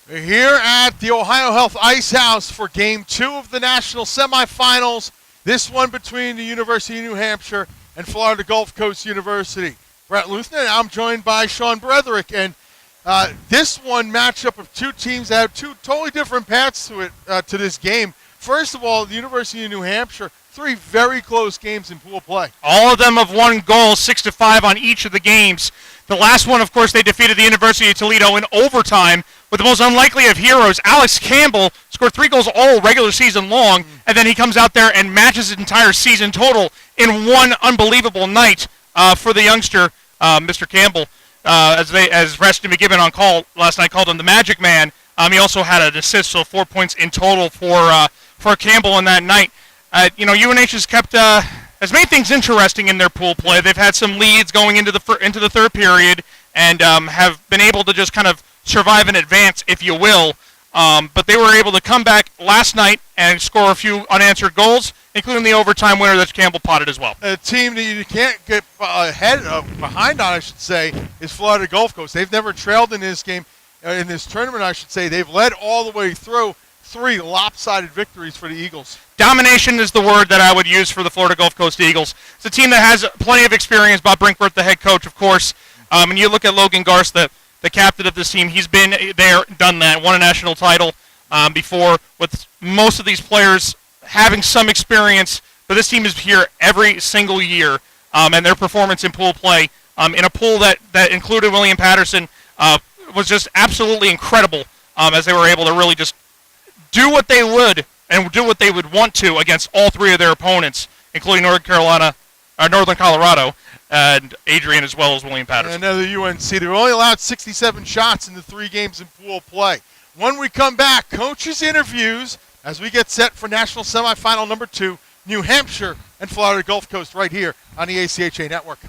We're here at the Ohio Health Ice House for Game 2 of the National Semifinals. This one between the University of New Hampshire and Florida Gulf Coast University. Brett Luthner, and I'm joined by Sean Bretherick. And this one matchup of two teams that have two totally different paths to this game. First of all, the University of New Hampshire, 3 very close games in pool play. All of them have one goal, 6-5 on each of the games. The last one, of course, they defeated the University of Toledo in overtime with the most unlikely of heroes. Alex Campbell scored 3 goals all regular season long, and then he comes out there and matches his entire season total in one unbelievable night for the youngster, Mr. Campbell. As Reston McGibbon on call last night called him the Magic Man. He also had an assist, so 4 points in total for Campbell in that night. UNH has made things interesting in their pool play. They've had some leads going into the third period and have been able to just kind of survive and advance, if you will. But they were able to come back last night and score a few unanswered goals, including the overtime winner that Campbell potted as well. A team that you can't get behind on, I should say, is Florida Gulf Coast. They've never trailed in this game, in this tournament, I should say. They've led all the way through. 3 lopsided victories for the Eagles. Domination is the word that I would use for the Florida Gulf Coast Eagles. It's a team that has plenty of experience. Bob Brinkworth, the head coach, of course. And you look at Logan Garst, the captain of this team. He's been there, done that, won a national title before, with most of these players having some experience. But this team is here every single year, and their performance in pool play in a pool that included William Patterson was just absolutely incredible as they were able to really just do what they would and do what they would want to against all 3 of their opponents, including Northern Colorado, and Adrian as well as William Patterson. And another UNC. They were only allowed 67 shots in the 3 games in pool play. When we come back, coaches' interviews as we get set for National Semifinal number 2, New Hampshire and Florida Gulf Coast right here on the ACHA Network.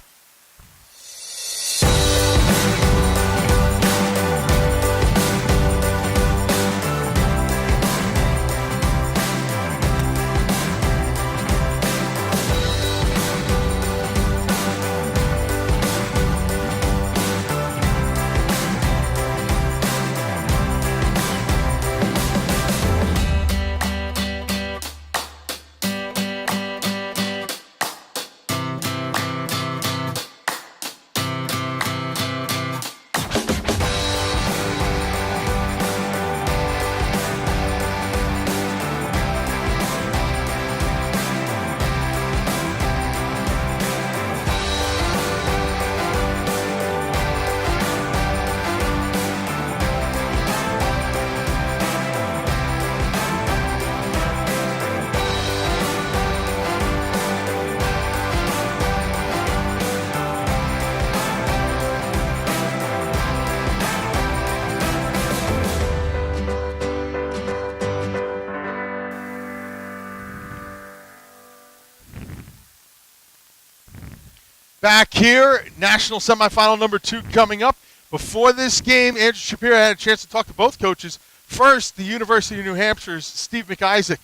Back here, National Semifinal number 2 coming up. Before this game, Andrew Shapiro had a chance to talk to both coaches. First, the University of New Hampshire's Steve McIsaac.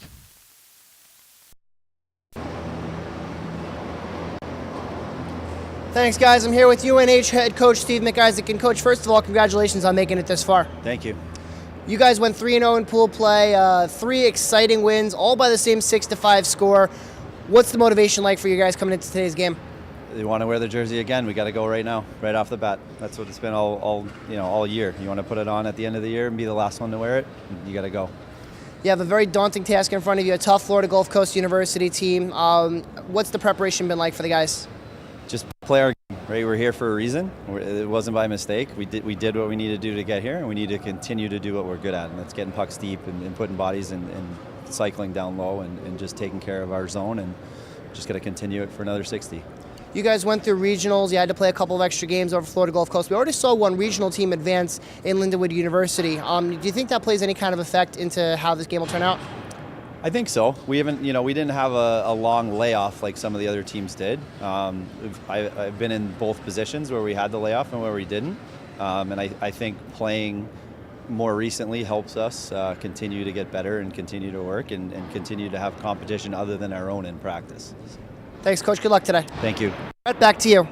Thanks, guys. I'm here with UNH head coach Steve McIsaac. And, Coach, first of all, congratulations on making it this far. Thank you. You guys went 3-0 in pool play, 3 exciting wins, all by the same 6-5 score. What's the motivation like for you guys coming into today's game? You want to wear the jersey again? We got to go right now, right off the bat. That's what it's been all year. You want to put it on at the end of the year and be the last one to wear it. You got to go. You have a very daunting task in front of you, a tough Florida Gulf Coast University team. What's the preparation been like for the guys? Just play our game, right? We're here for a reason. It wasn't by mistake. We did what we needed to do to get here, and we need to continue to do what we're good at, and that's getting pucks deep and putting bodies and cycling down low and just taking care of our zone, and just got to continue it for another 60. You guys went through regionals. You had to play a couple of extra games over Florida Gulf Coast. We already saw one regional team advance in Lindenwood University. Do you think that plays any kind of effect into how this game will turn out? I think so. We didn't have a long layoff like some of the other teams did. I've been in both positions where we had the layoff and where we didn't. And I think playing more recently helps us continue to get better and continue to work and continue to have competition other than our own in practice. Thanks, Coach. Good luck today. Thank you. Right back to you.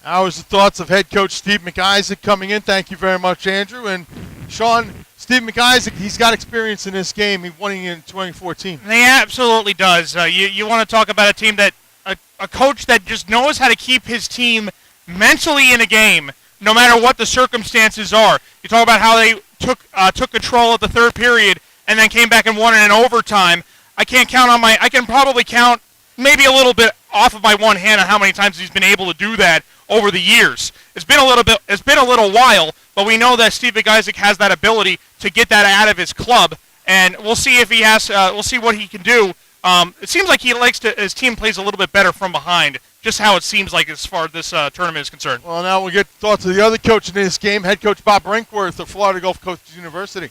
How was the thoughts of head coach Steve McIsaac coming in? Thank you very much, Andrew. And Sean, Steve McIsaac, he's got experience in this game. He won in 2014. He absolutely does. You want to talk about a team that a coach that just knows how to keep his team mentally in a game, no matter what the circumstances are. You talk about how they took control of the third period and then came back and won it in overtime. I can probably count maybe a little bit off of my one hand on how many times he's been able to do that over the years. It's been a little while, but we know that Steve McIsaac has that ability to get that out of his club, and we'll see if he has. We'll see what he can do. It seems like his team plays a little bit better from behind, just how it seems like as far as this tournament is concerned. Well, now we'll get thoughts of the other coach in this game, head coach Bob Brinkworth of Florida Gulf Coast University.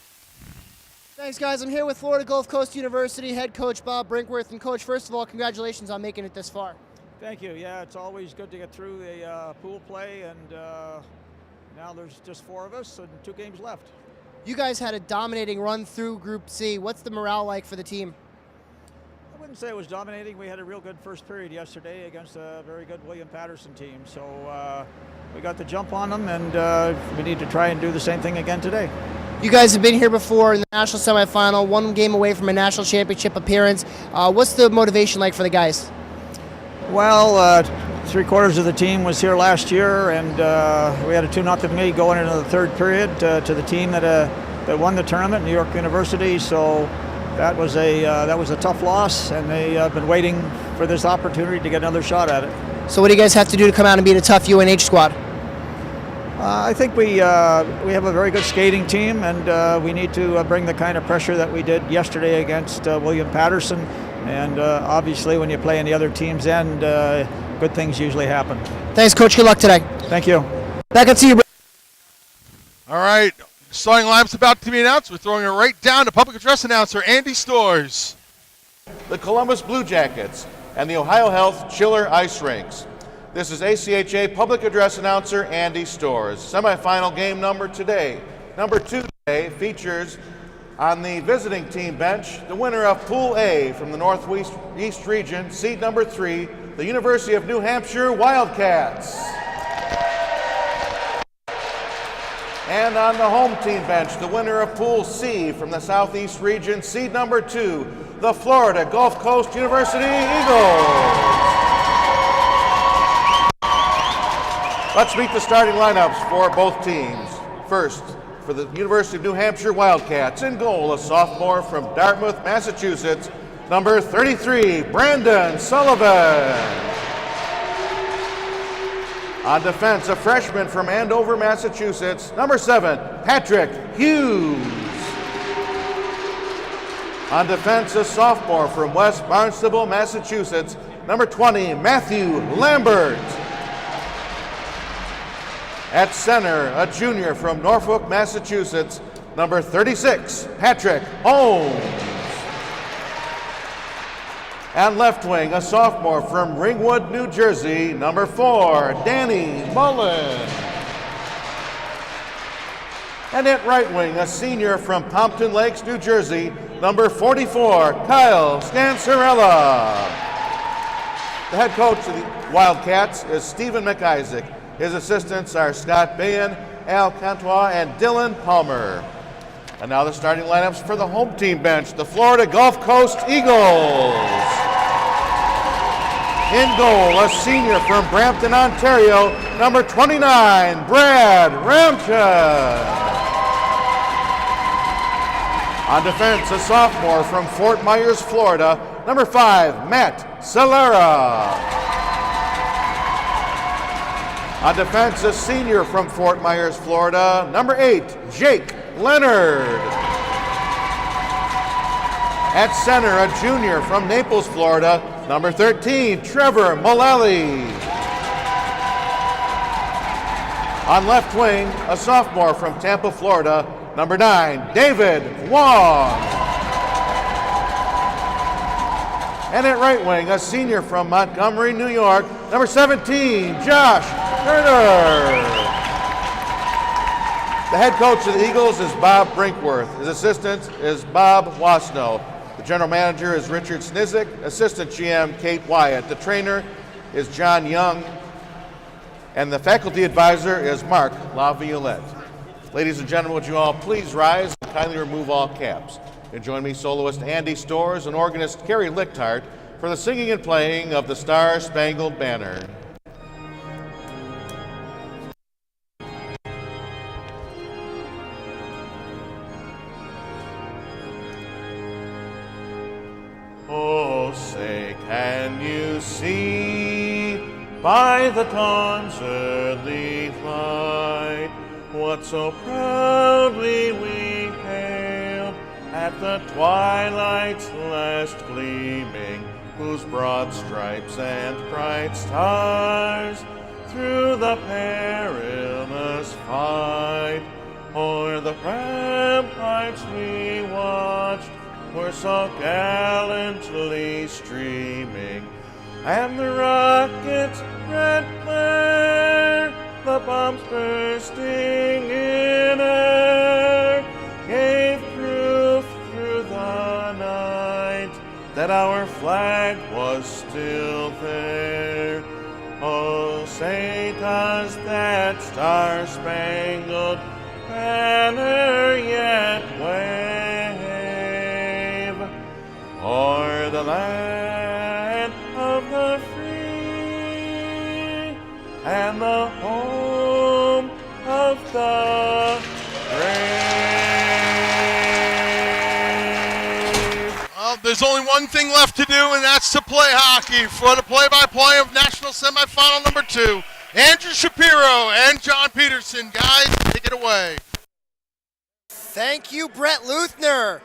Thanks, guys. I'm here with Florida Gulf Coast University head coach Bob Brinkworth. And, Coach, first of all, congratulations on making it this far. Thank you. Yeah, it's always good to get through the pool play, and now there's just 4 of us and 2 games left. You guys had a dominating run through Group C. What's the morale like for the team? I wouldn't say it was dominating. We had a real good first period yesterday against a very good William Patterson team. So we got the jump on them, and we need to try and do the same thing again today. You guys have been here before in the national semifinal, 1 game away from a national championship appearance. What's the motivation like for the guys? Well, 3/4 of the team was here last year, and we had a 2-0 lead going into the third period to the team that won the tournament, New York University. So that was a tough loss, and they have been waiting for this opportunity to get another shot at it. So what do you guys have to do to come out and beat a tough UNH squad? I think we have a very good skating team, and we need to bring the kind of pressure that we did yesterday against William Patterson. And obviously, when you play in the other team's end, good things usually happen. Thanks, Coach. Good luck today. Thank you. Back up to you. All right, starting lineup's about to be announced. We're throwing it right down to public address announcer Andy Storrs. The Columbus Blue Jackets and the Ohio Health Chiller Ice Rinks. This is ACHA public address announcer Andy Storrs. Semifinal game number 2 today features on the visiting team bench the winner of Pool A from the Northwest East region, seed number 3, the University of New Hampshire Wildcats. And on the home team bench, the winner of Pool C from the Southeast region, seed number 2, the Florida Gulf Coast University Eagles. Let's meet the starting lineups for both teams. First, for the University of New Hampshire Wildcats, in goal, a sophomore from Dartmouth, Massachusetts, number 33, Brandon Sullivan. On defense, a freshman from Andover, Massachusetts, number 7, Patrick Hughes. On defense, a sophomore from West Barnstable, Massachusetts, number 20, Matthew Lambert. At center, a junior from Norfolk, Massachusetts, number 36, Patrick Holmes. And left wing, a sophomore from Ringwood, New Jersey, number 4, Danny Mullen. And at right wing, a senior from Pompton Lakes, New Jersey, number 44, Kyle Stansarella. The head coach of the Wildcats is Stephen McIsaac. His assistants are Scott Bayan, Al Cantois, and Dylan Palmer. And now the starting lineups for the home team bench, the Florida Gulf Coast Eagles. In goal, a senior from Brampton, Ontario, number 29, Brad Ramchuk. On defense, a sophomore from Fort Myers, Florida, number 5, Matt Celera. On defense, a senior from Fort Myers, Florida, number 8, Jake Leonard. At center, a junior from Naples, Florida, number 13, Trevor Mullally. On left wing, a sophomore from Tampa, Florida, number 9, David Wong. And at right wing, a senior from Montgomery, New York, number 17, Josh Turner. The head coach of the Eagles is Bob Brinkworth. His assistant is Bob Wasno. The general manager is Richard Snizik. Assistant GM Kate Wyatt. The trainer is John Young. And the faculty advisor is Mark LaViolette. Ladies and gentlemen, would you all please rise and kindly remove all caps. And join me, soloist Andy Storrs and organist Carrie Lichtart, for the singing and playing of the Star Spangled Banner. Oh, say, can you see by the dawn's early light what so proudly we hailed at the twilight's last gleaming, whose broad stripes and bright stars through the perilous fight o'er the ramparts we watched were so gallantly streaming, and the rocket's red glare, the bombs bursting in air, gave proof through the night that our flag was still there. Oh, say does that star-spangled banner yet wave o'er the land of the free and the home of the brave? Well, there's only one thing left to do, and that's to play hockey. For the play-by-play of National Semifinal number 2, Andrew Shapiro and John Peterson. Guys, take it away. Thank you, Brett Luthner.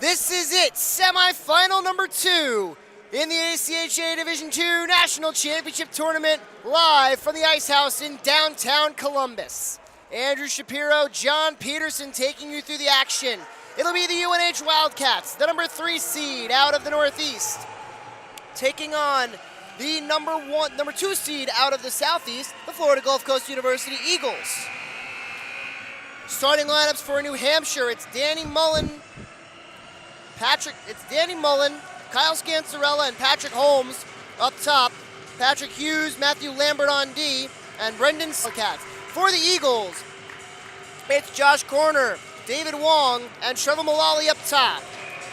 This is it, semifinal number 2 in the ACHA Division II National Championship Tournament, live from the Ice House in downtown Columbus. Andrew Shapiro, John Peterson taking you through the action. It'll be the UNH Wildcats, the number 3 seed out of the Northeast, taking on the number 2 seed out of the Southeast, the Florida Gulf Coast University Eagles. Starting lineups for New Hampshire, it's Danny Mullen, Kyle Scancerella, and Patrick Holmes up top. Patrick Hughes, Matthew Lambert on D, and Brendan Cats. For the Eagles, it's Josh Corner, David Wong, and Trevor Mullally up top.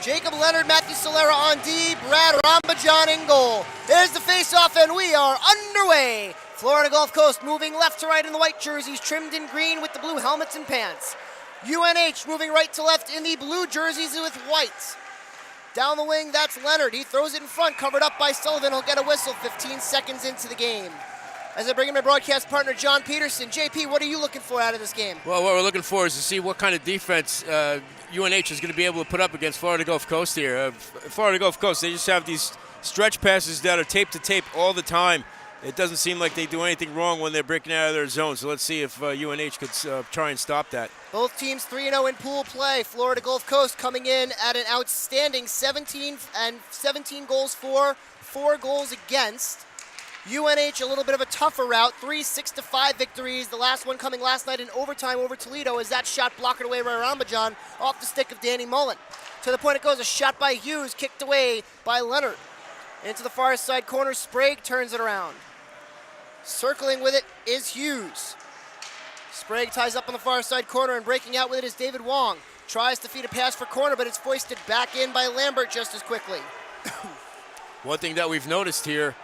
Jacob Leonard, Matthew Solera on D, Brad Rambajan in goal. There's the face-off, and we are underway. Florida Gulf Coast moving left to right in the white jerseys, trimmed in green with the blue helmets and pants. UNH moving right to left in the blue jerseys with white. Down the wing, that's Leonard. He throws it in front, covered up by Sullivan. He'll get a whistle 15 seconds into the game. As I bring in my broadcast partner, John Peterson. JP, what are you looking for out of this game? Well, what we're looking for is to see what kind of defense UNH is going to be able to put up against Florida Gulf Coast here. Florida Gulf Coast, they just have these stretch passes that are tape to tape all the time. It doesn't seem like they do anything wrong when they're breaking out of their zone. So let's see if UNH could try and stop that. Both teams 3-0 in pool play. Florida Gulf Coast coming in at an outstanding 17 goals for, 4 goals against. UNH a little bit of a tougher route, 3 6-5 victories. The last one coming last night in overtime over Toledo as that shot blocked away by Rambajan off the stick of Danny Mullen. To the point it goes, a shot by Hughes, kicked away by Leonard. Into the far side corner, Sprague turns it around. Circling with it is Hughes. Sprague ties up on the far side corner, and breaking out with it is David Wong. Tries to feed a pass for corner, but it's foisted back in by Lambert just as quickly. One thing that we've noticed here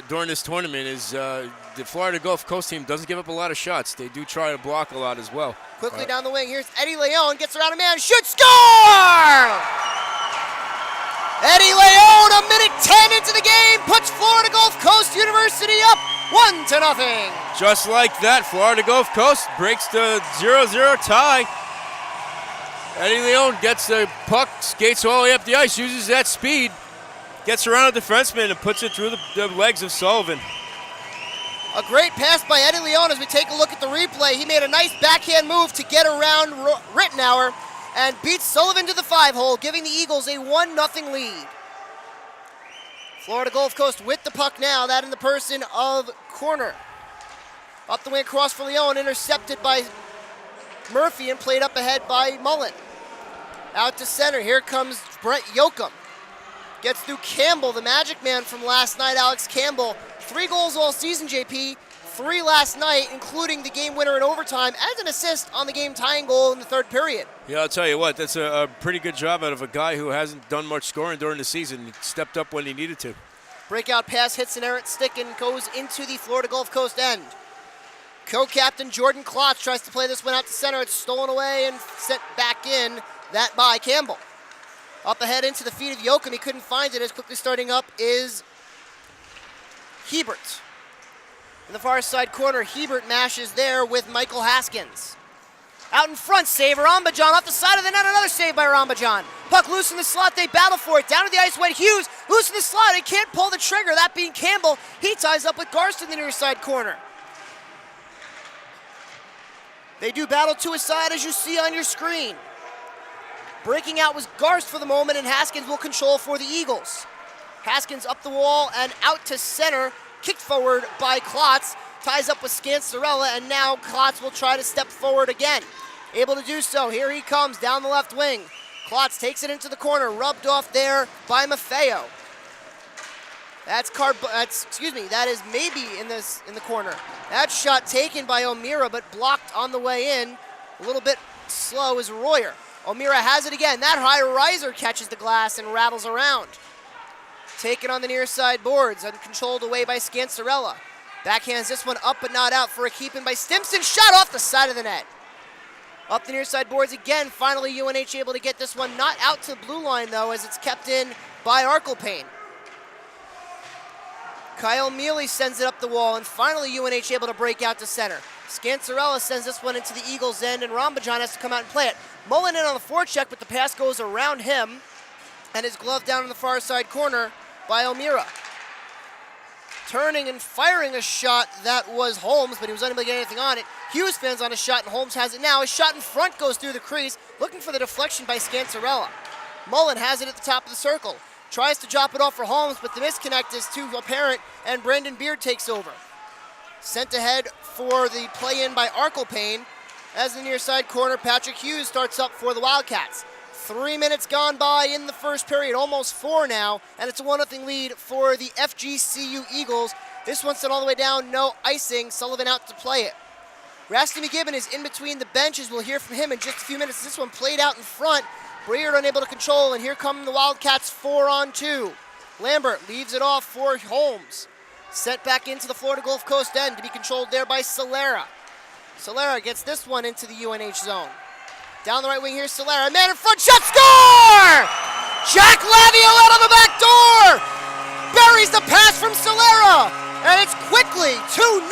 during this tournament is the Florida Gulf Coast team doesn't give up a lot of shots. They do try to block a lot as well. Quickly down the wing, here's Eddie Leon, gets around a man, shoots, score! Eddie Leon, a minute 10 into the game, puts Florida Gulf Coast University up 1-0. Just like that, Florida Gulf Coast breaks the 0-0 tie. Eddie Leon gets the puck, skates all the way up the ice, uses that speed, gets around a defenseman and puts it through the legs of Sullivan. A great pass by Eddie Leon as we take a look at the replay. He made a nice backhand move to get around Rittenauer and beats Sullivan to the 5-hole, giving the Eagles a 1-0 lead. Florida Gulf Coast with the puck now, that in the person of Corner. Up the wing across for Leon, intercepted by Murphy and played up ahead by Mullen. Out to center, here comes Brett Yoakum. Gets through Campbell, the magic man from last night, Alex Campbell. 3 goals all season, JP. 3 last night, including the game winner in overtime, and an assist on the game-tying goal in the third period. Yeah, I'll tell you what, that's a pretty good job out of a guy who hasn't done much scoring during the season. He stepped up when he needed to. Breakout pass hits an errant stick and goes into the Florida Gulf Coast end. Co-captain Jordan Klotz tries to play this one out to center. It's stolen away and sent back in, that by Campbell. Up ahead into the feet of Yoakum. He couldn't find it. As quickly starting up is Hebert. In the far side corner, Hebert mashes there with Michael Haskins. Out in front, save Rambajan off the side of the net. Another save by Rambajan. Puck loose in the slot. They battle for it. Down to the ice went Hughes. Loose in the slot. He can't pull the trigger. That being Campbell. He ties up with Garst in the near side corner. They do battle to his side, as you see on your screen. Breaking out was Garst for the moment, and Haskins will control for the Eagles. Haskins up the wall and out to center. Kicked forward by Klotz. Ties up with Scancerella, and now Klotz will try to step forward again. Able to do so. Here he comes down the left wing. Klotz takes it into the corner, rubbed off there by Maffeo. That is maybe in the corner. That shot taken by O'Meara, but blocked on the way in. A little bit slow is Royer. O'Meara has it again. That high riser catches the glass and rattles around. Taken on the near side boards and controlled away by Scancerella. Backhands this one up but not out for a keep-in by Stimson. Shot off the side of the net. Up the near side boards again. Finally, UNH able to get this one not out to the blue line, though, as it's kept in by Arkelpane. Kyle Mealy sends it up the wall, and finally UNH able to break out to center. Scancerella sends this one into the Eagles' end, and Rambajan has to come out and play it. Mullen in on the forecheck, but the pass goes around him, and his glove down in the far side corner by O'Meara. Turning and firing a shot that was Holmes, but he was unable to get anything on it. Hughes spins on a shot, and Holmes has it now. His shot in front goes through the crease, looking for the deflection by Scancerella. Mullen has it at the top of the circle. Tries to drop it off for Holmes, but the misconnect is too apparent, and Brandon Beard takes over. Sent ahead for the play-in by Arkelpane. As the near side corner, Patrick Hughes starts up for the Wildcats. 3 minutes gone by in the first period, almost 4 now, and it's a 1-0 lead for the FGCU Eagles. This one sent all the way down, no icing. Sullivan out to play it. Rasty McGibbon is in between the benches. We'll hear from him in just a few minutes. This one played out in front. Breard unable to control, and here come the Wildcats 4-on-2. Lambert leaves it off for Holmes. Sent back into the Florida Gulf Coast end to be controlled there by Solera. Solera gets this one into the UNH zone. Down the right wing here, Solera. Man in front, shot, score! Jack Laviolette on the back door! Buries the pass from Solera, and it's quickly 2-0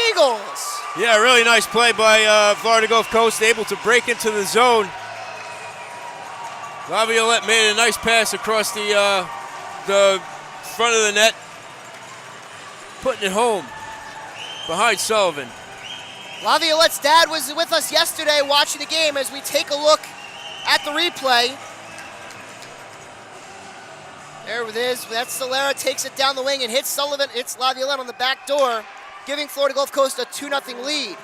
Eagles. Yeah, really nice play by Florida Gulf Coast, able to break into the zone. Laviolette made a nice pass across the front of the net, putting it home behind Sullivan. Laviolette's dad was with us yesterday watching the game as we take a look at the replay. There it is. That's Solera, takes it down the wing and hits Sullivan. It's Laviolette on the back door, giving Florida Gulf Coast a 2-0 lead.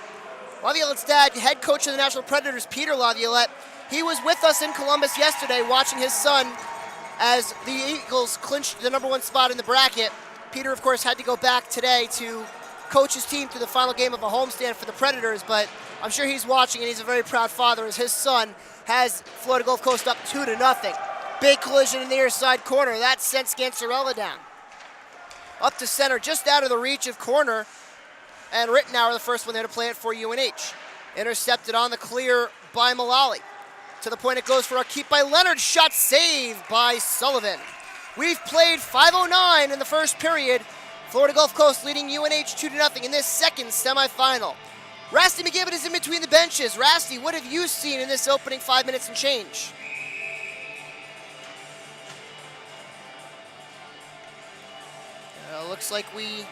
Laviolette's dad, head coach of the National Predators, Peter Laviolette, he was with us in Columbus yesterday watching his son as the Eagles clinched the #1 spot in the bracket. Peter, of course, had to go back today to coach his team through the final game of a homestand for the Predators, but I'm sure he's watching, and he's a very proud father as his son has Florida Gulf Coast up 2-0. Big collision in the near side corner. That sent Scancerella down. Up to center, just out of the reach of corner, and Rittenauer, the first one there to play it for UNH. Intercepted on the clear by Mullally. To the point it goes for a keep by Leonard. Shot saved by Sullivan. We've played 5:09 in the first period. Florida Gulf Coast leading UNH 2-0 in this second semifinal. Rasty McGibbon is in between the benches. Rasty, what have you seen in this opening 5 minutes and change? Looks like we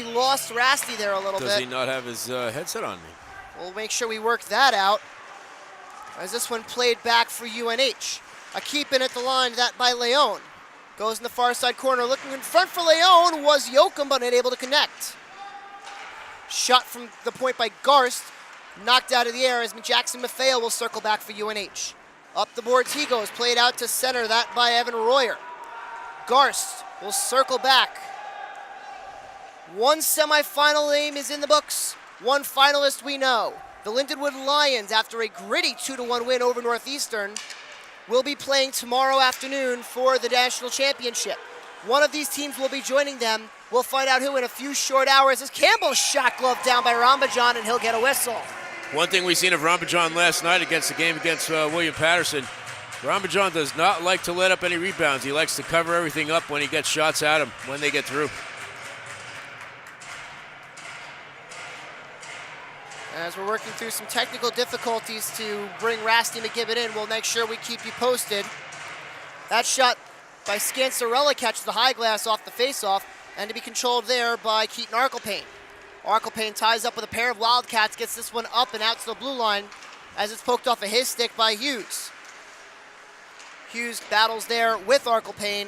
lost Rasty there a little bit. Does he not have his headset on? We'll make sure we work that out. As this one played back for UNH. A keep in at the line, that by Leon. Goes in the far side corner, looking in front for Leon was Yoakum, but unable to connect. Shot from the point by Garst, knocked out of the air as Jackson Maffeo will circle back for UNH. Up the boards he goes, played out to center, that by Evan Royer. Garst will circle back. One semifinal name is in the books. One finalist we know. The Lindenwood Lions, after a gritty 2-1 win over Northeastern, will be playing tomorrow afternoon for the national championship. One of these teams will be joining them. We'll find out who in a few short hours. As Campbell's shot glove down by Rambajan, and he'll get a whistle. One thing we seen of Rambajan last night against the game against William Patterson, Rambajan does not like to let up any rebounds. He likes to cover everything up when he gets shots at him when they get through. As we're working through some technical difficulties to bring Rasty McGibbon in, we'll make sure we keep you posted. That shot by Scancerella catches the high glass off the face-off, and to be controlled there by Keaton Arkelpane. Arkelpane ties up with a pair of Wildcats, gets this one up and out to the blue line as it's poked off of his stick by Hughes. Hughes battles there with Arkelpane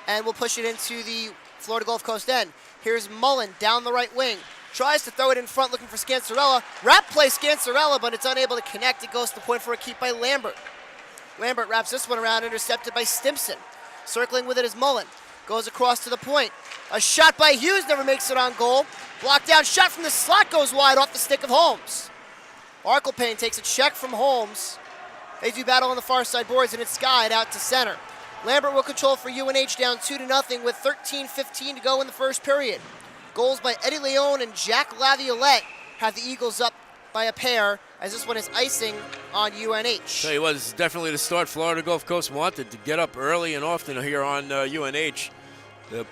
and will push it into the Florida Gulf Coast end. Here's Mullen down the right wing. Tries to throw it in front looking for Scancerella. Wrap play Scancerella, but it's unable to connect. It goes to the point for a keep by Lambert. Lambert wraps this one around, intercepted by Stimson. Circling with it is Mullen. Goes across to the point. A shot by Hughes never makes it on goal. Blocked down shot from the slot goes wide off the stick of Holmes. Arkelpane takes a check from Holmes. They do battle on the far side boards, and it's skied out to center. Lambert will control for UNH down 2-0 with 13:15 to go in the first period. Goals by Eddie Leone and Jack Laviolette have the Eagles up by a pair, as this one is icing on UNH. Tell you what, this is definitely the start Florida Gulf Coast wanted, to get up early and often here on UNH. The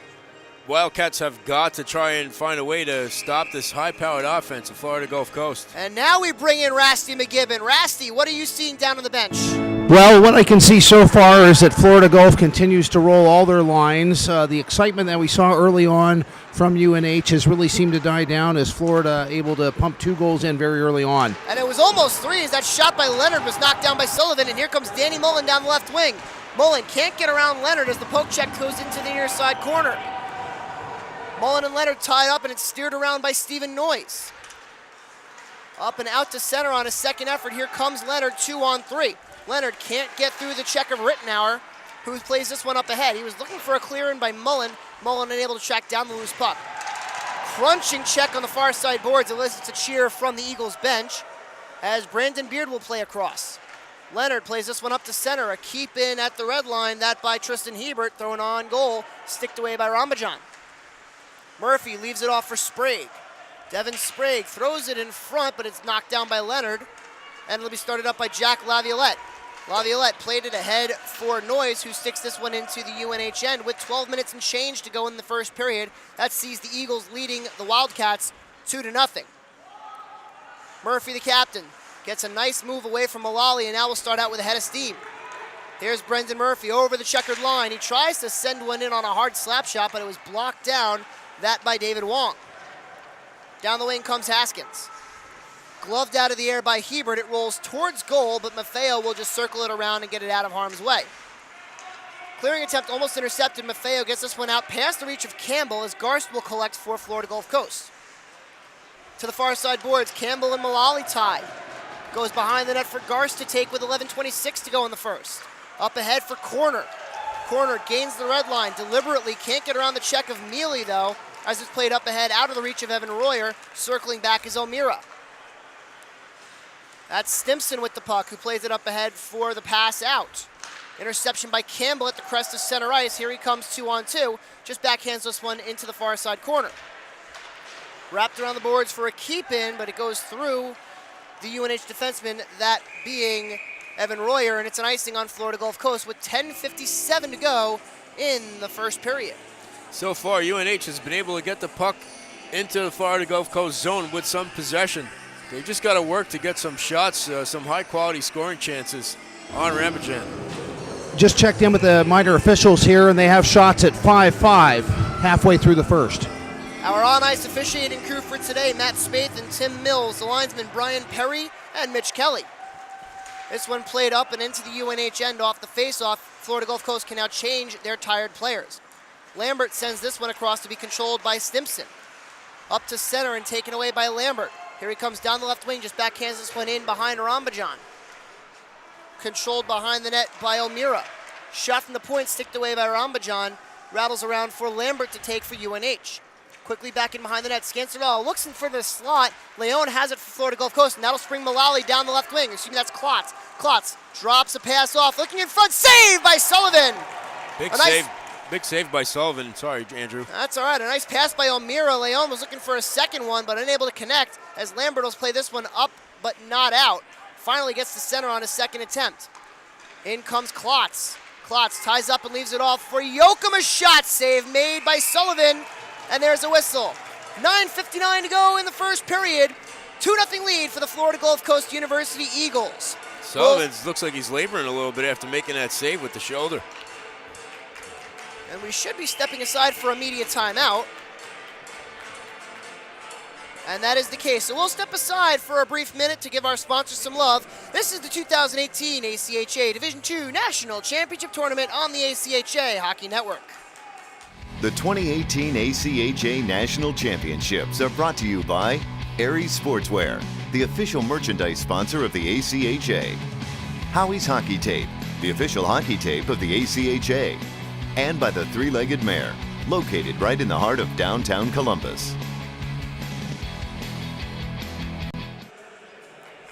Wildcats have got to try and find a way to stop this high-powered offense of Florida Gulf Coast. And now we bring in Rasty McGibbon. Rasty, what are you seeing down on the bench? Well, what I can see so far is that Florida Gulf continues to roll all their lines. The excitement that we saw early on from UNH has really seemed to die down as Florida able to pump 2 goals in very early on. And it was almost 3 as that shot by Leonard was knocked down by Sullivan, and here comes Danny Mullen down the left wing. Mullen can't get around Leonard as the poke check goes into the near side corner. Mullen and Leonard tied up, and it's steered around by Stephen Noyes. Up and out to center on a second effort. Here comes Leonard, 2-on-3. Leonard can't get through the check of Rittenauer, who plays this one up ahead. He was looking for a clear-in by Mullen. Mullen unable to track down the loose puck. Crunching check on the far side boards elicits a cheer from the Eagles bench as Brandon Beard will play across. Leonard plays this one up to center. A keep in at the red line, that by Tristan Hebert, thrown on goal, sticked away by Rambajan. Murphy leaves it off for Sprague. Devin Sprague throws it in front, but it's knocked down by Leonard, and it'll be started up by Jack Laviolette. Laviolette played it ahead for Noyes, who sticks this one into the UNH end with 12 minutes and change to go in the first period. That sees the Eagles leading the Wildcats 2-0. Murphy, the captain, gets a nice move away from Mullally, and now we'll start out with a head of steam. Here's Brendan Murphy over the checkered line. He tries to send one in on a hard slap shot, but it was blocked down, that by David Wong. Down the wing comes Haskins. Gloved out of the air by Hebert, it rolls towards goal, but Maffeo will just circle it around and get it out of harm's way. Clearing attempt almost intercepted. Maffeo gets this one out past the reach of Campbell as Garst will collect for Florida Gulf Coast. To the far side boards, Campbell and Mullally tie. Goes behind the net for Garst to take with 11:26 to go in the first. Up ahead for Corner. Corner gains the red line, deliberately can't get around the check of Mealy though, as it's played up ahead out of the reach of Evan Royer. Circling back is O'Meara. That's Stimson with the puck, who plays it up ahead for the pass out. Interception by Campbell at the crest of center ice. Here he comes 2-on-2. Just backhands this one into the far side corner. Wrapped around the boards for a keep in, but it goes through the UNH defenseman, that being Evan Royer, and it's an icing on Florida Gulf Coast with 10:57 to go in the first period. So far, UNH has been able to get the puck into the Florida Gulf Coast zone with some possession. They just got to work to get some shots, some high-quality scoring chances on Rambajan. Just checked in with the minor officials here, and they have shots at 5-5 halfway through the first. Our on-ice officiating crew for today, Matt Spaeth and Tim Mills, the linesmen Brian Perry and Mitch Kelly. This one played up and into the UNH end off the face-off. Florida Gulf Coast can now change their tired players. Lambert sends this one across to be controlled by Stimson. Up to center and taken away by Lambert. Here he comes down the left wing, just backhands this one in behind Rambajan. Controlled behind the net by O'Meara. Shot from the point, sticked away by Rambajan. Rattles around for Lambert to take for UNH. Quickly back in behind the net. Scancerella looks in for the slot. Leon has it for Florida Gulf Coast, and that'll spring Mullally down the left wing. Excuse me, that's Klotz. Klotz drops a pass off. Looking in front. Save by Sullivan. Big save by Sullivan. Sorry, Andrew. That's all right. A nice pass by O'Meara. Leon was looking for a second one, but unable to connect as Lambertos play this one up, but not out. Finally gets to center on his second attempt. In comes Klotz. Klotz ties up and leaves it off for Yoakum. A shot save made by Sullivan. And there's a whistle. 9:59 to go in the first period. 2-0 lead for the Florida Gulf Coast University Eagles. Sullivan looks like he's laboring a little bit after making that save with the shoulder. And we should be stepping aside for immediate timeout. And that is the case. So we'll step aside for a brief minute to give our sponsors some love. This is the 2018 ACHA Division II National Championship Tournament on the ACHA Hockey Network. The 2018 ACHA National Championships are brought to you by Aries Sportswear, the official merchandise sponsor of the ACHA. Howie's Hockey Tape, the official hockey tape of the ACHA. And by the Three-Legged Mare, located right in the heart of downtown Columbus.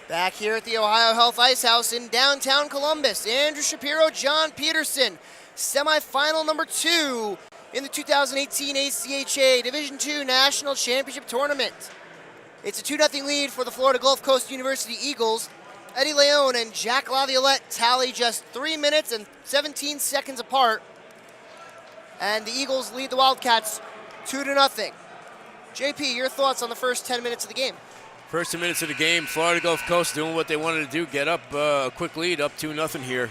Back here at the Ohio Health Ice House in downtown Columbus, Andrew Shapiro, John Peterson, semifinal number 2 in the 2018 ACHA Division II National Championship Tournament. It's a 2-0 lead for the Florida Gulf Coast University Eagles. Eddie Leon and Jack Laviolette tally just 3 minutes and 17 seconds apart. And the Eagles lead the Wildcats 2-0. JP, your thoughts on the first 10 minutes of the game? First 10 minutes of the game, Florida Gulf Coast doing what they wanted to do, get up a quick lead, up 2-0 here.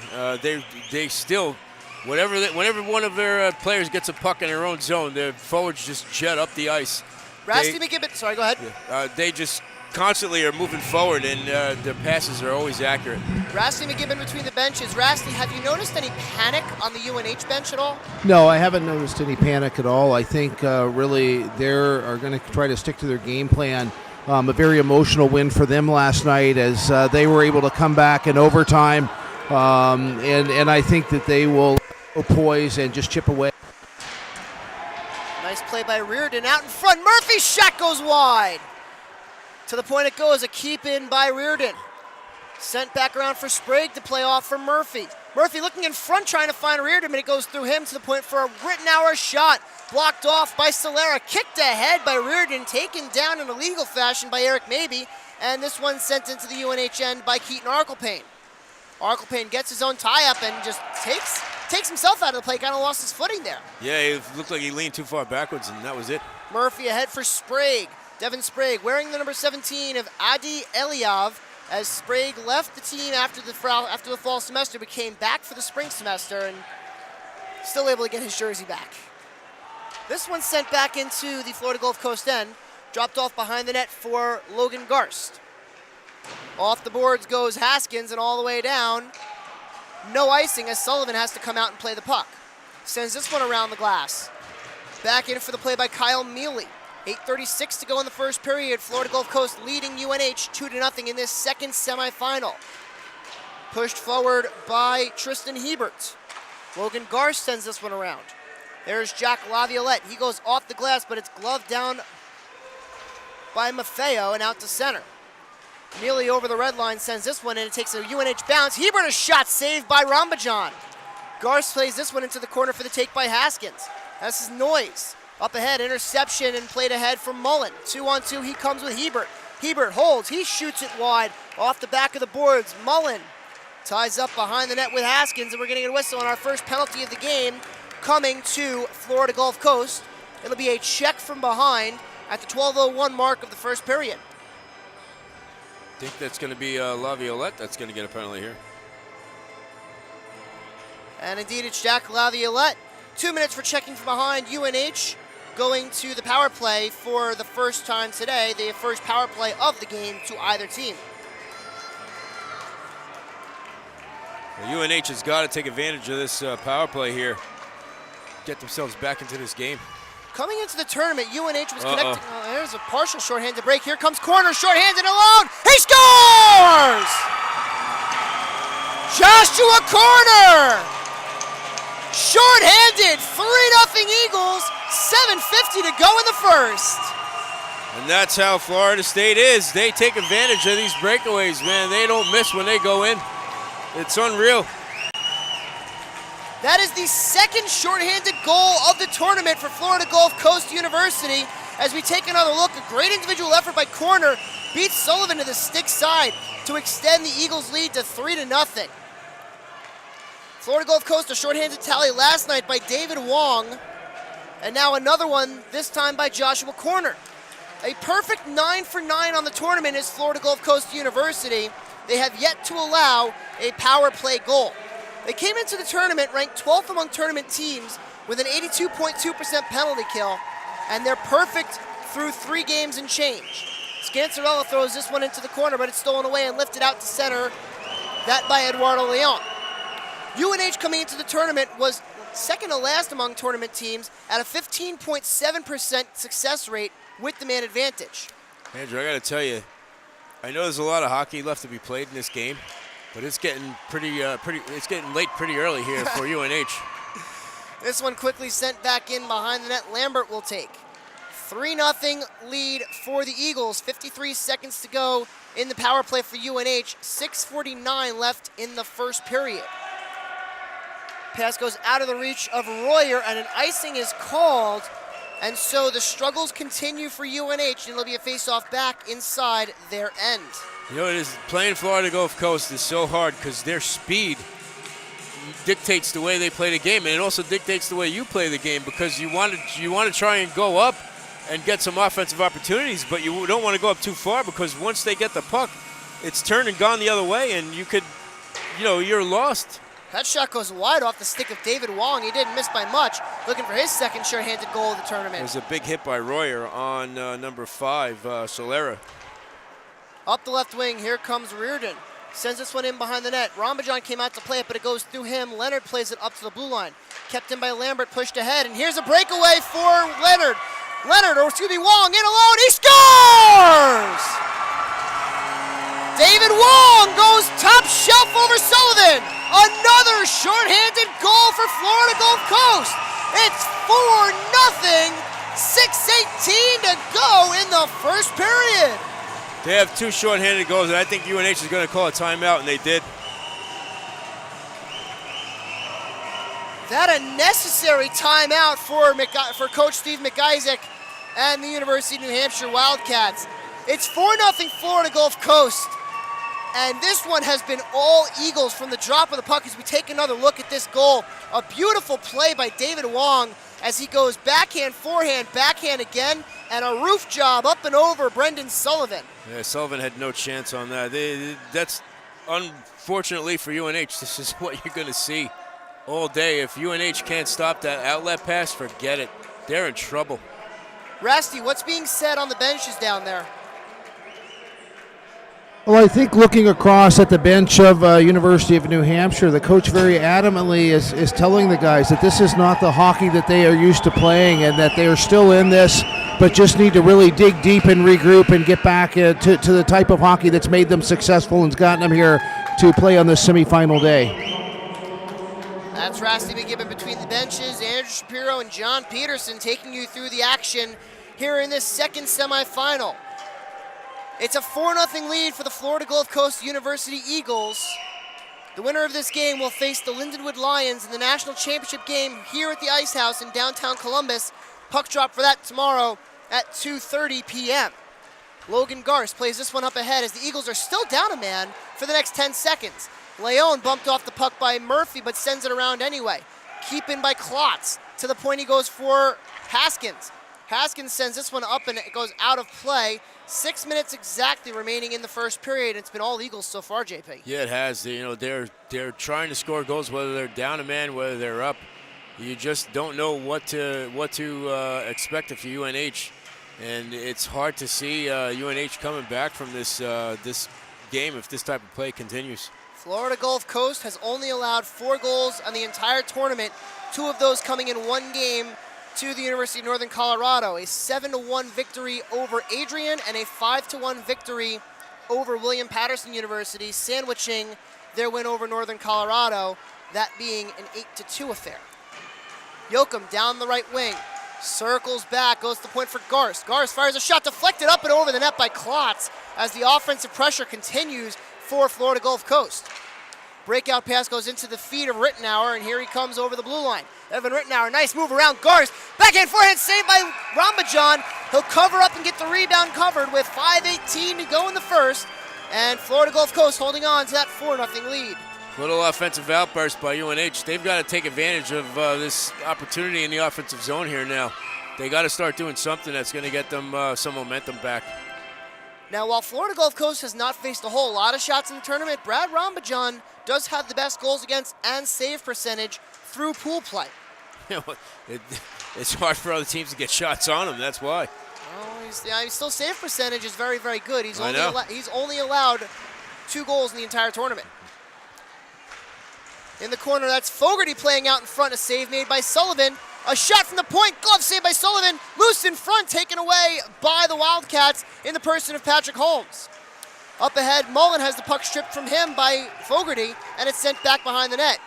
They still, whenever one of their players gets a puck in their own zone, their forwards just jet up the ice. Rasty McGibbon, sorry, go ahead. They just constantly are moving forward, and their passes are always accurate. Rasty McGibbon between the benches. Rasty, have you noticed any panic on the UNH bench at all? No, I haven't noticed any panic at all. I think really they are going to try to stick to their game plan. A very emotional win for them last night as they were able to come back in overtime, and I think that they will poise and just chip away. Nice play by Reardon out in front. Murphy's shot goes wide. To the point it goes, a keep in by Reardon. Sent back around for Sprague to play off for Murphy. Murphy looking in front trying to find Reardon, but it goes through him to the point for a Rittenauer shot. Blocked off by Solera, kicked ahead by Reardon, taken down in a legal fashion by Eric Mabey, and this one sent into the UNH end by Keaton Arkelpane. Arkelpane gets his own tie-up and just takes himself out of the play, kind of lost his footing there. Yeah, it looked like he leaned too far backwards, and that was it. Murphy ahead for Sprague. Devin Sprague wearing the number 17 of Adi Eliav, as Sprague left the team after the fall semester, but came back for the spring semester and still able to get his jersey back. This one sent back into the Florida Gulf Coast end, dropped off behind the net for Logan Garst. Off the boards goes Haskins and all the way down. No icing as Sullivan has to come out and play the puck. Sends this one around the glass. Back in for the play by Kyle Mealy. 8:36 to go in the first period. Florida Gulf Coast leading UNH 2-0 in this second semifinal. Pushed forward by Tristan Hebert. Logan Garst sends this one around. There's Jack Laviolette. He goes off the glass, but it's gloved down by Maffeo and out to center. Mealy over the red line sends this one in. It takes a UNH bounce. Hebert, a shot saved by Rambajan. Garst plays this one into the corner for the take by Haskins. That's his Noise. Up ahead, interception and played ahead for Mullen. 2-on-2, he comes with Hebert. Hebert holds, he shoots it wide off the back of the boards. Mullen ties up behind the net with Haskins, and we're getting a whistle on our first penalty of the game coming to Florida Gulf Coast. It'll be a check from behind at the 12:01 mark of the first period. I think that's going to be Laviolette that's going to get a penalty here. And indeed, it's Jack Laviolette. 2 minutes for checking from behind. UNH going to the power play for the first time today, the first power play of the game to either team. Well, UNH has got to take advantage of this power play here. Get themselves back into this game. Coming into the tournament, UNH was connecting. Oh, there's a partial shorthanded break. Here comes corner, shorthanded alone. He scores! Joshua Corner! Short-handed, 3-0 Eagles, 7:50 to go in the first. And that's how Florida State is. They take advantage of these breakaways, man. They don't miss when they go in. It's unreal. That is the second shorthanded goal of the tournament for Florida Gulf Coast University. As we take another look, a great individual effort by Corner beats Sullivan to the stick side to extend the Eagles' lead to 3-0. Florida Gulf Coast, a shorthanded tally last night by David Wong, and now another one, this time by Joshua Corner. A perfect 9 for 9 on the tournament is Florida Gulf Coast University. They have yet to allow a power play goal. They came into the tournament ranked 12th among tournament teams with an 82.2% penalty kill, and they're perfect through 3 games and change. Scancerella throws this one into the corner, but it's stolen away and lifted out to center. That by Eduardo Leon. UNH coming into the tournament was second to last among tournament teams at a 15.7% success rate with the man advantage. Andrew, I got to tell you, I know there's a lot of hockey left to be played in this game, but it's getting it's getting late pretty early here for UNH. This one quickly sent back in behind the net. Lambert will take. 3-0 lead for the Eagles. 53 seconds to go in the power play for UNH. 6:49 left in the first period. Pass goes out of the reach of Royer, and an icing is called. And so the struggles continue for UNH, and it'll be a face-off back inside their end. You know, it is playing Florida Gulf Coast is so hard because their speed dictates the way they play the game, and it also dictates the way you play the game because you want to try and go up and get some offensive opportunities, but you don't want to go up too far because once they get the puck, it's turned and gone the other way, and you're lost. That shot goes wide off the stick of David Wong. He didn't miss by much, looking for his second sure-handed goal of the tournament. It was a big hit by Royer on number 5, Solera. Up the left wing, here comes Reardon. Sends this one in behind the net. Rambajan came out to play it, but it goes through him. Leonard plays it up to the blue line. Kept in by Lambert, pushed ahead, and here's a breakaway for Leonard. Wong in alone, he scores! David Wong goes top shelf over Sullivan. Another shorthanded goal for Florida Gulf Coast. It's 4-0, 6:18 to go in the first period. They have 2 shorthanded goals, and I think UNH is going to call a timeout, and they did. That a necessary timeout for Coach Steve McIsaac and the University of New Hampshire Wildcats. It's 4-0 Florida Gulf Coast. And this one has been all Eagles from the drop of the puck as we take another look at this goal. A beautiful play by David Wong as he goes backhand, forehand, backhand again, and a roof job up and over Brendan Sullivan. Yeah, Sullivan had no chance on that. That's unfortunately for UNH. This is what you're going to see all day. If UNH can't stop that outlet pass, forget it. They're in trouble. Rasty, what's being said on the benches down there? Well, I think looking across at the bench of University of New Hampshire, the coach very adamantly is telling the guys that this is not the hockey that they are used to playing and that they are still in this, but just need to really dig deep and regroup and get back to the type of hockey that's made them successful and has gotten them here to play on this semifinal day. That's Rasty McGibbon between the benches. Andrew Shapiro and John Peterson taking you through the action here in this second semifinal. It's a 4-0 lead for the Florida Gulf Coast University Eagles. The winner of this game will face the Lindenwood Lions in the national championship game here at the Ice House in downtown Columbus. Puck drop for that tomorrow at 2:30 p.m. Logan Garst plays this one up ahead as the Eagles are still down a man for the next 10 seconds. Leon bumped off the puck by Murphy but sends it around anyway. Keep in by Klotz. To the point he goes for Haskins. Haskins sends this one up and it goes out of play. 6 minutes exactly remaining in the first period. It's been all Eagles so far, JP. Yeah, it has. They're trying to score goals, whether they're down a man, whether they're up. You just don't know what to expect of UNH, and it's hard to see UNH coming back from this game if this type of play continues. Florida Gulf Coast has only allowed 4 goals on the entire tournament. 2 of those coming in one game to the University of Northern Colorado. A 7-1 victory over Adrian and a 5-1 victory over William Patterson University, sandwiching their win over Northern Colorado, that being an 8-2 affair. Yoakum down the right wing, Circles back, goes to the point for Garst. Garst fires a shot deflected up and over the net by Klotz as the offensive pressure continues for Florida Gulf Coast. Breakout pass goes into the feet of Rittenauer, and here he comes over the blue line. Evan Rittenauer, nice move around Garst. Backhand forehand saved by Rambajan. He'll cover up and get the rebound covered with 5:18 to go in the first. And Florida Gulf Coast holding on to that 4-0 lead. Little offensive outburst by UNH. They've got to take advantage of this opportunity in the offensive zone here now. They got to start doing something that's going to get them some momentum back. Now, while Florida Gulf Coast has not faced a whole lot of shots in the tournament, Brad Rambajan does have the best goals against and save percentage through pool play. It's hard for other teams to get shots on him. That's why. Oh, he's still save percentage is very, very good. He's I only allowed 2 goals in the entire tournament. In the corner, that's Fogarty playing out in front. A save made by Sullivan. A shot from the point. Glove saved by Sullivan. Loose in front, taken away by the Wildcats in the person of Patrick Holmes. Up ahead, Mullen has the puck stripped from him by Fogarty, and it's sent back behind the net.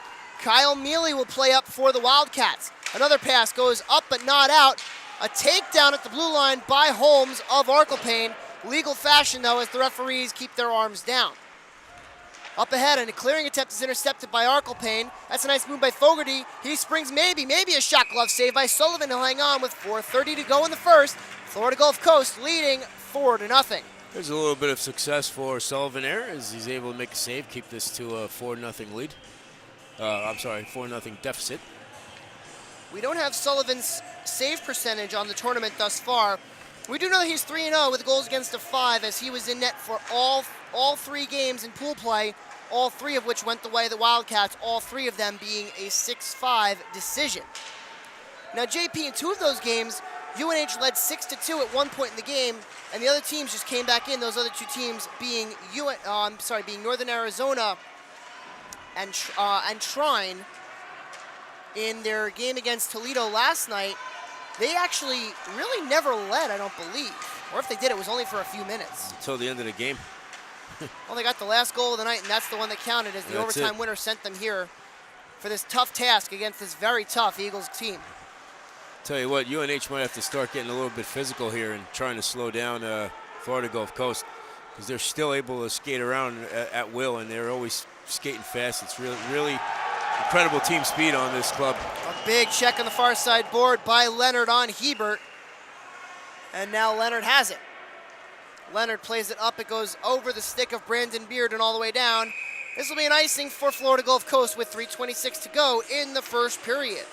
Kyle Mealy will play up for the Wildcats. Another pass goes up but not out. A takedown at the blue line by Holmes of Arklepane. Legal fashion, though, as the referees keep their arms down. Up ahead, and a clearing attempt is intercepted by Arklepane. That's a nice move by Fogarty. He springs maybe a shot glove save by Sullivan. He'll hang on with 4:30 to go in the first. Florida Gulf Coast leading 4-0. There's a little bit of success for Sullivan there as he's able to make a save, keep this to a 4-0 lead. 4-0 deficit. We don't have Sullivan's save percentage on the tournament thus far. We do know that he's 3-0 with goals against a 5 as he was in net for all 3 games in pool play, all 3 of which went the way of the Wildcats, all 3 of them being a 6-5 decision. Now, JP, in 2 of those games, UNH led 6-2 at one point in the game, and the other teams just came back in. Those other 2 teams being being Northern Arizona and Trine. In their game against Toledo last night, they actually really never led, I don't believe. Or if they did, it was only for a few minutes. Until the end of the game. Well, they got the last goal of the night, and that's the one that counted as the overtime winner sent them here for this tough task against this very tough Eagles team. Tell you what, UNH might have to start getting a little bit physical here and trying to slow down Florida Gulf Coast because they're still able to skate around at will, and they're always skating fast. It's really incredible team speed on this club. A big check on the far side board by Leonard on Hebert. And now Leonard has it. Leonard plays it up. It goes over the stick of Brandon Beard and all the way down. This will be an icing for Florida Gulf Coast with 3:26 to go in the first period.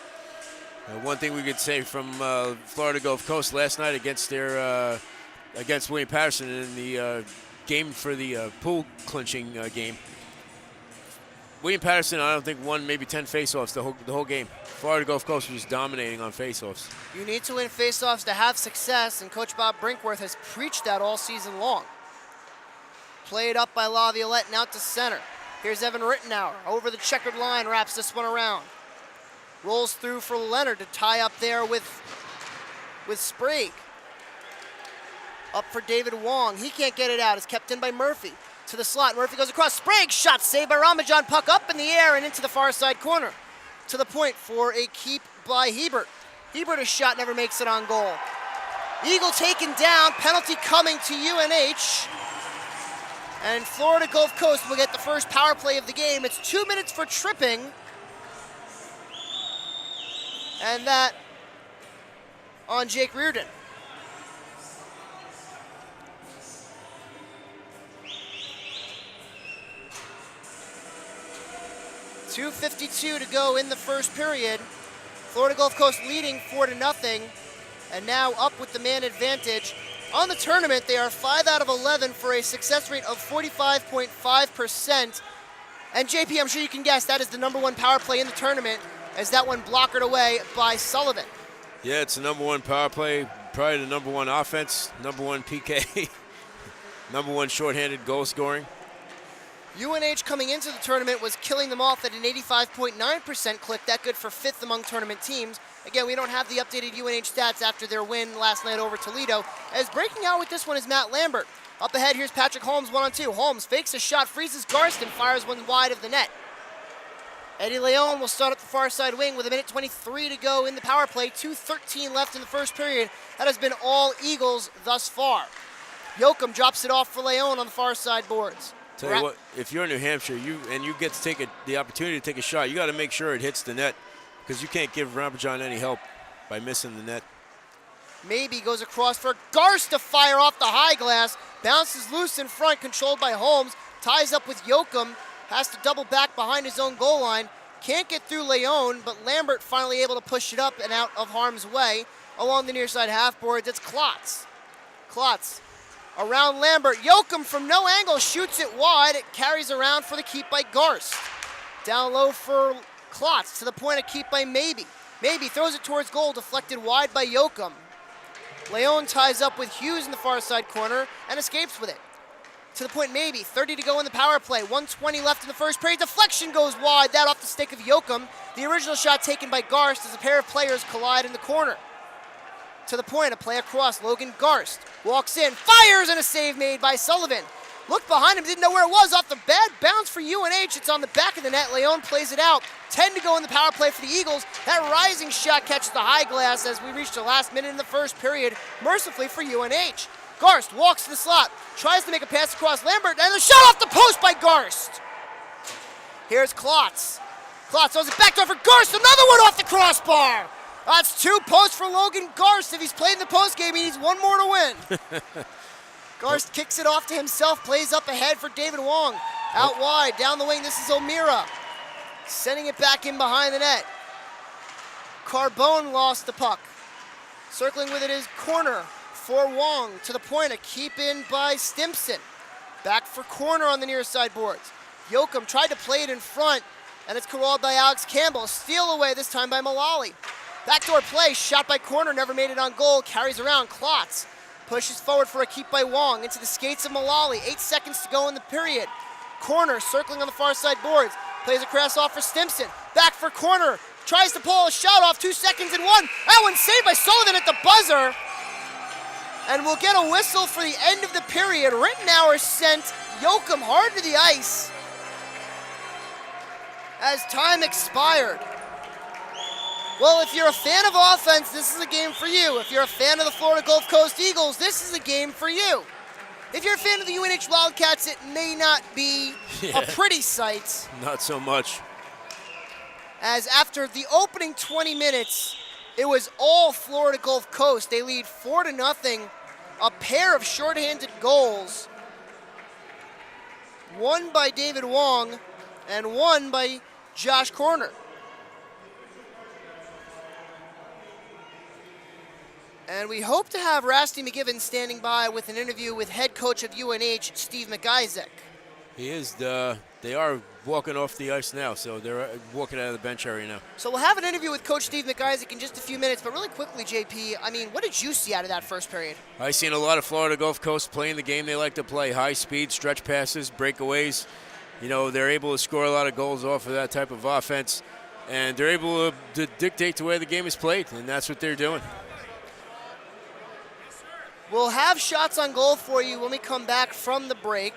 One thing we could say from Florida Gulf Coast last night against William Patterson in the game for the pool clinching game. William Patterson, I don't think, won maybe 10 faceoffs the whole game. Florida Gulf Coast was dominating on faceoffs. You need to win faceoffs to have success, and Coach Bob Brinkworth has preached that all season long. Played up by LaViolette and out to center. Here's Evan Rittenauer over the checkered line, wraps this one around. Rolls through for Leonard to tie up there with Sprague. Up for David Wong. He can't get it out. It's kept in by Murphy. To the slot. Murphy goes across. Sprague shot saved by Rambajan. Puck up in the air and into the far side corner. To the point for a keep by Hebert. Hebert, a shot never makes it on goal. Eagle taken down. Penalty coming to UNH. And Florida Gulf Coast will get the first power play of the game. It's 2 minutes for tripping. And that on Jake Reardon. .252 to go in the first period. Florida Gulf Coast leading 4-0, and now up with the man advantage. On the tournament, they are 5 out of 11 for a success rate of 45.5%. And JP, I'm sure you can guess that is the #1 power play in the tournament, as that one blockered away by Sullivan. Yeah, it's the #1 power play, probably the #1 offense, #1 PK, #1 shorthanded goal scoring. UNH coming into the tournament was killing them off at an 85.9% clip, that good for 5th among tournament teams. Again, we don't have the updated UNH stats after their win last night over Toledo. As breaking out with this one is Matt Lambert. Up ahead, here's Patrick Holmes 1-on-2. Holmes fakes a shot, freezes Garston, fires one wide of the net. Eddie Leon will start up the far side wing with 1:23 to go in the power play. 2:13 left in the first period. That has been all Eagles thus far. Yoakum drops it off for Leon on the far side boards. Tell you what, if you're in New Hampshire you get to take the opportunity to take a shot, you got to make sure it hits the net because you can't give Rambajan any help by missing the net. Maybe goes across for Garst to fire off the high glass. Bounces loose in front, controlled by Holmes. Ties up with Yoakum. Has to double back behind his own goal line. Can't get through Leon, but Lambert finally able to push it up and out of harm's way. Along the near side half boards, it's Klotz. Klotz around Lambert. Yoakum from no angle shoots it wide. It carries around for the keep by Garst. Down low for Klotz to the point of keep by Maybe. Maybe throws it towards goal, deflected wide by Yoakum. Leon ties up with Hughes in the far side corner and escapes with it. To the point Maybe, 30 to go in the power play, 1:20 left in the first period. Deflection goes wide, that off the stick of Yoakum. The original shot taken by Garst as a pair of players collide in the corner. To the point, a play across, Logan Garst walks in, fires, and a save made by Sullivan. Looked behind him, didn't know where it was. Off the bad bounce for UNH. It's on the back of the net. Leon plays it out. 10 to go in the power play for the Eagles. That rising shot catches the high glass as we reach the last minute in the first period, mercifully for UNH. Garst walks to the slot, tries to make a pass across Lambert, and a shot off the post by Garst. Here's Klotz. Klotz throws it back door for Garst. Another one off the crossbar. That's 2 posts for Logan Garst. If he's played in the post game, he needs 1 more to win. Garst kicks it off to himself, plays up ahead for David Wong. Out wide, down the wing, this is O'Meara. Sending it back in behind the net. Carbone lost the puck. Circling with it is corner for Wong. To the point, a keep in by Stimson. Back for corner on the near side boards. Yoakum tried to play it in front, and it's corralled by Alex Campbell. Steal away this time by Mullally. Backdoor play, shot by corner, never made it on goal. Carries around, Klotz. Pushes forward for a keep by Wong into the skates of Mullally. 8 seconds to go in the period. Corner circling on the far side boards. Plays a cross off for Stimson. Back for corner. Tries to pull a shot off. 2 seconds and 1. That one saved by Sullivan at the buzzer. And we'll get a whistle for the end of the period. Rittenauer sent Yoakum hard to the ice as time expired. Well, if you're a fan of offense, this is a game for you. If you're a fan of the Florida Gulf Coast Eagles, this is a game for you. If you're a fan of the UNH Wildcats, it may not be a pretty sight. Not so much. As after the opening 20 minutes, it was all Florida Gulf Coast. They lead 4-0. A pair of shorthanded goals. One by David Wong and one by Josh Corner. And we hope to have Rasty McGibbon standing by with an interview with head coach of UNH, Steve McIsaac. He is. They are walking off the ice now, so they're walking out of the bench area now. So we'll have an interview with Coach Steve McIsaac in just a few minutes, but really quickly, JP, I mean, what did you see out of that first period? I've seen a lot of Florida Gulf Coast playing the game they like to play, high speed, stretch passes, breakaways. You know, they're able to score a lot of goals off of that type of offense, and they're able to dictate the way the game is played, and that's what they're doing. We'll have shots on goal for you when we come back from the break.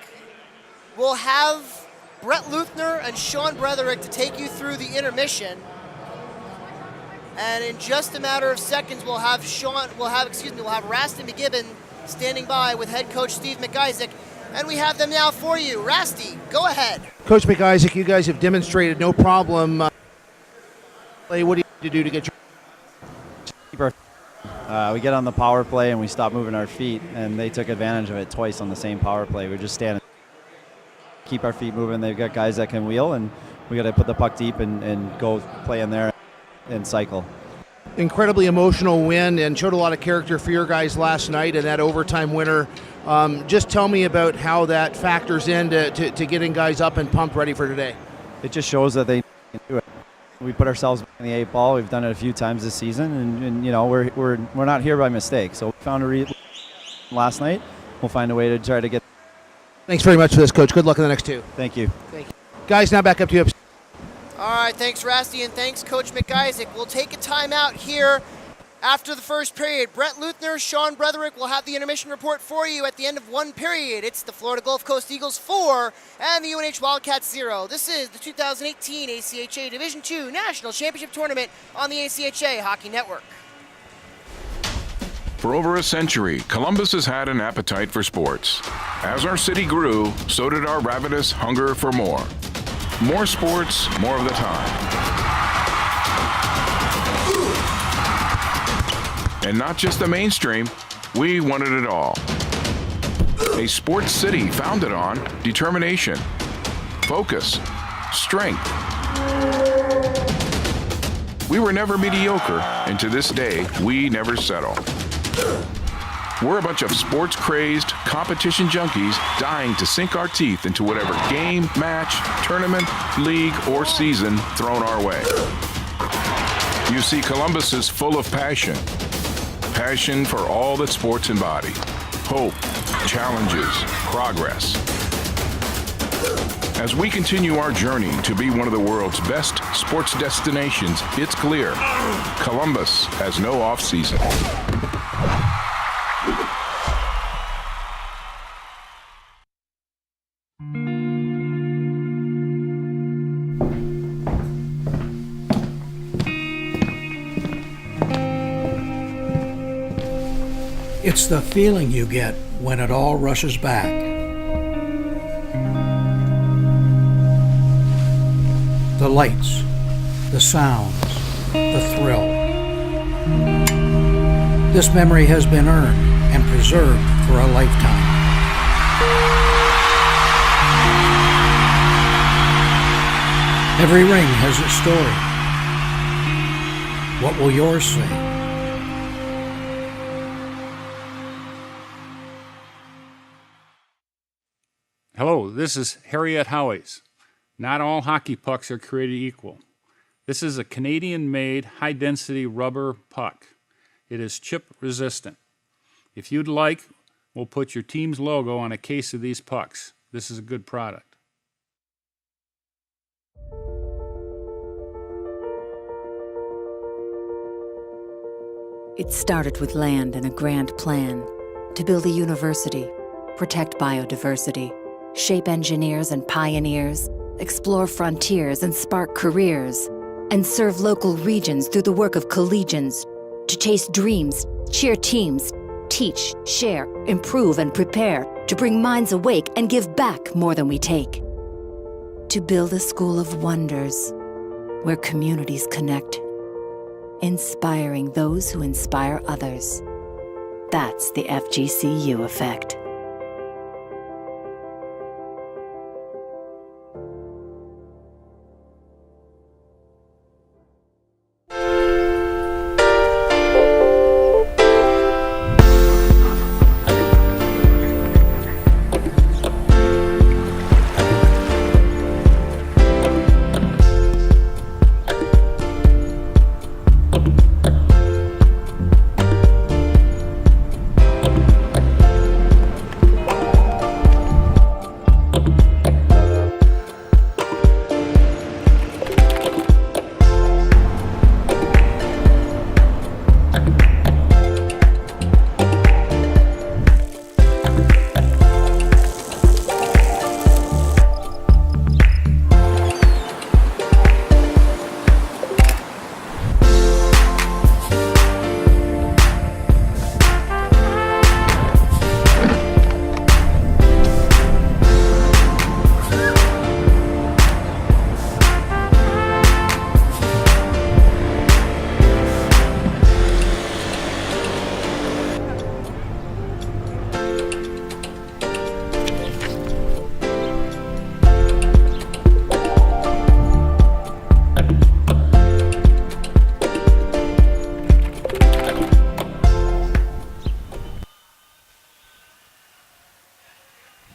We'll have Brett Luthner and Sean Bretherick to take you through the intermission. And in just a matter of seconds, we'll have Rasty McGibbon standing by with head coach Steve McIsaac. And we have them now for you. Rasty, go ahead. Coach McIsaac, you guys have demonstrated no problem. What do you need to do to get your... We get on the power play and we stop moving our feet, and they took advantage of it twice on the same power play. We're just standing, keep our feet moving. They've got guys that can wheel, and we got to put the puck deep and go play in there and cycle. Incredibly emotional win and showed a lot of character for your guys last night and that overtime winner. Just tell me about how that factors into to getting guys up and pumped ready for today. It just shows that they can do it. We put ourselves in the 8 ball. We've done it a few times this season, and you know we're not here by mistake. So we found a last night. We'll find a way to try to get. Thanks very much for this, Coach. Good luck in the next 2. Thank you. Thank you. Guys, now back up to you. All right, thanks, Rasty, and thanks, Coach McIsaac. We'll take a timeout here After the first period, Brett Luthner, Sean Bretherick will have the intermission report for you at the end of one period. It's the Florida Gulf Coast Eagles 4 and the UNH Wildcats 0. This is the 2018 ACHA Division II National Championship Tournament on the ACHA Hockey Network. For over a century, Columbus has had an appetite for sports. As our city grew, so did our ravenous hunger for more. More sports, more of the time. And not just the mainstream, we wanted it all. A sports city founded on determination, focus, strength. We were never mediocre, and to this day, we never settle. We're a bunch of sports-crazed, competition junkies dying to sink our teeth into whatever game, match, tournament, league, or season thrown our way. You see, Columbus is full of passion. Passion for all that sports embody. Hope, challenges, progress. As we continue our journey to be one of the world's best sports destinations, it's clear Columbus has no off-season. It's the feeling you get when it all rushes back. The lights, the sounds, the thrill. This memory has been earned and preserved for a lifetime. Every ring has its story. What will yours say? Hello, this is Harriet Howey's. Not all hockey pucks are created equal. This is a Canadian-made high-density rubber puck. It is chip resistant. If you'd like, we'll put your team's logo on a case of these pucks. This is a good product. It started with land and a grand plan to build a university, protect biodiversity, shape engineers and pioneers, explore frontiers and spark careers, and serve local regions through the work of collegians to chase dreams, cheer teams, teach, share, improve, and prepare to bring minds awake and give back more than we take. To build a school of wonders where communities connect, inspiring those who inspire others. That's the FGCU effect.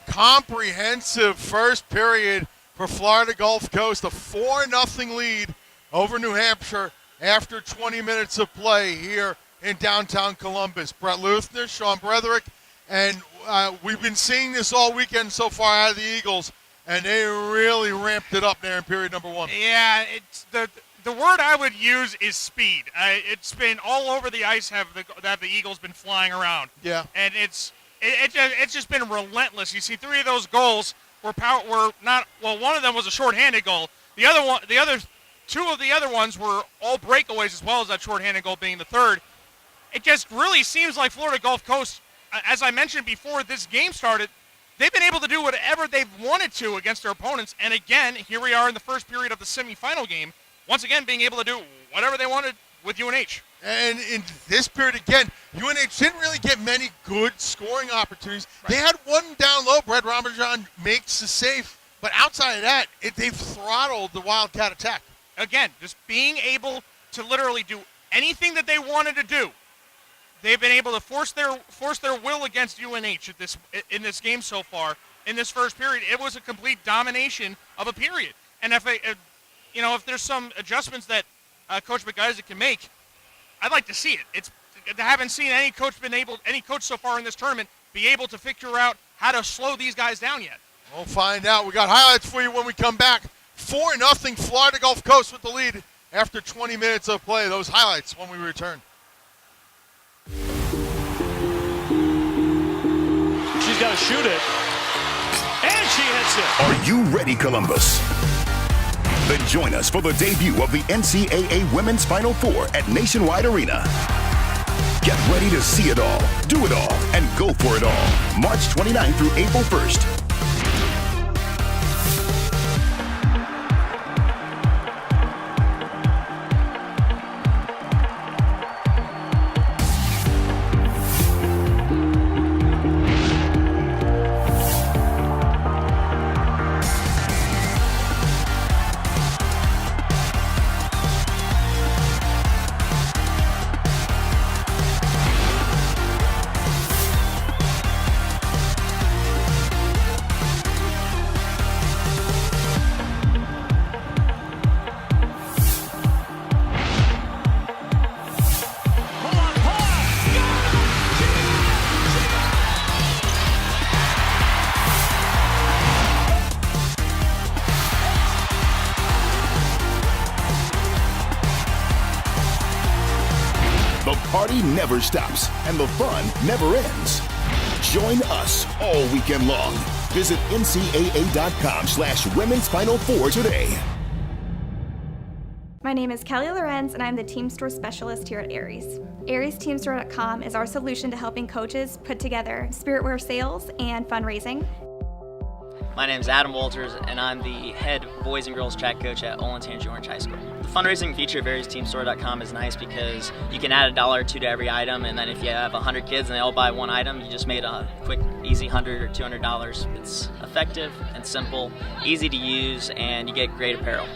Comprehensive first period for Florida Gulf Coast, a 4-0 lead over New Hampshire after 20 minutes of play here in downtown Columbus. Brett Luthner, Sean Bretherick, and we've been seeing this all weekend so far out of the Eagles, and they really ramped it up there in period number one. Yeah, it's The word I would use is speed. It's been all over the ice have the Eagles been flying around. Yeah. And it's just been relentless. You see, 3 of those goals were not, well, one of them was a shorthanded goal. The other 2 of the other ones were all breakaways, as well as that shorthanded goal being the third. It just really seems like Florida Gulf Coast, as I mentioned before this game started, they've been able to do whatever they've wanted to against their opponents. And again, here we are in the first period of the semifinal game, once again being able to do whatever they wanted with UNH. And in this period again, UNH didn't really get many good scoring opportunities. Right. They had one down low. Brett Ramajan makes the save. But outside of that, they've throttled the Wildcat attack. Again, just being able to literally do anything that they wanted to do. They've been able to force their will against UNH in this game so far. In this first period, it was a complete domination of a period. And if there's some adjustments that Coach McIsaac can make, I'd like to see it. I haven't seen any coach so far in this tournament be able to figure out how to slow these guys down yet. We'll find out. We got highlights for you when we come back. 4-0 Florida Gulf Coast with the lead after 20 minutes of play. Those highlights when we return. She's got to shoot it. And she hits it. Are you ready, Columbus? Then join us for the debut of the NCAA Women's Final Four at Nationwide Arena. Get ready to see it all, do it all, and go for it all. March 29th through April 1st. Never stops, and the fun never ends. Join us all weekend long. Visit ncaa.com/Women's Final Four today. My name is Kelly Lorenz, and I'm the Team Store Specialist here at Aries. AriesTeamStore.com is our solution to helping coaches put together spiritwear sales and fundraising. My name is Adam Walters, and I'm the head boys and girls track coach at Olentangy Orange High School. The fundraising feature of AriesTeamStore.com is nice because you can add $1 or $2 to every item, and then if you have 100 kids and they all buy one item, you just made a quick, easy $100 or $200. It's effective and simple, easy to use, and you get great apparel.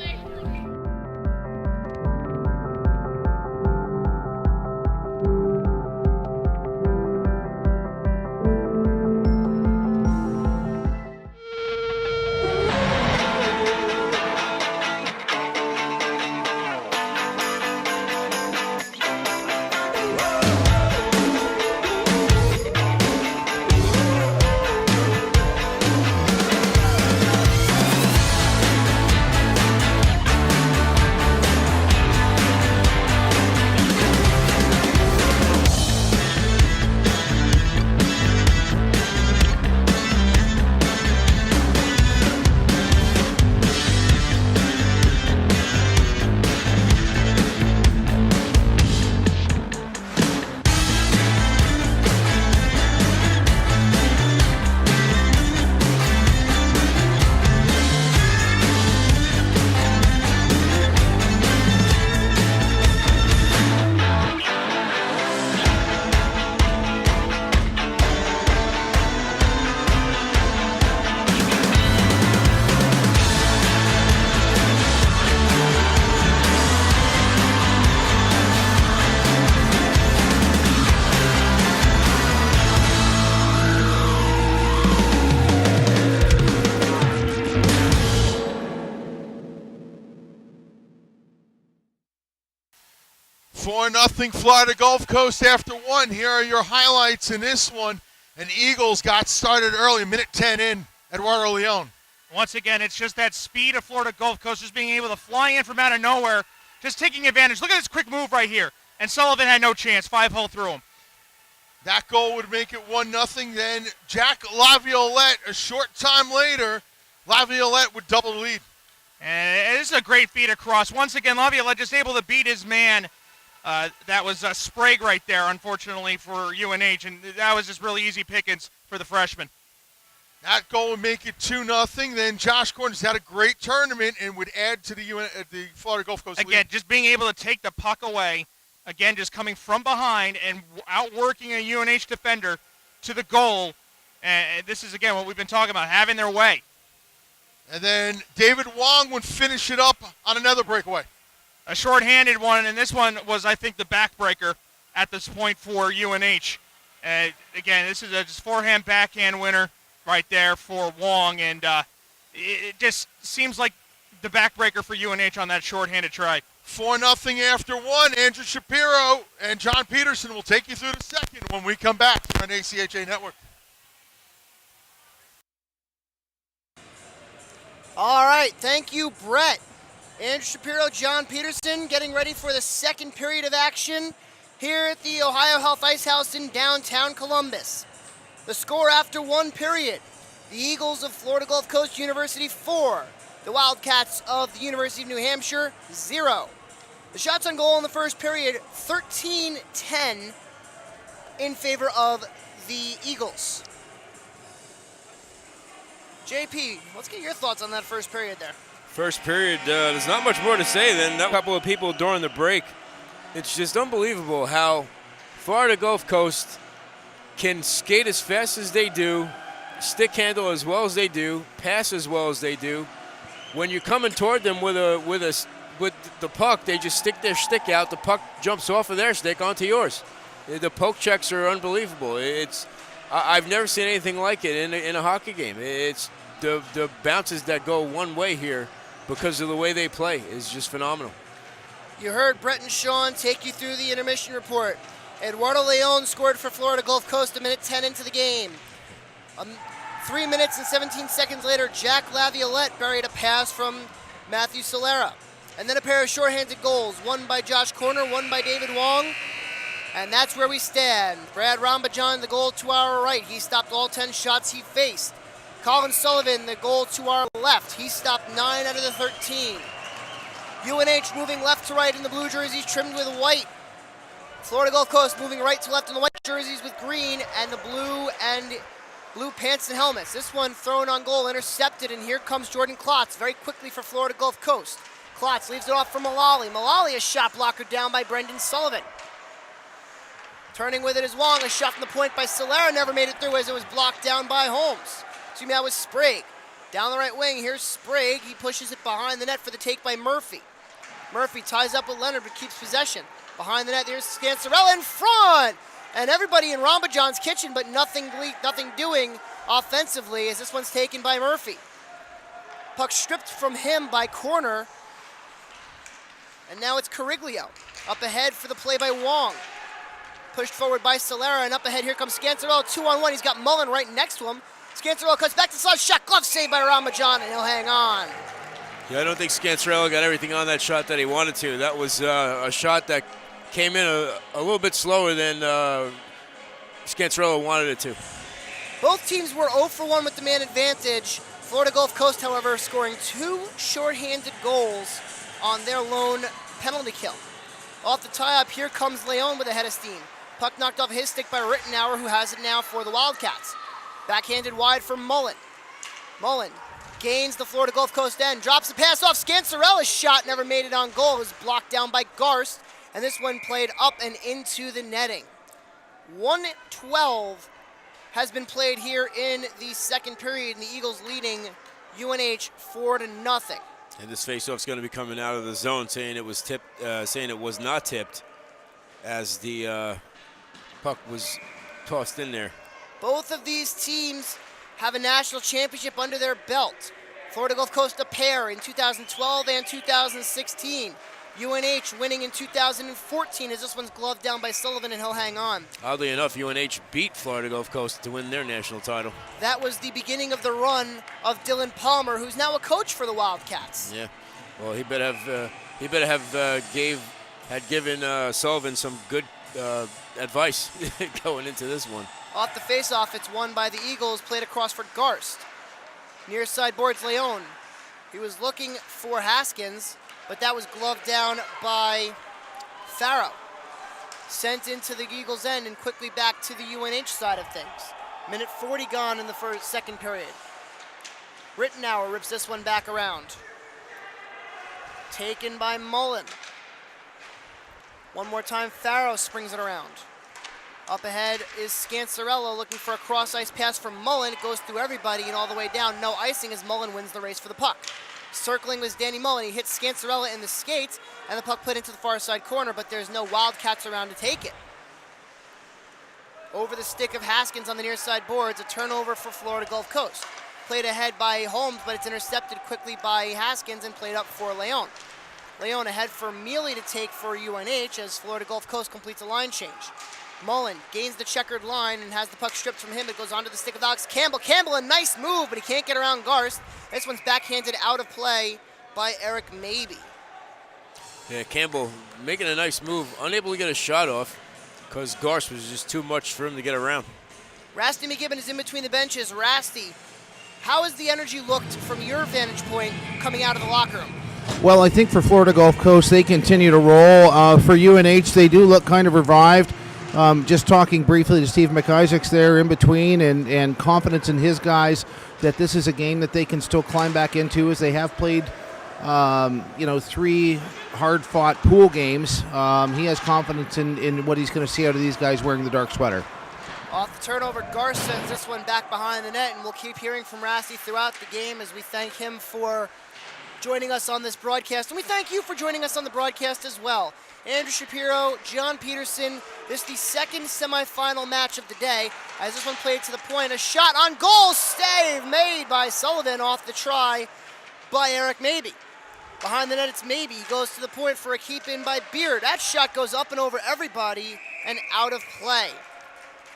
Nothing Florida Gulf Coast after one. Here are your highlights in this one. And Eagles got started early, minute 10 in, Eduardo Leon. Once again, it's just that speed of Florida Gulf Coast, just being able to fly in from out of nowhere, just taking advantage. Look at this quick move right here. And Sullivan had no chance. 5-hole through him. That goal would make it 1-0. Then Jack Laviolette, a short time later, Laviolette would double the lead. And this is a great feed across. Once again, Laviolette just able to beat his man. That was Sprague right there, unfortunately, for UNH. And that was just really easy pickings for the freshman. That goal would make it 2-0. Then Josh Corners had a great tournament and would add to the Florida Gulf Coast lead. Again, just being able to take the puck away. Again, just coming from behind and outworking a UNH defender to the goal. And this is, again, what we've been talking about, having their way. And then David Wong would finish it up on another breakaway. A short-handed one, and this one was, I think, the backbreaker at this point for UNH. Again, this is a just forehand, backhand winner right there for Wong, and it just seems like the backbreaker for UNH on that short-handed try. 4-0 after one. Andrew Shapiro and John Peterson will take you through the second when we come back on ACHA Network. All right, thank you, Brett. Andrew Shapiro, John Peterson getting ready for the second period of action here at the Ohio Health Ice House in downtown Columbus. The score after one period, the Eagles of Florida Gulf Coast University 4, the Wildcats of the University of New Hampshire 0. The shots on goal in the first period, 13-10 in favor of the Eagles. JP, let's get your thoughts on that first period there. First period, there's not much more to say than a couple of people during the break. It's just unbelievable how Florida Gulf Coast can skate as fast as they do, stick handle as well as they do, pass as well as they do. When you're coming toward them with the puck, they just stick their stick out. The puck jumps off of their stick onto yours. The poke checks are unbelievable. I've never seen anything like it in a hockey game. It's the bounces that go one way here because of the way they play is just phenomenal. You heard Brett and Sean take you through the intermission report. Eduardo Leon scored for Florida Gulf Coast a minute 10 into the game. 3 minutes and 17 seconds later, Jack Laviolette buried a pass from Matthew Solera. And then a pair of shorthanded goals, one by Josh Corner, one by David Wong. And that's where we stand. Brad Rambajan, the goal to our right. He stopped all 10 shots he faced. Colin Sullivan, the goal to our left. He stopped 9 out of the 13. UNH moving left to right in the blue jerseys trimmed with white. Florida Gulf Coast moving right to left in the white jerseys with green and the blue pants and helmets. This one thrown on goal, intercepted, and here comes Jordan Klotz very quickly for Florida Gulf Coast. Klotz leaves it off for Mullally. Mullally, a shot blocker down by Brendan Sullivan. Turning with it is Wong, a shot from the point by Solera, never made it through as it was blocked down by Holmes. Excuse me, that was Sprague. Down the right wing, here's Sprague. He pushes it behind the net for the take by Murphy. Murphy ties up with Leonard but keeps possession. Behind the net, there's Scancerella in front! And everybody in Rambajan's kitchen, but nothing doing offensively as this one's taken by Murphy. Puck stripped from him by Corner. And now it's Cariglio. Up ahead for the play by Wong. Pushed forward by Solera, and up ahead here comes Scancerella, 2-on-1. He's got Mullen right next to him. Scancerella cuts back to slot, shot, glove saved by Rambajan, and he'll hang on. Yeah, I don't think Scancerella got everything on that shot that he wanted to. That was a shot that came in a little bit slower than Scancerella wanted it to. Both teams were 0 for 1 with the man advantage. Florida Gulf Coast, however, scoring 2 shorthanded goals on their lone penalty kill. Off the tie-up, here comes Leon with a head of steam. Puck knocked off his stick by Rittenauer, who has it now for the Wildcats. Backhanded wide for Mullen. Mullen gains the Florida Gulf Coast end, drops the pass off. Scancerella's shot never made it on goal. It was blocked down by Garst, and this one played up and into the netting. 1:12 has been played here in the second period, and the Eagles leading UNH 4-0. And this faceoff's going to be coming out of the zone, saying it was tipped, saying it was not tipped, as the puck was tossed in there. Both of these teams have a national championship under their belt. Florida Gulf Coast a pair in 2012 and 2016. UNH winning in 2014 as this one's gloved down by Sullivan and he'll hang on. Oddly enough, UNH beat Florida Gulf Coast to win their national title. That was the beginning of the run of Dylan Palmer, who's now a coach for the Wildcats. Yeah, well, he better have he better have given Sullivan some good advice going into this one. Off the face-off, it's won by the Eagles, played across for Garst. Near side boards, Leon. He was looking for Haskins, but that was gloved down by Farrow. Sent into the Eagles' end and quickly back to the UNH side of things. Minute 40 gone in the second period. Rittenauer rips this one back around. Taken by Mullen. One more time, Farrow springs it around. Up ahead is Scancerello looking for a cross-ice pass from Mullen. It goes through everybody and all the way down. No icing as Mullen wins the race for the puck. Circling was Danny Mullen. He hits Scancerella in the skates, and the puck put into the far side corner, but there's no Wildcats around to take it. Over the stick of Haskins on the near side boards, a turnover for Florida Gulf Coast. Played ahead by Holmes, but it's intercepted quickly by Haskins and played up for Leon. Leon ahead for Mealy to take for UNH as Florida Gulf Coast completes a line change. Mullen gains the checkered line and has the puck stripped from him. It goes onto the stick of Alex Campbell. Campbell, a nice move, but he can't get around Garst. This one's backhanded out of play by Eric Mabey. Yeah, Campbell making a nice move, unable to get a shot off because Garst was just too much for him to get around. Rasty McGibbon is in between the benches. Rasty, how has the energy looked from your vantage point coming out of the locker room? Well, I think for Florida Gulf Coast, they continue to roll. For UNH, they do look kind of revived. Just talking briefly to Steve McIsaacs there in between and confidence in his guys that this is a game that they can still climb back into as they have played, 3 hard-fought pool games. He has confidence in what he's going to see out of these guys wearing the dark sweater. Off the turnover, Garst sends this one back behind the net, and we'll keep hearing from Rasty throughout the game as we thank him for joining us on this broadcast. And we thank you for joining us on the broadcast as well. Andrew Shapiro, John Peterson. This is the second semifinal match of the day. As this one played to the point, a shot on goal, save made by Sullivan off the try by Eric Mabey. Behind the net, it's Mabey. He goes to the point for a keep in by Beard. That shot goes up and over everybody and out of play.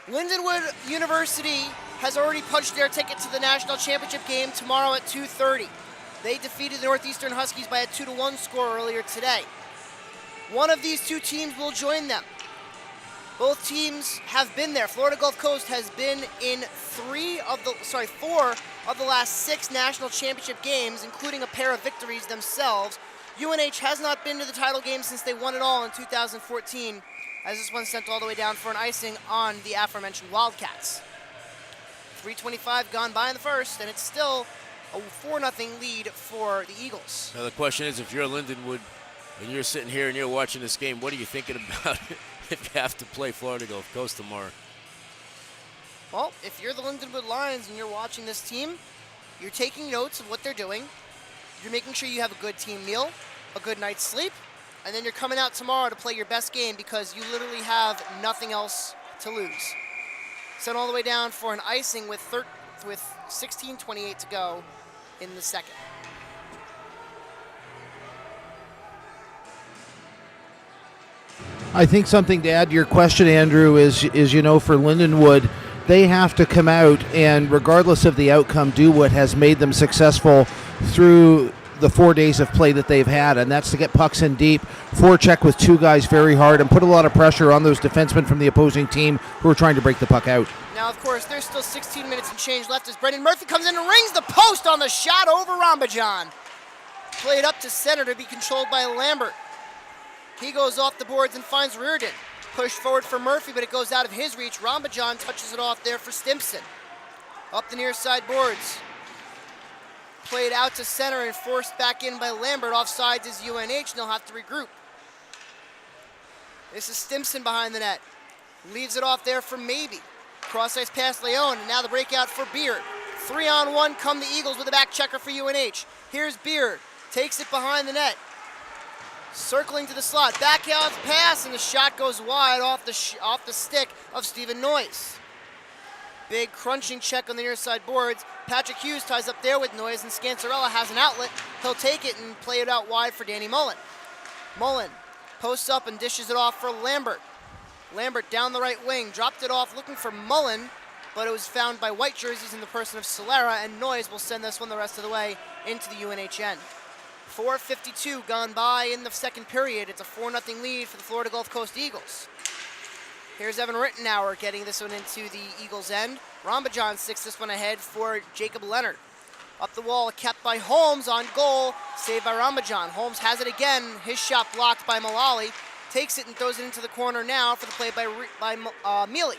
Lindenwood University has already punched their ticket to the national championship game tomorrow at 2:30. They defeated the Northeastern Huskies by a 2-1 score earlier today. One of these two teams will join them. Both teams have been there. Florida Gulf Coast has been in 4 of the last 6 national championship games, including a pair of victories themselves. UNH has not been to the title game since they won it all in 2014, as this one sent all the way down for an icing on the aforementioned Wildcats. 3:25 gone by in the first, and it's still a 4-0 lead for the Eagles. Now the question is, if you're Lindenwood and you're sitting here and you're watching this game, what are you thinking about if you have to play Florida Gulf Coast tomorrow? Well, if you're the Lindenwood Lions and you're watching this team, you're taking notes of what they're doing. You're making sure you have a good team meal, a good night's sleep, and then you're coming out tomorrow to play your best game because you literally have nothing else to lose. Sent all the way down for an icing with 16:28 to go in the second. I think something to add to your question, Andrew, is for Lindenwood, they have to come out and, regardless of the outcome, do what has made them successful through the 4 days of play that they've had, and that's to get pucks in deep, forecheck with 2 guys very hard, and put a lot of pressure on those defensemen from the opposing team who are trying to break the puck out. Now, of course, there's still 16 minutes and change left as Brendan Murphy comes in and rings the post on the shot over Rambajan. Played up to center to be controlled by Lambert. He goes off the boards and finds Reardon. Pushed forward for Murphy, but it goes out of his reach. Rambajan touches it off there for Stimson. Up the near side boards. Played out to center and forced back in by Lambert. Offsides is UNH, and they'll have to regroup. This is Stimson behind the net. Leaves it off there for Maybe. Cross-ice pass Leon, and now the breakout for Beard. 3-on-1 come the Eagles with a back checker for UNH. Here's Beard. Takes it behind the net. Circling to the slot. Backhand pass, and the shot goes wide off the stick of Stephen Noyes. Big crunching check on the near side boards. Patrick Hughes ties up there with Noyes, and Scancerella has an outlet. He'll take it and play it out wide for Danny Mullen. Mullen posts up and dishes it off for Lambert. Lambert down the right wing, dropped it off looking for Mullen, but it was found by white jerseys in the person of Solera, and Noyes will send this one the rest of the way into the UNH end. 4:52 gone by in the second period. It's a 4-0 lead for the Florida Gulf Coast Eagles. Here's Evan Rittenauer getting this one into the Eagles' end. Rambajan sticks this one ahead for Jacob Leonard. Up the wall, kept by Holmes on goal, saved by Rambajan. Holmes has it again, his shot blocked by Malali. Takes it and throws it into the corner now for the play by Mealy.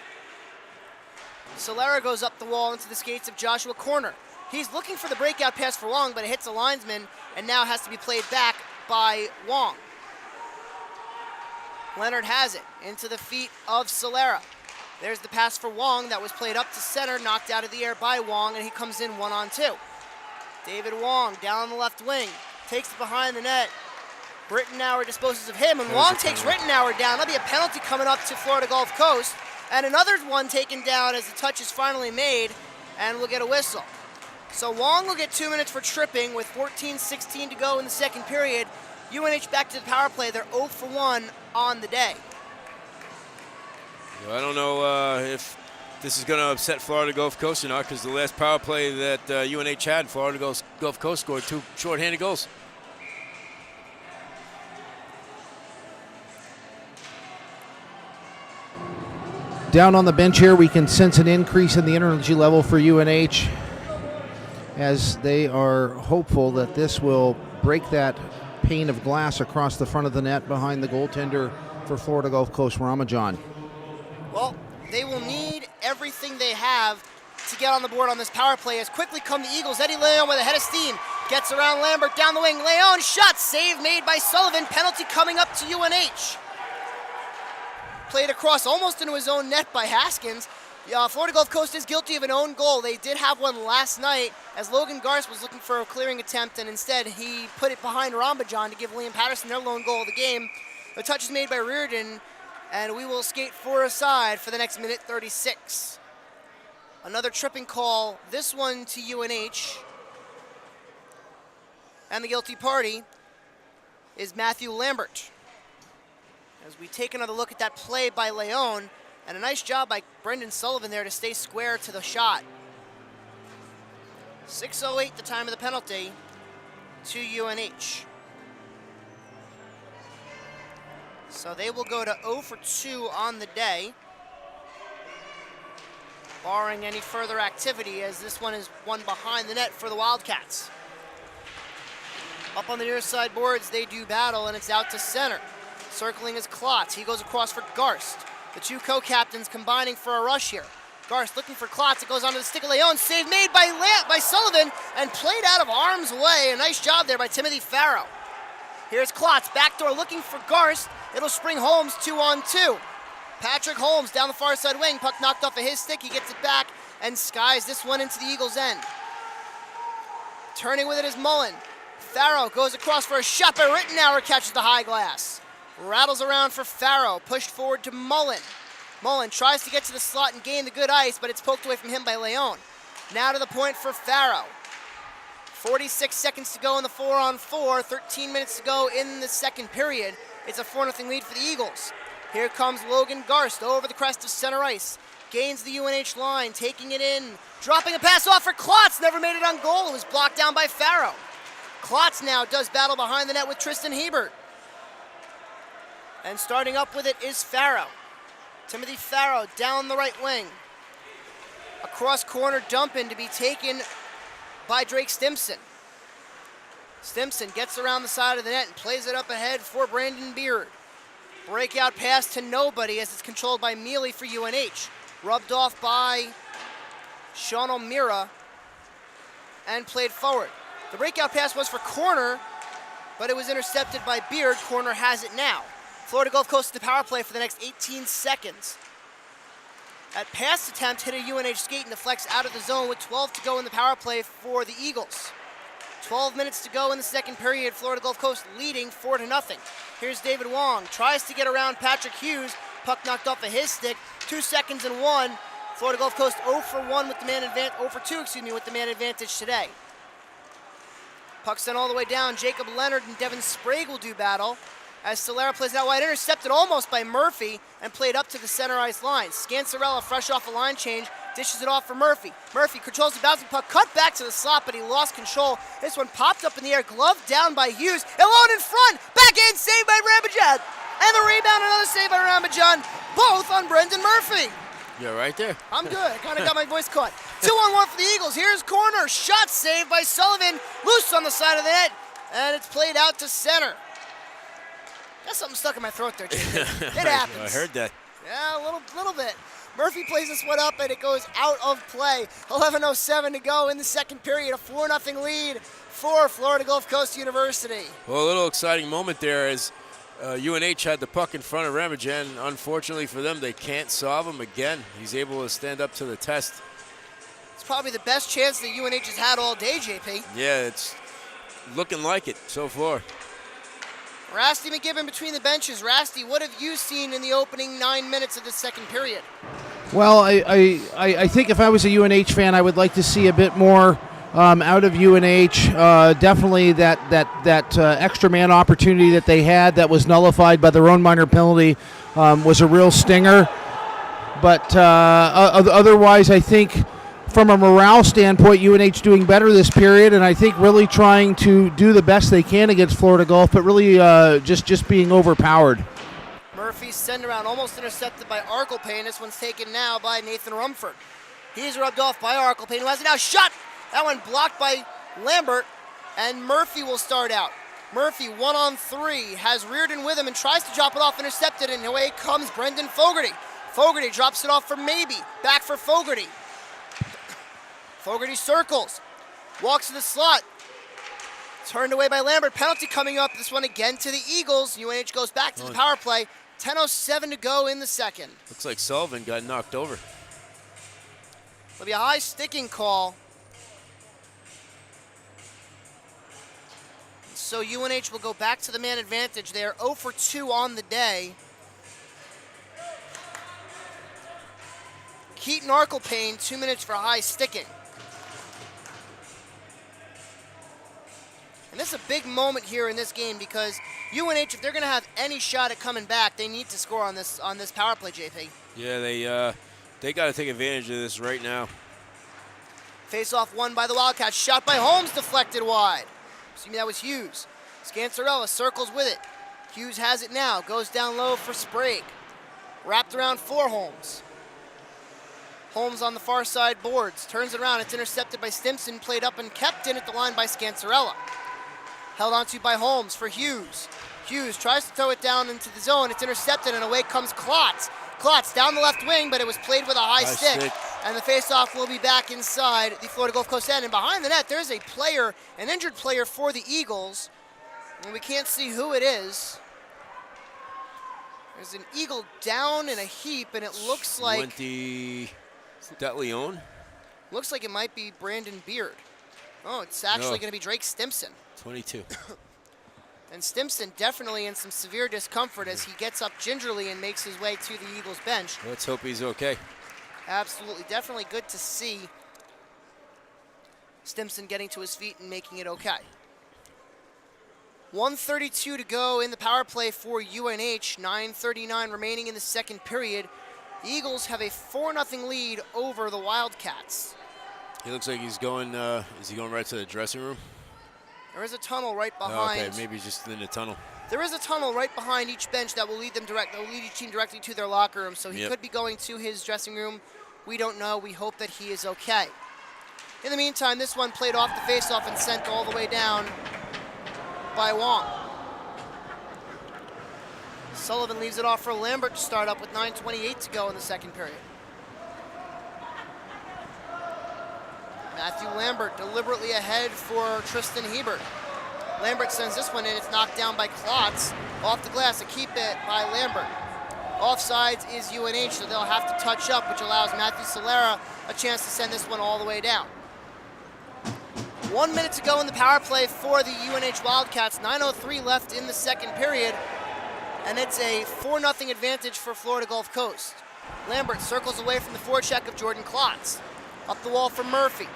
Solera goes up the wall into the skates of Joshua Corner. He's looking for the breakout pass for Wong, but it hits a linesman and now has to be played back by Wong. Leonard has it into the feet of Solera. There's the pass for Wong that was played up to center, knocked out of the air by Wong, and he comes in 1-on-2. David Wong down the left wing, takes it behind the net. Rittenauer disposes of him, and Wong takes Rittenauer down. That'll be a penalty coming up to Florida Gulf Coast, and another one taken down as the touch is finally made, and we'll get a whistle. So Wong will get 2 minutes for tripping with 14:16 to go in the second period. UNH back to the power play. They're 0 for 1 on the day. Well, I don't know if this is going to upset Florida Gulf Coast or not, because the last power play that UNH had, Florida Gulf Coast scored 2 shorthanded goals. Down on the bench here, we can sense an increase in the energy level for UNH as they are hopeful that this will break that pane of glass across the front of the net behind the goaltender for Florida Gulf Coast, Ramajan. Well, they will need everything they have to get on the board on this power play. As quickly come the Eagles. Eddie Leon with a head of steam. Gets around Lambert down the wing. Leon shot, save made by Sullivan. Penalty coming up to UNH. Played across almost into his own net by Haskins. Florida Gulf Coast is guilty of an own goal. They did have one last night as Logan Garst was looking for a clearing attempt, and instead he put it behind Rambajan to give Liam Patterson their lone goal of the game. The touch is made by Reardon, and we will skate 4 aside for the next minute 36. Another tripping call, this one to UNH. And the guilty party is Matthew Lambert. As we take another look at that play by Leon, and a nice job by Brendan Sullivan there to stay square to the shot. 6:08 the time of the penalty to UNH. So they will go to 0 for 2 on the day, barring any further activity, as this one is one behind the net for the Wildcats. Up on the near side boards, they do battle, and it's out to center. Circling is Klotz. He goes across for Garst. The two co-captains combining for a rush here. Garst looking for Klotz. It goes onto the stick of Leon. Save made by Sullivan and played out of harm's way. A nice job there by Timothy Farrow. Here's Klotz, backdoor looking for Garst. It'll spring Holmes 2-on-2. Patrick Holmes down the far side wing. Puck knocked off of his stick. He gets it back and skies this one into the Eagles' end. Turning with it is Mullen. Farrow goes across for a shot by Rittenauer, catches the high glass. Rattles around for Farrow, pushed forward to Mullen. Mullen tries to get to the slot and gain the good ice, but it's poked away from him by Leon. Now to the point for Farrow. 46 seconds to go in the 4-on-4, 13 minutes to go in the second period. It's a 4-0 lead for the Eagles. Here comes Logan Garst over the crest of center ice. Gains the UNH line, taking it in. Dropping a pass off for Klotz, never made it on goal. It was blocked down by Farrow. Klotz now does battle behind the net with Tristan Hebert. And starting up with it is Farrow. Timothy Farrow down the right wing. Across corner dump in to be taken by Drake Stimson. Stimson gets around the side of the net and plays it up ahead for Brandon Beard. Breakout pass to nobody as it's controlled by Mealy for UNH. Rubbed off by Sean O'Meara and played forward. The breakout pass was for Corner, but it was intercepted by Beard. Corner has it now. Florida Gulf Coast to the power play for the next 18 seconds. That pass attempt hit a UNH skate and deflects out of the zone with 12 to go in the power play for the Eagles. 12 minutes to go in the second period. Florida Gulf Coast leading 4-0. Here's David Wong. Tries to get around Patrick Hughes. Puck knocked off of his stick. 2 seconds and 1. Florida Gulf Coast 0 for 1 with the man advantage. 0 for 2, with the man advantage today. Puck sent all the way down. Jacob Leonard and Devin Sprague will do battle as Solera plays out wide, intercepted almost by Murphy and played up to the center ice line. Scancerella fresh off a line change, dishes it off for Murphy. Murphy controls the bouncing puck, cut back to the slot, but he lost control. This one popped up in the air, gloved down by Hughes. Alone in front, backhand save by Rambajan. And the rebound, another save by Rambajan, both on Brendan Murphy. You're right there. I'm good. I kind of got my voice caught. 2-on-1 for the Eagles. Here's corner. Shot saved by Sullivan. Loose on the side of the net. And it's played out to center. Got something stuck in my throat there, Jake. It happens. I heard that. Yeah, a little bit. Murphy plays this one up, and it goes out of play. 11:07 to go in the second period. A 4-0 lead for Florida Gulf Coast University. Well, a little exciting moment there as UNH had the puck in front of Ramajan. Unfortunately for them, they can't solve him again. He's able to stand up to the test. It's probably the best chance that UNH has had all day, JP. Yeah, it's looking like it so far. Rasty McGibbon between the benches. Rasty, what have you seen in the opening 9 minutes of the second period? Well, I think if I was a UNH fan, I would like to see a bit more out of UNH. Definitely that extra man opportunity that they had that was nullified by their own minor penalty was a real stinger. But otherwise, I think from a morale standpoint, UNH doing better this period, and I think really trying to do the best they can against Florida Gulf, but really just being overpowered. Murphy's send around almost intercepted by Arkelpane. This one's taken now by Nathan Rumford. He's rubbed off by Arkelpane, who has it now shot. That one blocked by Lambert, and Murphy will start out. Murphy, 1-on-3, has Reardon with him and tries to drop it off, intercepted, and away comes Brendan Fogarty. Fogarty drops it off for Maybe, back for Fogarty. Fogarty circles, walks to the slot, turned away by Lambert. Penalty coming up, this one again to the Eagles. UNH goes back to the power play. 10:07 to go in the second. Looks like Sullivan got knocked over. There'll be a high sticking call. So UNH will go back to the man advantage. They are 0 for 2 on the day. Keaton Arkelpane, 2 minutes for high sticking. And this is a big moment here in this game because UNH, if they're going to have any shot at coming back, they need to score on this power play, JP. Yeah, they got to take advantage of this right now. Face-off won by the Wildcats. Shot by Holmes, deflected wide. Excuse me, that was Hughes. Scancerella circles with it. Hughes has it now. Goes down low for Sprague. Wrapped around for Holmes. Holmes on the far side boards. Turns it around. It's intercepted by Stimson. Played up and kept in at the line by Scancerella. Held onto by Holmes for Hughes. Hughes tries to throw it down into the zone. It's intercepted, and away comes Klotz. Klotz down the left wing, but it was played with a high stick. And the faceoff will be back inside the Florida Gulf Coast end. And behind the net, there's a player, an injured player for the Eagles. And we can't see who it is. There's an Eagle down in a heap, and it looks like... Is that Leon? Looks like it might be Brandon Beard. Oh, it's actually going to be Drake Stimson. 22. And Stimson definitely in some severe discomfort as he gets up gingerly and makes his way to the Eagles bench. Let's hope he's okay. Absolutely. Definitely good to see Stimson getting to his feet and making it okay. 1:32 to go in the power play for UNH. 9:39 remaining in the second period. The Eagles have a 4-0 lead over the Wildcats. He looks like he's going, is he going right to the dressing room? There is a tunnel right behind. Okay, maybe he's just in the tunnel. There is a tunnel right behind each bench that will lead each team directly to their locker room. So he could be going to his dressing room. We don't know. We hope that he is okay. In the meantime, this one played off the faceoff and sent all the way down by Wong. Sullivan leaves it off for Lambert to start up with 9:28 to go in the second period. Matthew Lambert deliberately ahead for Tristan Hebert. Lambert sends this one in. It's knocked down by Klotz. Off the glass, a keep it by Lambert. Offsides is UNH, so they'll have to touch up, which allows Matthew Solera a chance to send this one all the way down. 1 minute to go in the power play for the UNH Wildcats. 9:03 left in the second period, and it's a 4-0 advantage for Florida Gulf Coast. Lambert circles away from the forecheck of Jordan Klotz. Up the wall for Murphy.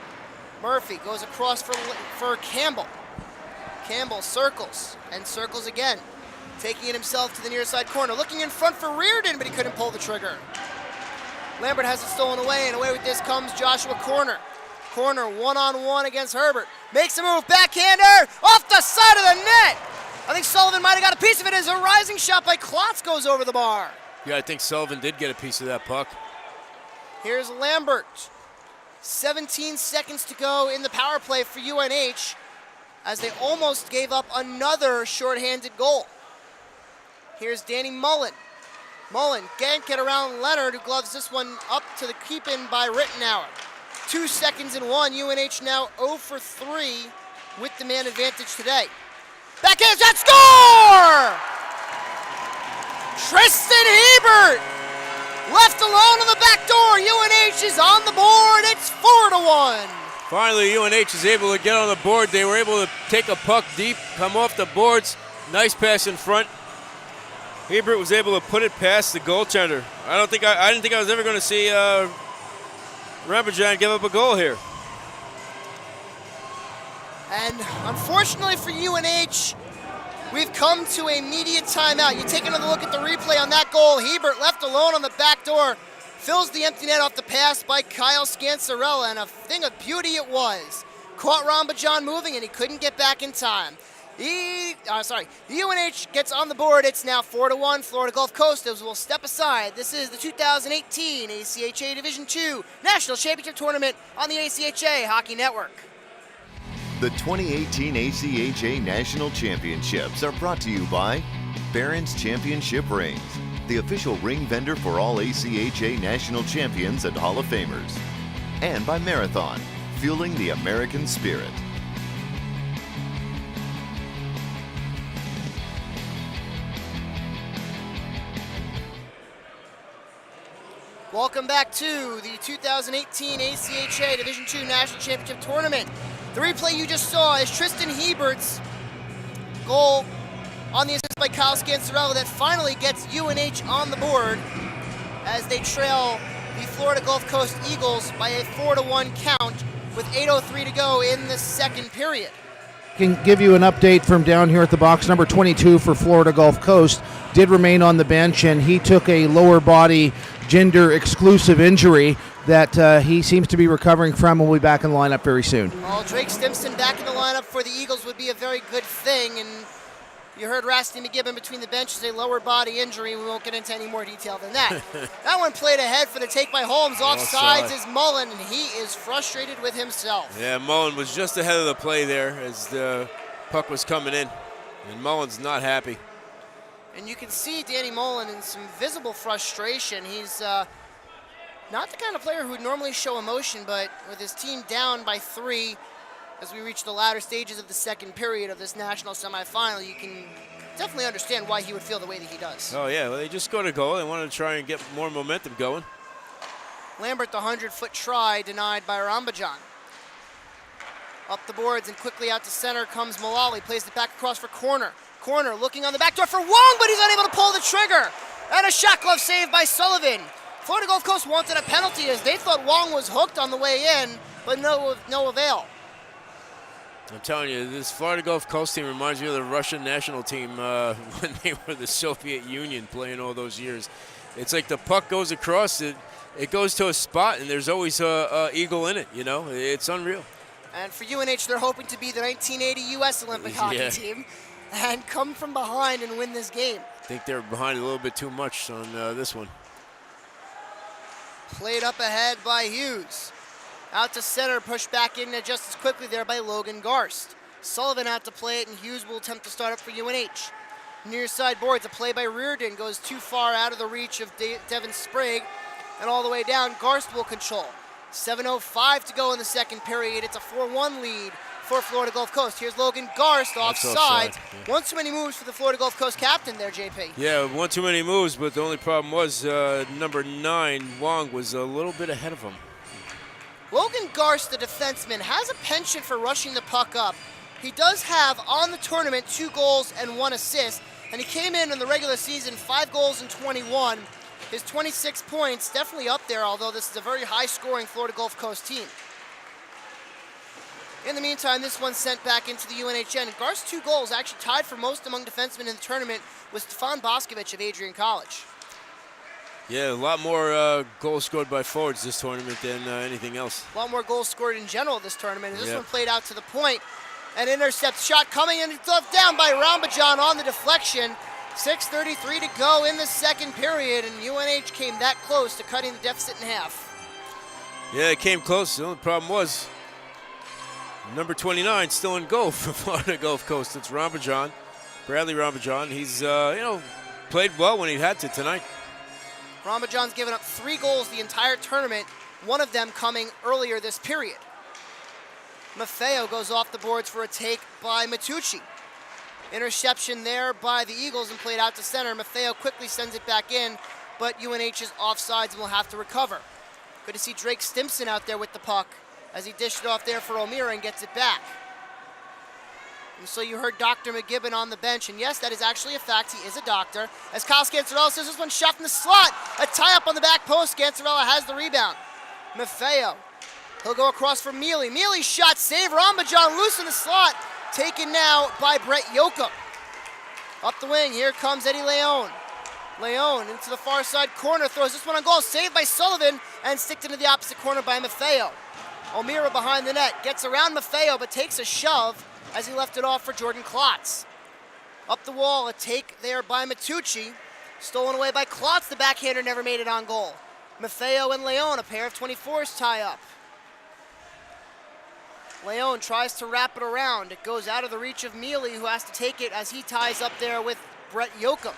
Murphy goes across for Campbell. Campbell circles and circles again, taking it himself to the near side corner. Looking in front for Reardon, but he couldn't pull the trigger. Lambert has it stolen away, and away with this comes Joshua Corner. Corner one-on-one against Herbert. Makes a move, backhander, off the side of the net. I think Sullivan might have got a piece of it as a rising shot by Klotz goes over the bar. Yeah, I think Sullivan did get a piece of that puck. Here's Lambert. 17 seconds to go in the power play for UNH as they almost gave up another shorthanded goal. Here's Danny Mullen. Mullen can't get around Leonard, who gloves this one up to the keep-in by Rittenauer. 2 seconds and one. UNH now 0 for 3 with the man advantage today. Backhand shot, score! Tristan Hebert left alone on the back door. UNH is on the board. It's 4-1. Finally, UNH is able to get on the board. They were able to take a puck deep, come off the boards. Nice pass in front. Hebert was able to put it past the goaltender. I didn't think I was ever going to see Rambajan give up a goal here. And unfortunately for UNH, we've come to a media timeout. You take another look at the replay on that goal. Hebert left alone on the back door, fills the empty net off the pass by Kyle Scansarella, and a thing of beauty it was. Caught Rambajan moving, and he couldn't get back in time. UNH gets on the board. It's now 4-1. Florida Gulf Coast as we'll step aside. This is the 2018 ACHA Division II National Championship Tournament on the ACHA Hockey Network. The 2018 ACHA National Championships are brought to you by Barron's Championship Rings, the official ring vendor for all ACHA National Champions and Hall of Famers, and by Marathon, fueling the American spirit. Welcome back to the 2018 ACHA Division II National Championship Tournament. The replay you just saw is Tristan Hebert's goal on the assist by Kyle Scansarella that finally gets UNH on the board as they trail the Florida Gulf Coast Eagles by a 4-1 count with 8:03 to go in the second period. Can give you an update from down here at the box. Number 22 for Florida Gulf Coast did remain on the bench, and he took a lower body gender-exclusive injury that he seems to be recovering from and will be back in the lineup very soon. Well, Drake Stimson back in the lineup for the Eagles would be a very good thing, and you heard Rasty McGibbon between the benches, a lower body injury. We won't get into any more detail than that. That one played ahead for the take by Holmes. Offsides is Mullen, and he is frustrated with himself. Yeah, Mullen was just ahead of the play there as the puck was coming in, and Mullen's not happy. And you can see Danny Mullen in some visible frustration. He's not the kind of player who would normally show emotion, but with his team down by 3 as we reach the latter stages of the second period of this national semifinal, you can definitely understand why he would feel the way that he does. Oh, yeah, well, they just scored a goal. They wanted to try and get more momentum going. Lambert, the 100-foot try denied by Rambajan. Up the boards and quickly out to center comes Mullally, plays it back across for Corner. Corner looking on the back door for Wong, but he's unable to pull the trigger. And a shot glove save by Sullivan. Florida Gulf Coast wanted a penalty as they thought Wong was hooked on the way in, but no avail. I'm telling you, this Florida Gulf Coast team reminds me of the Russian national team when they were the Soviet Union playing all those years. It's like the puck goes across, it goes to a spot, and there's always a eagle in it, you know? It's unreal. And for UNH, they're hoping to be the 1980 U.S. Olympic hockey team and come from behind and win this game. I think they're behind a little bit too much on this one. Played up ahead by Hughes. Out to center, pushed back in just as quickly there by Logan Garst. Sullivan out to play it, and Hughes will attempt to start up for UNH. Near side boards, a play by Reardon goes too far out of the reach of Devin Sprague, and all the way down, Garst will control. 7:05 to go in the second period. It's a 4-1 lead for Florida Gulf Coast. Here's Logan Garst offside. One too many moves for the Florida Gulf Coast captain there, JP. Yeah, one too many moves, but the only problem was number 9, Wong, was a little bit ahead of him. Logan Garst, the defenseman, has a penchant for rushing the puck up. He does have, on the tournament, 2 goals and 1 assist, and he came in the regular season 5 goals and 21. His 26 points definitely up there, although this is a very high-scoring Florida Gulf Coast team. In the meantime, this one's sent back into the UNHN. Garst's 2 goals actually tied for most among defensemen in the tournament with Stefan Boskovich of Adrian College. Yeah, a lot more goals scored by forwards this tournament than anything else. A lot more goals scored in general this tournament. This Yeah. one played out to the point. An intercept shot coming, and it's left down by Rambajan on the deflection. 6:33 to go in the second period, and UNH came that close to cutting the deficit in half. Yeah, it came close. The only problem was number 29 still in goal for Florida Gulf Coast. It's Rambajan, Bradley Rambajan. He's, played well when he had to tonight. Rambajan's given up 3 goals the entire tournament, one of them coming earlier this period. Maffeo goes off the boards for a take by Matucci. Interception there by the Eagles and played out to center. Maffeo quickly sends it back in, but UNH is offsides and will have to recover. Good to see Drake Stimson out there with the puck as he dished it off there for O'Meara and gets it back. And so you heard Dr. McGibbon on the bench, and yes, that is actually a fact. He is a doctor. As Kyle Scancerella says, this one shot from the slot. A tie-up on the back post. Scancerella has the rebound. Maffeo. He'll go across for Mealy. Mealy's shot save. Rambajan loose in the slot. Taken now by Brett Yoakum. Up the wing, here comes Eddie Leon. Leon into the far side corner, throws this one on goal. Saved by Sullivan and sticked into the opposite corner by Maffeo. O'Meara behind the net. Gets around Maffeo but takes a shove as he left it off for Jordan Klotz. Up the wall, a take there by Matucci. Stolen away by Klotz. The backhander never made it on goal. Maffeo and Leon, a pair of 24s tie up. Leon tries to wrap it around. It goes out of the reach of Mealy, who has to take it as he ties up there with Brett Yoakum.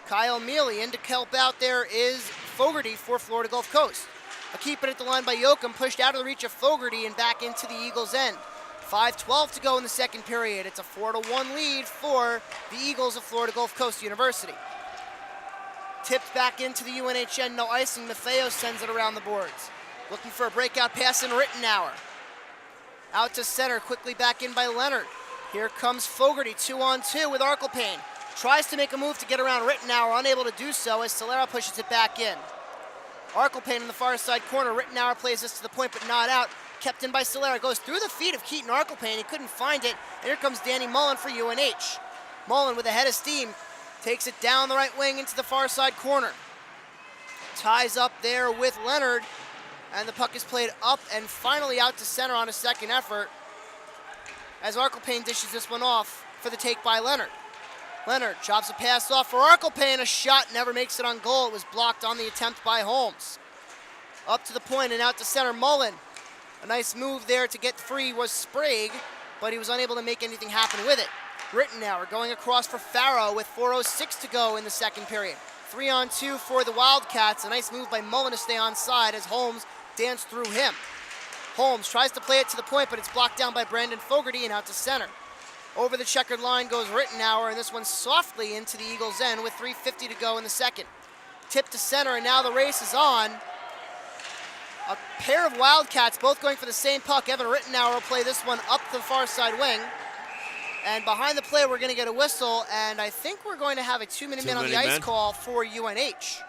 Kyle Mealy in to help out there is Fogarty for Florida Gulf Coast. A keep it at the line by Yoakum, pushed out of the reach of Fogarty and back into the Eagles' end. 5:12 to go in the second period. It's a 4-1 lead for the Eagles of Florida Gulf Coast University. Tipped back into the UNH end, no icing. Maffeo sends it around the boards. Looking for a breakout pass in Rittenauer. Out to center, quickly back in by Leonard. Here comes Fogarty, 2-on-2 with Arkelpane. Tries to make a move to get around Rittenauer, unable to do so as Solera pushes it back in. Arkelpane in the far side corner. Rittenauer plays this to the point but not out. Kept in by Solera. Goes through the feet of Keaton Arkelpane. He couldn't find it. And here comes Danny Mullen for UNH. Mullen with a head of steam. Takes it down the right wing into the far side corner. Ties up there with Leonard. And the puck is played up and finally out to center on a second effort as Arkelpane dishes this one off for the take by Leonard. Leonard chops a pass off for Arkelpane. A shot never makes it on goal. It was blocked on the attempt by Holmes. Up to the point and out to center. Mullen. A nice move there to get free was Sprague, but he was unable to make anything happen with it. Rittenauer going across for Farrow with 4:06 to go in the second period. 3-on-2 for the Wildcats. A nice move by Mullen to stay onside as Holmes danced through him. Holmes tries to play it to the point, but it's blocked down by Brandon Fogarty and out to center. Over the checkered line goes Rittenauer, and this one softly into the Eagles' end with 3:50 to go in the second. Tip to center, and now the race is on. A pair of Wildcats both going for the same puck. Evan Rittenauer will play this one up the far side wing. And behind the play, we're going to get a whistle, and I think we're going to have a 2-minute man on the ice call for UNH.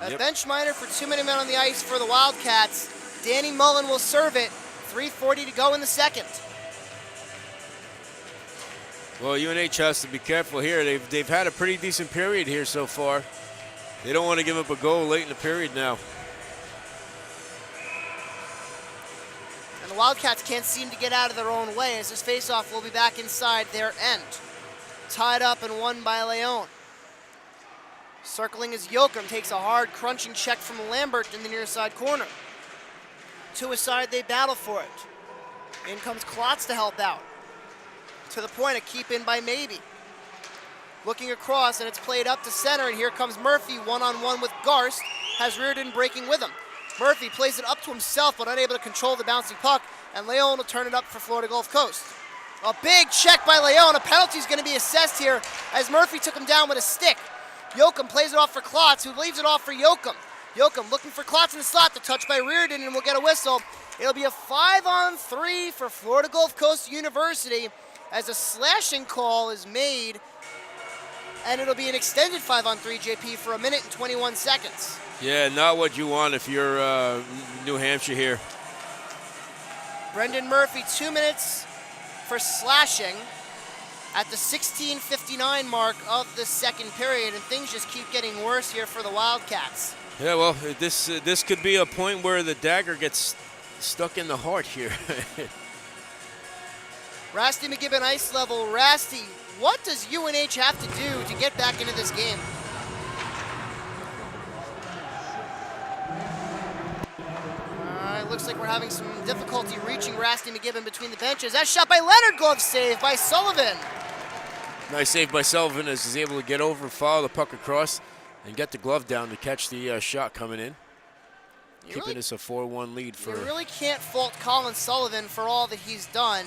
A bench minor for 2-minute man on the ice for the Wildcats. Danny Mullen will serve it. 3:40 to go in the second. Well, UNH has to be careful here. They've had a pretty decent period here so far. They don't want to give up a goal late in the period now. And the Wildcats can't seem to get out of their own way as this faceoff will be back inside their end. Tied up and won by Leon. Circling is Yoakum, takes a hard crunching check from Lambert in the near side corner. To his side, they battle for it. In comes Klotz to help out. To the point, a keep in by Maybe. Looking across, and it's played up to center, and here comes Murphy, one-on-one with Garst, has Reardon breaking with him. Murphy plays it up to himself, but unable to control the bouncing puck, and Leon will turn it up for Florida Gulf Coast. A big check by Leon. A penalty is going to be assessed here as Murphy took him down with a stick. Yoakum plays it off for Klotz, who leaves it off for Yoakum. Yoakum looking for Klotz in the slot, the touch by Reardon, and we'll get a whistle. It'll be a 5-on-3 for Florida Gulf Coast University as a slashing call is made, and it'll be an extended 5-on-3, JP, for 1 minute and 21 seconds. Yeah, not what you want if you're New Hampshire here. Brendan Murphy, 2 minutes for slashing at the 16:59 mark of the second period, and things just keep getting worse here for the Wildcats. Yeah, well, this could be a point where the dagger gets stuck in the heart here. Rasty McGibbon ice level. Rasty, what does UNH have to do to get back into this game? Looks like we're having some difficulty reaching Rasty McGibbon between the benches. That shot by Leonard, glove save by Sullivan. Nice save by Sullivan as he's able to get over, follow the puck across, and get the glove down to catch the shot coming in. Keeping us a 4-1 lead for... You really can't fault Colin Sullivan for all that he's done.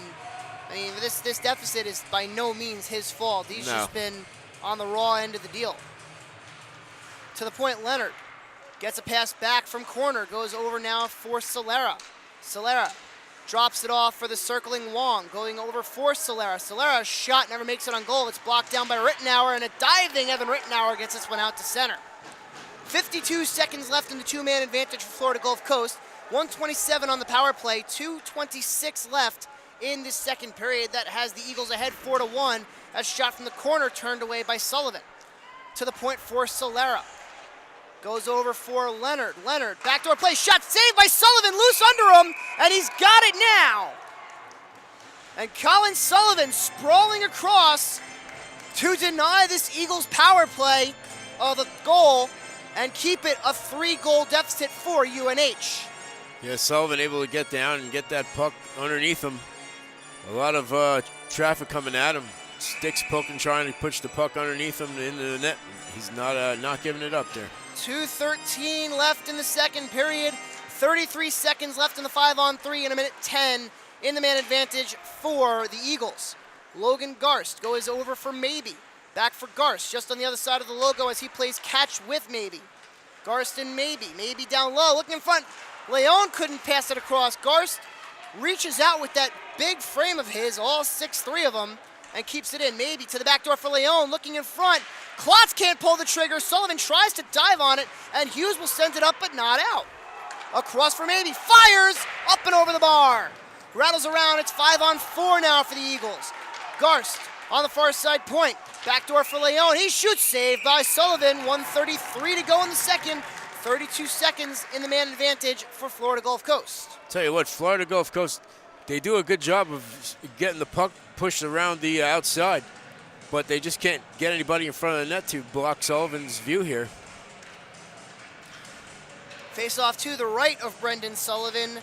I mean, this deficit is by no means his fault. He's just been on the raw end of the deal. To the point, Leonard gets a pass back from corner, goes over now for Solera. Solera drops it off for the circling Wong, going over for Solera. Solera's shot never makes it on goal. It's blocked down by Rittenauer, and a diving Evan Rittenauer gets this one out to center. 52 seconds left in the two-man advantage for Florida Gulf Coast. 1:27 on the power play, 2:26 left in this second period. That has the Eagles ahead 4-1. That shot from the corner turned away by Sullivan. To the point for Solera. Goes over for Leonard. Leonard, backdoor play, shot saved by Sullivan, loose under him, and he's got it now. And Colin Sullivan sprawling across to deny this Eagles power play of a goal and keep it a 3-goal deficit for UNH. Yeah, Sullivan able to get down and get that puck underneath him. A lot of traffic coming at him. Sticks poking, trying to push the puck underneath him into the net. He's not giving it up there. 2:13 left in the second period. 33 seconds left in the 5-on-3 and a minute 10 in the man advantage for the Eagles. Logan Garst goes over for Maybe. Back for Garst, just on the other side of the logo as he plays catch with Maybe. Garst and Maybe. Maybe down low, looking in front. Leon couldn't pass it across. Garst reaches out with that big frame of his, all 6'3" of them, and keeps it in. Maybe to the back door for Leon, looking in front. Klotz can't pull the trigger. Sullivan tries to dive on it, and Hughes will send it up, but not out. Across for Maybe, fires, up and over the bar. Rattles around, it's 5-on-4 now for the Eagles. Garst on the far side point. Backdoor for Leon, he shoots, saved by Sullivan. 1:33 to go in the second. 32 seconds in the man advantage for Florida Gulf Coast. Tell you what, Florida Gulf Coast, they do a good job of getting the puck pushed around the outside, but they just can't get anybody in front of the net to block Sullivan's view here. Face off to the right of Brendan Sullivan.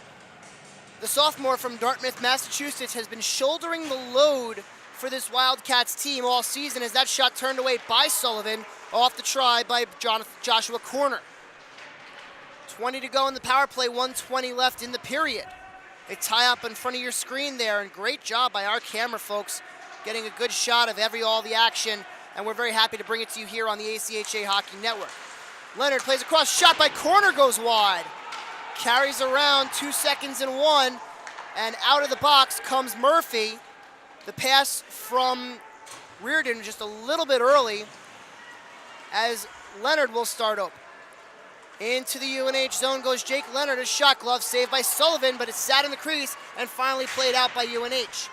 The sophomore from Dartmouth, Massachusetts, has been shouldering the load for this Wildcats team all season as that shot turned away by Sullivan off the try by Joshua Corner. 20 to go in the power play, 1:20 left in the period. A tie-up in front of your screen there, and great job by our camera folks getting a good shot of all the action, and we're very happy to bring it to you here on the ACHA Hockey Network. Leonard plays across, shot by Corner goes wide. Carries around, 2 seconds and 1, and out of the box comes Murphy. The pass from Reardon just a little bit early as Leonard will start up. Into the UNH zone goes Jake Leonard, a shot glove saved by Sullivan, but it sat in the crease and finally played out by UNH.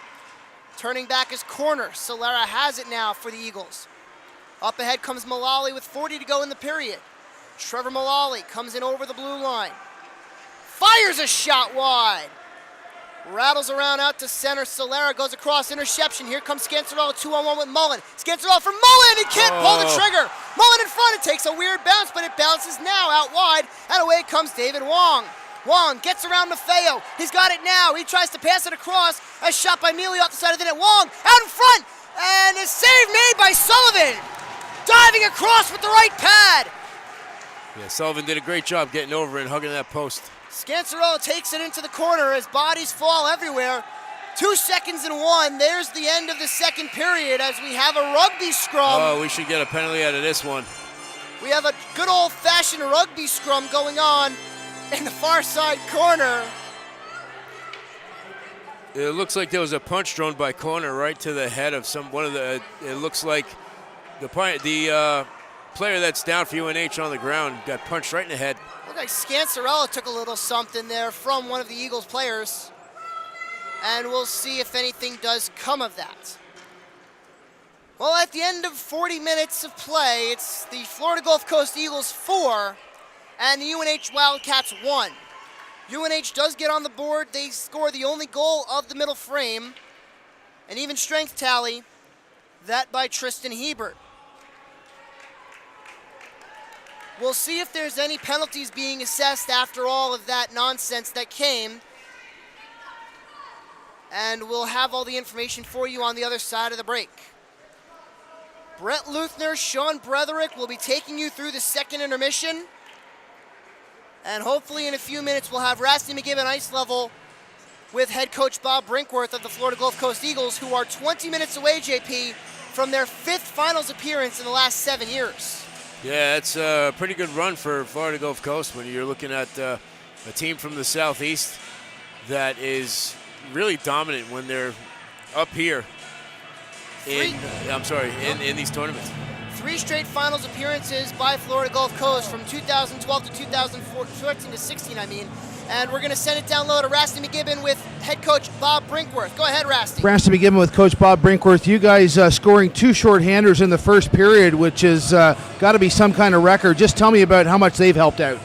Turning back is Corner. Solera has it now for the Eagles. Up ahead comes Mullally with 40 to go in the period. Trevor Mullally comes in over the blue line. Fires a shot wide. Rattles around out to center. Solera goes across, interception. Here comes Scancerella, 2-on-1 with Mullen. Scancerella for Mullen, he can't pull the trigger. Mullen in front, it takes a weird bounce, but it bounces now out wide, and away comes David Wong. Wong gets around Maffeo. He's got it now. He tries to pass it across. A shot by Mealy off the side of the net. Wong out in front, and a save made by Sullivan. Diving across with the right pad. Yeah, Sullivan did a great job getting over and hugging that post. Scancerella takes it into the corner as bodies fall everywhere. 2 seconds and 1. There's the end of the second period as we have a rugby scrum. Oh, we should get a penalty out of this one. We have a good old-fashioned rugby scrum going on in the far side corner. It looks like there was a punch thrown by Corner right to the head of it looks like the player that's down for UNH on the ground got punched right in the head. Looked like Scancerella took a little something there from one of the Eagles players. and we'll see if anything does come of that. Well, at the end of 40 minutes of play, it's the Florida Gulf Coast Eagles 4 and the UNH Wildcats 1. UNH does get on the board. They score the only goal of the middle frame. An even strength tally, that by Tristan Hebert. We'll see if there's any penalties being assessed after all of that nonsense that came. And we'll have all the information for you on the other side of the break. Brett Luthner, Sean Bretherick will be taking you through the second intermission. And hopefully in a few minutes we'll have Rasty McGibbon ice level with head coach Bob Brinkworth of the Florida Gulf Coast Eagles, who are 20 minutes away, JP, from their 5th finals appearance in the last 7 years. Yeah, it's a pretty good run for Florida Gulf Coast when you're looking at a team from the Southeast that is really dominant when they're up here in these tournaments. 3 straight finals appearances by Florida Gulf Coast from 2012 to 2014 to 16, And we're going to send it down low to Rasty McGibbon with head coach Bob Brinkworth. Go ahead, Rasty. Rasty McGibbon with Coach Bob Brinkworth. You guys scoring 2 shorthanders in the first period, which has got to be some kind of record. Just tell me about how much they've helped out.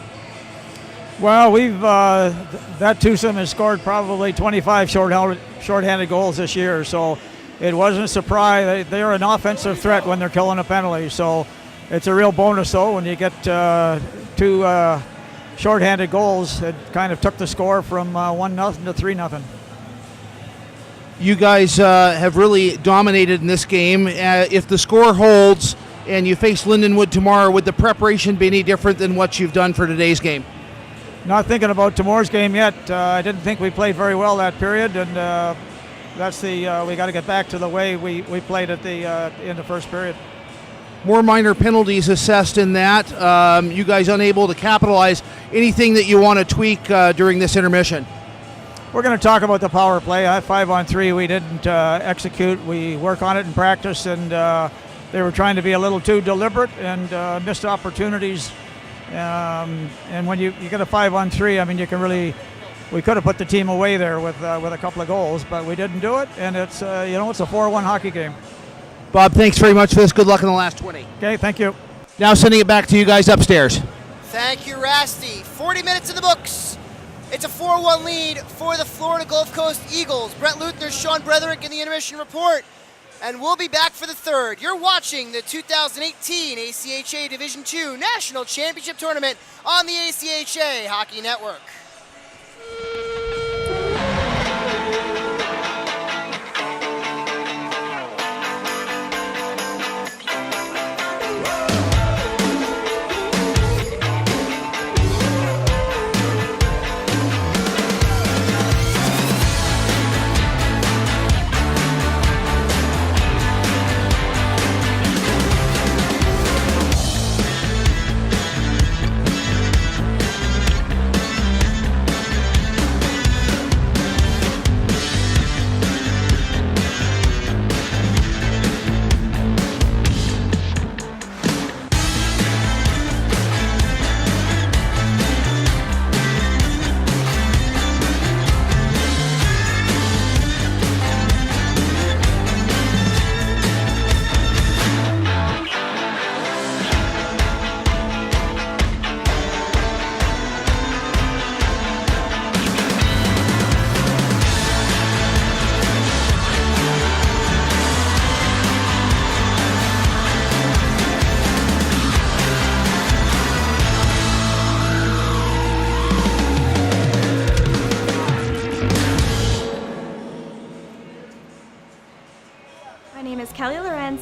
Well, we've that twosome has scored probably 25 shorthanded goals this year, so it wasn't a surprise. They're an offensive threat when they're killing a penalty, so it's a real bonus, though, when you get 2 shorthanded goals. It kind of took the score from 1-0 to 3-0. You guys have really dominated in this game. If the score holds and you face Lindenwood tomorrow, would the preparation be any different than what you've done for today's game? Not thinking about tomorrow's game yet. I didn't think we played very well that period, and that's we got to get back to the way we played at in the first period. More minor penalties assessed in that. You guys unable to capitalize. Anything that you want to tweak during this intermission? We're going to talk about the power play. 5-on-3 we didn't execute. We work on it in practice, and they were trying to be a little too deliberate and missed opportunities. And when you get a 5-on-3, you can really. We could have put the team away there with a couple of goals, but we didn't do it, and it's it's a 4-1 hockey game. Bob, thanks very much for this. Good luck in the last 20. Okay, thank you. Now sending it back to you guys upstairs. Thank you, Rasty. 40 minutes in the books. It's a 4-1 lead for the Florida Gulf Coast Eagles. Brett Luthner, Sean Bretherick in the intermission report. And we'll be back for the third. You're watching the 2018 ACHA Division II National Championship Tournament on the ACHA Hockey Network.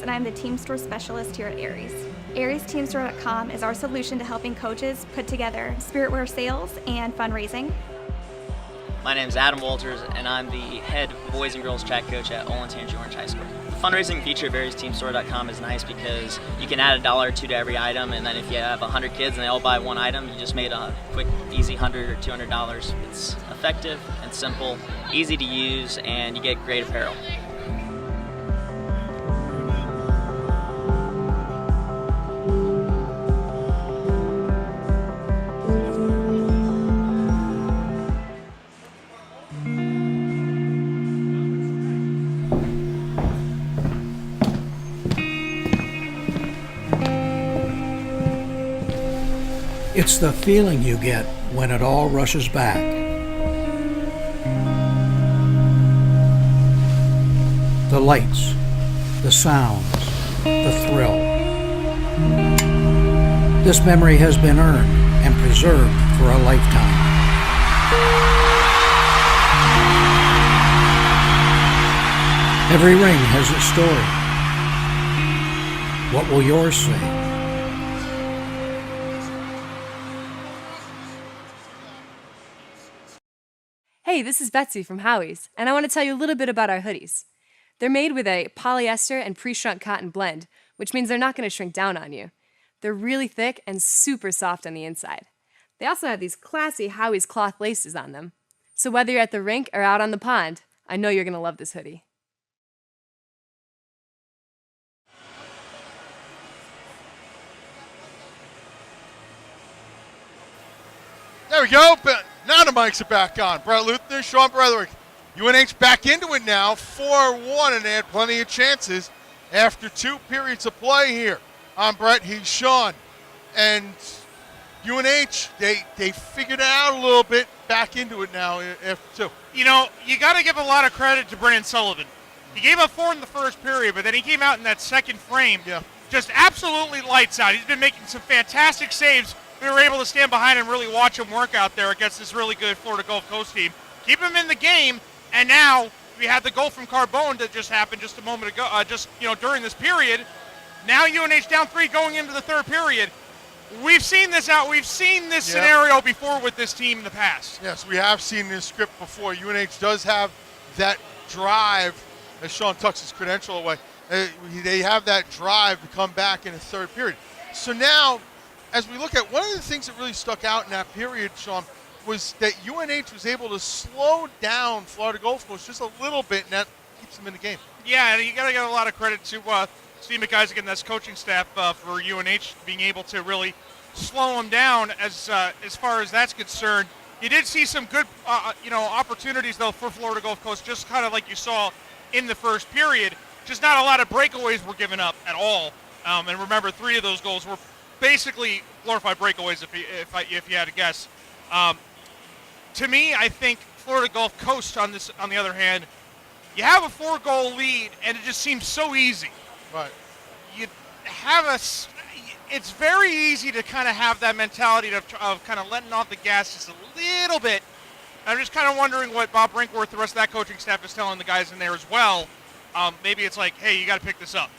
And I'm the Team Store Specialist here at Aries. AriesTeamStore.com is our solution to helping coaches put together spiritwear sales and fundraising. My name is Adam Walters, and I'm the head boys and girls track coach at Olentangy Orange High School. The fundraising feature of AriesTeamStore.com is nice because you can add $1 or $2 to every item, and then if you have 100 kids and they all buy one item, you just made a quick, easy $100 or $200. It's effective and simple, easy to use, and you get great apparel. It's the feeling you get when it all rushes back. The lights, the sounds, the thrill. This memory has been earned and preserved for a lifetime. Every ring has its story. What will yours say? Hey, this is Betsy from Howie's, and I want to tell you a little bit about our hoodies. They're made with a polyester and pre-shrunk cotton blend, which means they're not going to shrink down on you. They're really thick and super soft on the inside. They also have these classy Howie's cloth laces on them. So whether you're at the rink or out on the pond, I know you're going to love this hoodie. There we go. Now the mics are back on. Brett Luther, Sean Broderick. UNH back into it now, 4-1, and they had plenty of chances after 2 periods of play here. I'm Brett, he's Sean. And UNH, they figured it out a little bit, back into it now after 2. You know, you got to give a lot of credit to Brennan Sullivan. He gave up 4 in the first period, but then he came out in that second frame, just absolutely lights out. He's been making some fantastic saves. We were able to stand behind him and really watch him work out there against this really good Florida Gulf Coast team. Keep him in the game, and now we had the goal from Carbone that just happened just a moment ago, during this period. Now UNH down 3 going into the third period. We've seen this scenario before with this team in the past. Yes, we have seen this script before. UNH does have that drive, as Sean tucks his credential away. They have that drive to come back in the third period. So now, as we look at one of the things that really stuck out in that period, Sean, was that UNH was able to slow down Florida Gulf Coast just a little bit, and that keeps them in the game. Yeah, and you got to give a lot of credit to Steve McIsaac and this coaching staff for UNH being able to really slow them down as far as that's concerned. You did see some good opportunities, though, for Florida Gulf Coast, just kind of like you saw in the first period. Just not a lot of breakaways were given up at all. And remember, 3 of those goals were basically glorified breakaways, if you had to guess. To me, I think Florida Gulf Coast on the other hand, you have a 4-goal lead, and it just seems so easy. Right. You have it's very easy to kind of have that mentality of kind of letting off the gas just a little bit. I'm just kind of wondering what Bob Brinkworth, the rest of that coaching staff, is telling the guys in there as well. Maybe it's like, hey, you got to pick this up.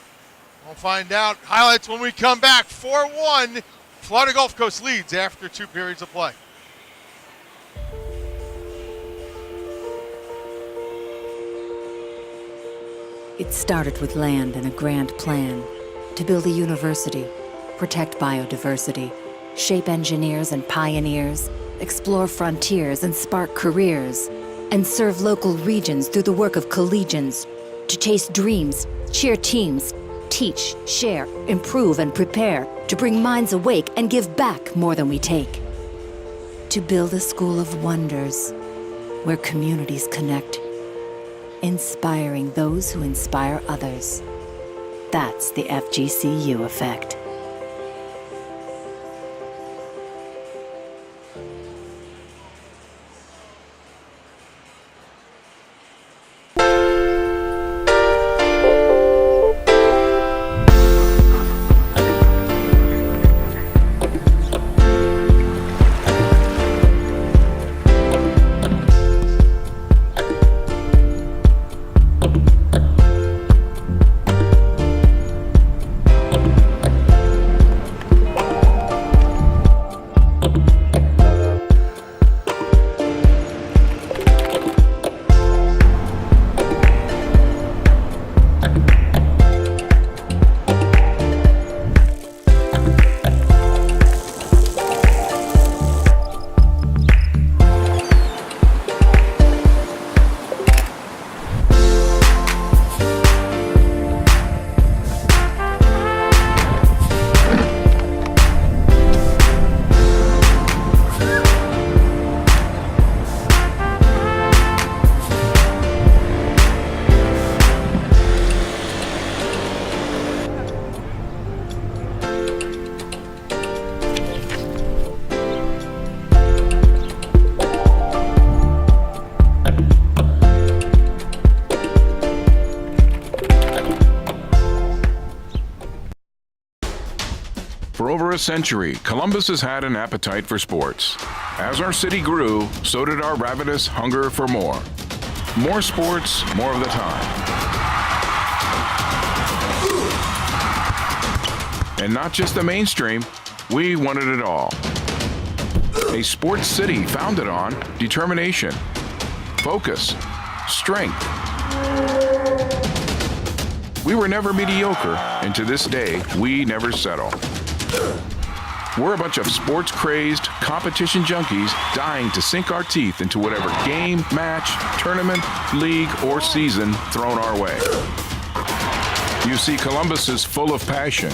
We'll find out. Highlights when we come back. 4-1. Florida Gulf Coast leads after 2 periods of play. It started with land and a grand plan to build a university, protect biodiversity, shape engineers and pioneers, explore frontiers and spark careers, and serve local regions through the work of collegians to chase dreams, cheer teams, teach, share, improve, and prepare to bring minds awake and give back more than we take. To build a school of wonders where communities connect, inspiring those who inspire others. That's the FGCU effect. century, Columbus has had an appetite for sports. As our city grew, so did our ravenous hunger for more. More sports, more of the time. And not just the mainstream, we wanted it all. A sports city founded on determination, focus, strength. We were never mediocre, and to this day, we never settle. We're a bunch of sports-crazed, competition junkies dying to sink our teeth into whatever game, match, tournament, league, or season thrown our way. You see, Columbus is full of passion.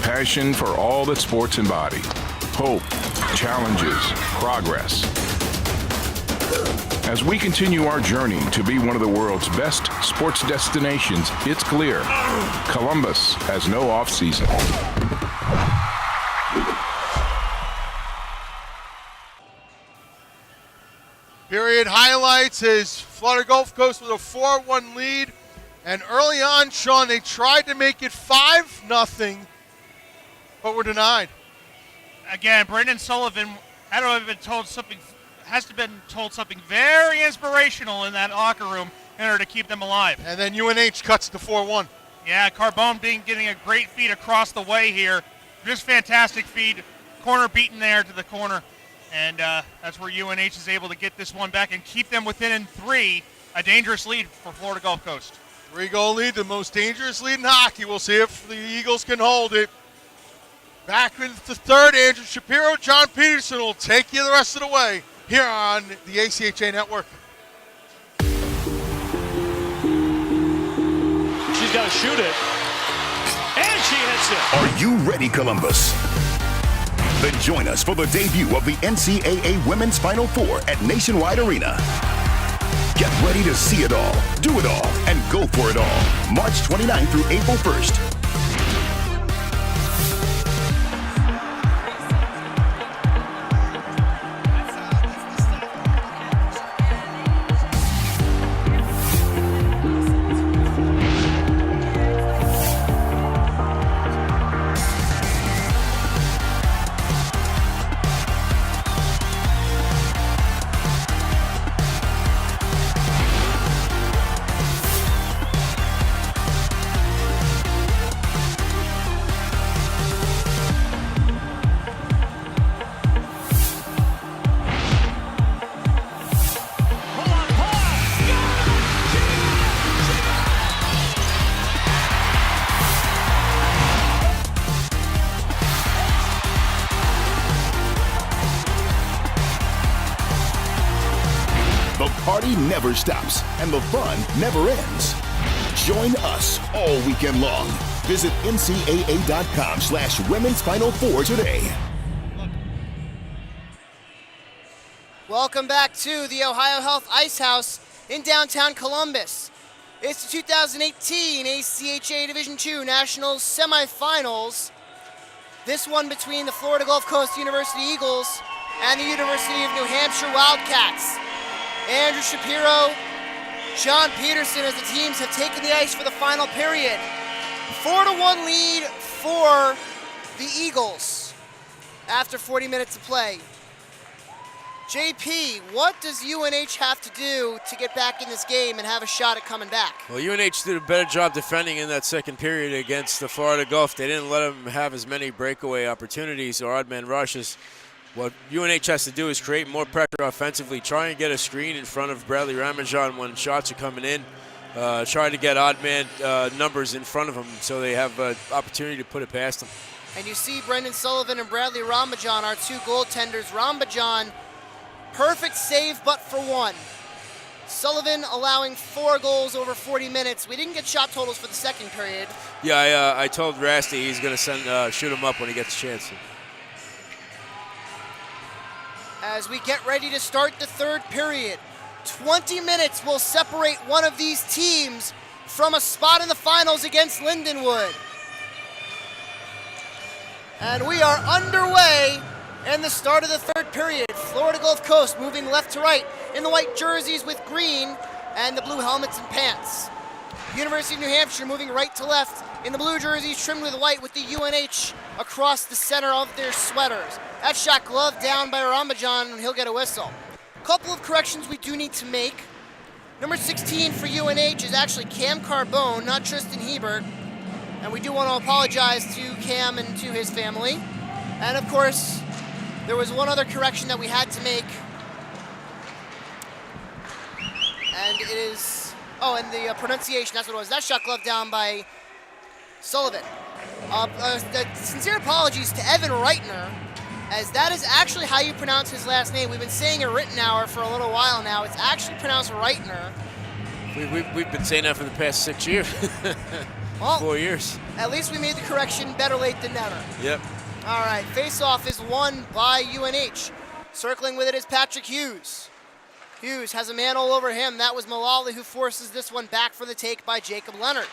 Passion for all that sports embody. Hope, challenges, progress. As we continue our journey to be one of the world's best sports destinations, it's clear Columbus has no off-season. Period highlights is Florida Gulf Coast with a 4-1 lead. And early on, Sean, they tried to make it 5-0, but were denied. Again, Brendan Sullivan has been told something very inspirational in that locker room in order to keep them alive. And then UNH cuts to 4-1. Yeah, Carbone getting a great feed across the way here. Just fantastic feed. Corner beaten there to the corner. And that's where UNH is able to get this one back and keep them within 3. A dangerous lead for Florida Gulf Coast. 3-goal lead, the most dangerous lead in hockey. We'll see if the Eagles can hold it. Back into the third, Andrew Shapiro, John Peterson will take you the rest of the way here on the ACHA Network. She's got to shoot it. And she hits it. Are you ready, Columbus? Then join us for the debut of the NCAA Women's Final Four at Nationwide Arena. Get ready to see it all, do it all, and go for it all. March 29th through April 1st. The party never stops, and the fun never ends. Join us all weekend long. Visit ncaa.com/Women's Final Four today. Welcome back to the Ohio Health Ice House in downtown Columbus. It's the 2018 ACHA Division II National Semifinals. This one between the Florida Gulf Coast University Eagles and the University of New Hampshire Wildcats. Andrew Shapiro, John Peterson as the teams have taken the ice for the final period. 4-1 lead for the Eagles after 40 minutes of play. JP, what does UNH have to do to get back in this game and have a shot at coming back? Well, UNH did a better job defending in that second period against the Florida Gulf. They didn't let them have as many breakaway opportunities or odd man rushes. What UNH has to do is create more pressure offensively, try and get a screen in front of Bradley Ramajan when shots are coming in, try to get odd man numbers in front of them so they have an opportunity to put it past them. And you see Brendan Sullivan and Bradley Ramajan, our two goaltenders. Ramajan, perfect save but for one. Sullivan allowing 4 goals over 40 minutes. We didn't get shot totals for the second period. Yeah, I told Rasty he's going to shoot him up when he gets a chance. As we get ready to start the third period, 20 minutes will separate one of these teams from a spot in the finals against Lindenwood. And we are underway in the start of the third period. Florida Gulf Coast moving left to right in the white jerseys with green and the blue helmets and pants. University of New Hampshire moving right to left in the blue jerseys trimmed with white with the UNH across the center of their sweaters. That shot gloved down by Rambajan, and he'll get a whistle. Couple of corrections we do need to make. Number 16 for UNH is actually Cam Carbone, not Tristan Hebert. And we do want to apologize to Cam and to his family. And of course, there was one other correction that we had to make. And it is, and the pronunciation, that's what it was. That shot gloved down by Sullivan. Sincere apologies to Evan Reitner, as that is actually how you pronounce his last name. We've been saying it Rittenauer for a little while now. It's actually pronounced Reitner. We've been saying that for the past 6 years. Well, 4 years. At least we made the correction, better late than never. Yep. All right, face-off is won by UNH. Circling with it is Patrick Hughes. Hughes has a man all over him. That was Mullally, who forces this one back for the take by Jacob Leonard.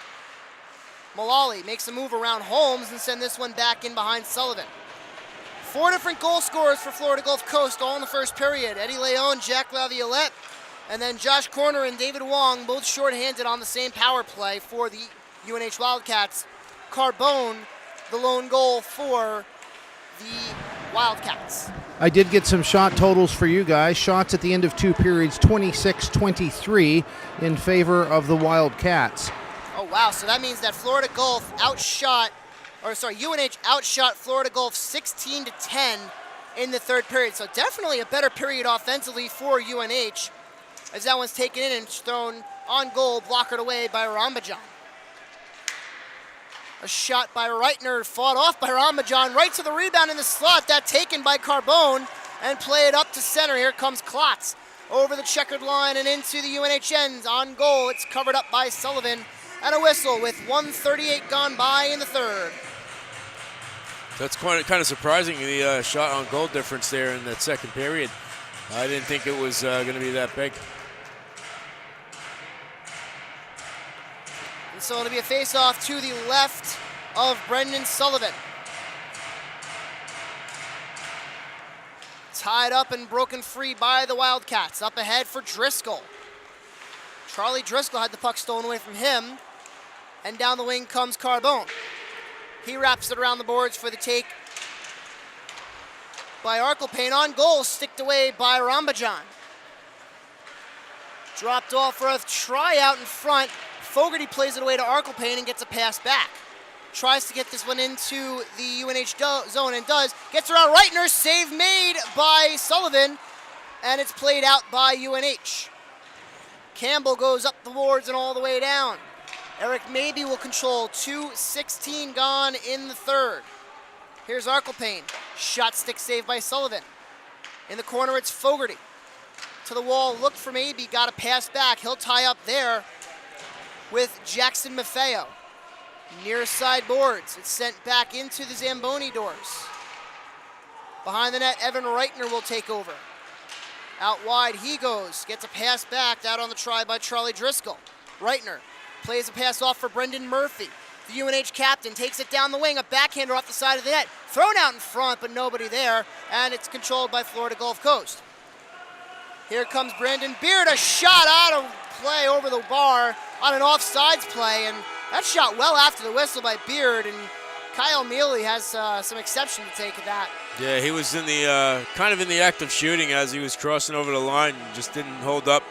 Mullally makes a move around Holmes and send this one back in behind Sullivan. 4 different goal scorers for Florida Gulf Coast, all in the first period. Eddie Leon, Jack Laviolette, and then Josh Corner and David Wong, both shorthanded on the same power play for the UNH Wildcats. Carbone, the lone goal for the Wildcats. I did get some shot totals for you guys. Shots at the end of 2 periods, 26-23 in favor of the Wildcats. Oh, wow. So that means that UNH outshot Florida Gulf 16-10 in the third period. So definitely a better period offensively for UNH, as that one's taken in and thrown on goal, blockered away by Rambajan. A shot by Reitner, fought off by Rambajan, right to the rebound in the slot. That taken by Carbone and played up to center. Here comes Klotz over the checkered line and into the UNH ends. On goal, it's covered up by Sullivan. And a whistle with 1:38 gone by in the third. That's kind of surprising, the shot on goal difference there in that second period. I didn't think it was going to be that big. And so it'll be a face-off to the left of Brendan Sullivan. Tied up and broken free by the Wildcats. Up ahead for Driscoll. Charlie Driscoll had the puck stolen away from him. And down the wing comes Carbone. He wraps it around the boards for the take by Arkelpain. On goal, sticked away by Rambajan. Dropped off for a try out in front. Fogarty plays it away to Arkelpain and gets a pass back. Tries to get this one into the UNH zone and does. Gets around Reitner, save made by Sullivan, and it's played out by UNH. Campbell goes up the boards and all the way down. Eric Mabey will control. 2:16 gone in the third. Here's Arkelpain. Shot stick save by Sullivan. In the corner, it's Fogarty. To the wall, looked for Mabey, got a pass back. He'll tie up there with Jackson Maffeo. Near side boards. It's sent back into the Zamboni doors. Behind the net, Evan Reitner will take over. Out wide he goes. Gets a pass back out on the try by Charlie Driscoll. Reitner plays a pass off for Brendan Murphy. The UNH captain takes it down the wing. A backhander off the side of the net. Thrown out in front, but nobody there. And it's controlled by Florida Gulf Coast. Here comes Brandon Beard. A shot out of play over the bar on an offsides play. And that shot well after the whistle by Beard. And Kyle Mealy has some exception to take at that. Yeah, he was in the kind of in the act of shooting as he was crossing over the line. Just didn't hold up.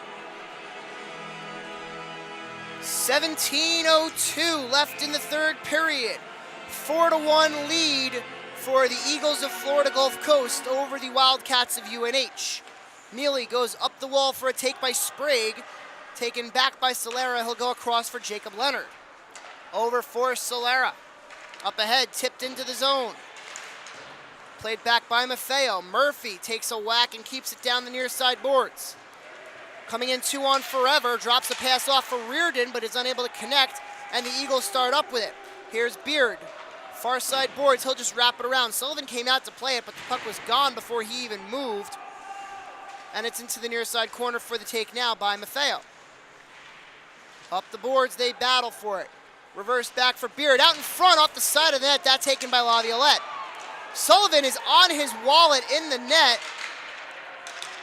17:02 left in the third period. 4-1 lead for the Eagles of Florida Gulf Coast over the Wildcats of UNH. Mealy goes up the wall for a take by Sprague. Taken back by Solera. He'll go across for Jacob Leonard. Over for Solera. Up ahead, tipped into the zone. Played back by Maffeo. Murphy takes a whack and keeps it down the near side boards. Coming in 2 on forever, drops a pass off for Reardon, but is unable to connect, and the Eagles start up with it. Here's Beard. Far side boards, he'll just wrap it around. Sullivan came out to play it, but the puck was gone before he even moved. And it's into the near side corner for the take now by Maffeo. Up the boards, they battle for it. Reverse back for Beard. Out in front, off the side of the net, that taken by Laviolette. Sullivan is on his wallet in the net,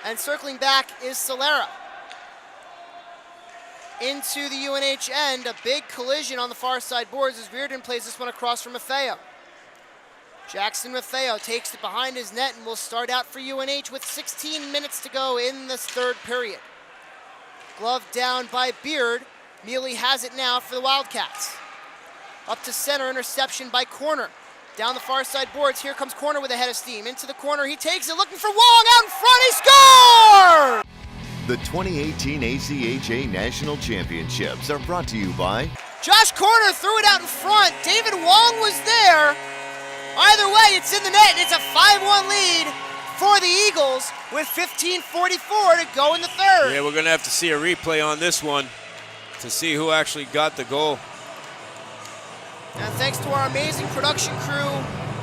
and circling back is Solera. into the UNH end. A big collision on the far side boards as Reardon plays this one across from Maffeo. Jackson Maffeo takes it behind his net and will start out for UNH with 16 minutes to go in this third period. Glove down by Beard. Mealy has it now for the Wildcats. Up to center, interception by Corner. Down the far side boards, here comes Corner with a head of steam. Into the corner, he takes it, looking for Wong, out in front, he scores! The 2018 ACHA National Championships are brought to you by Josh Corner threw it out in front. David Wong was there. Either way, it's in the net, and it's a 5-1 lead for the Eagles with 15:44 to go in the third. Yeah, we're going to have to see a replay on this one to see who actually got the goal. And thanks to our amazing production crew.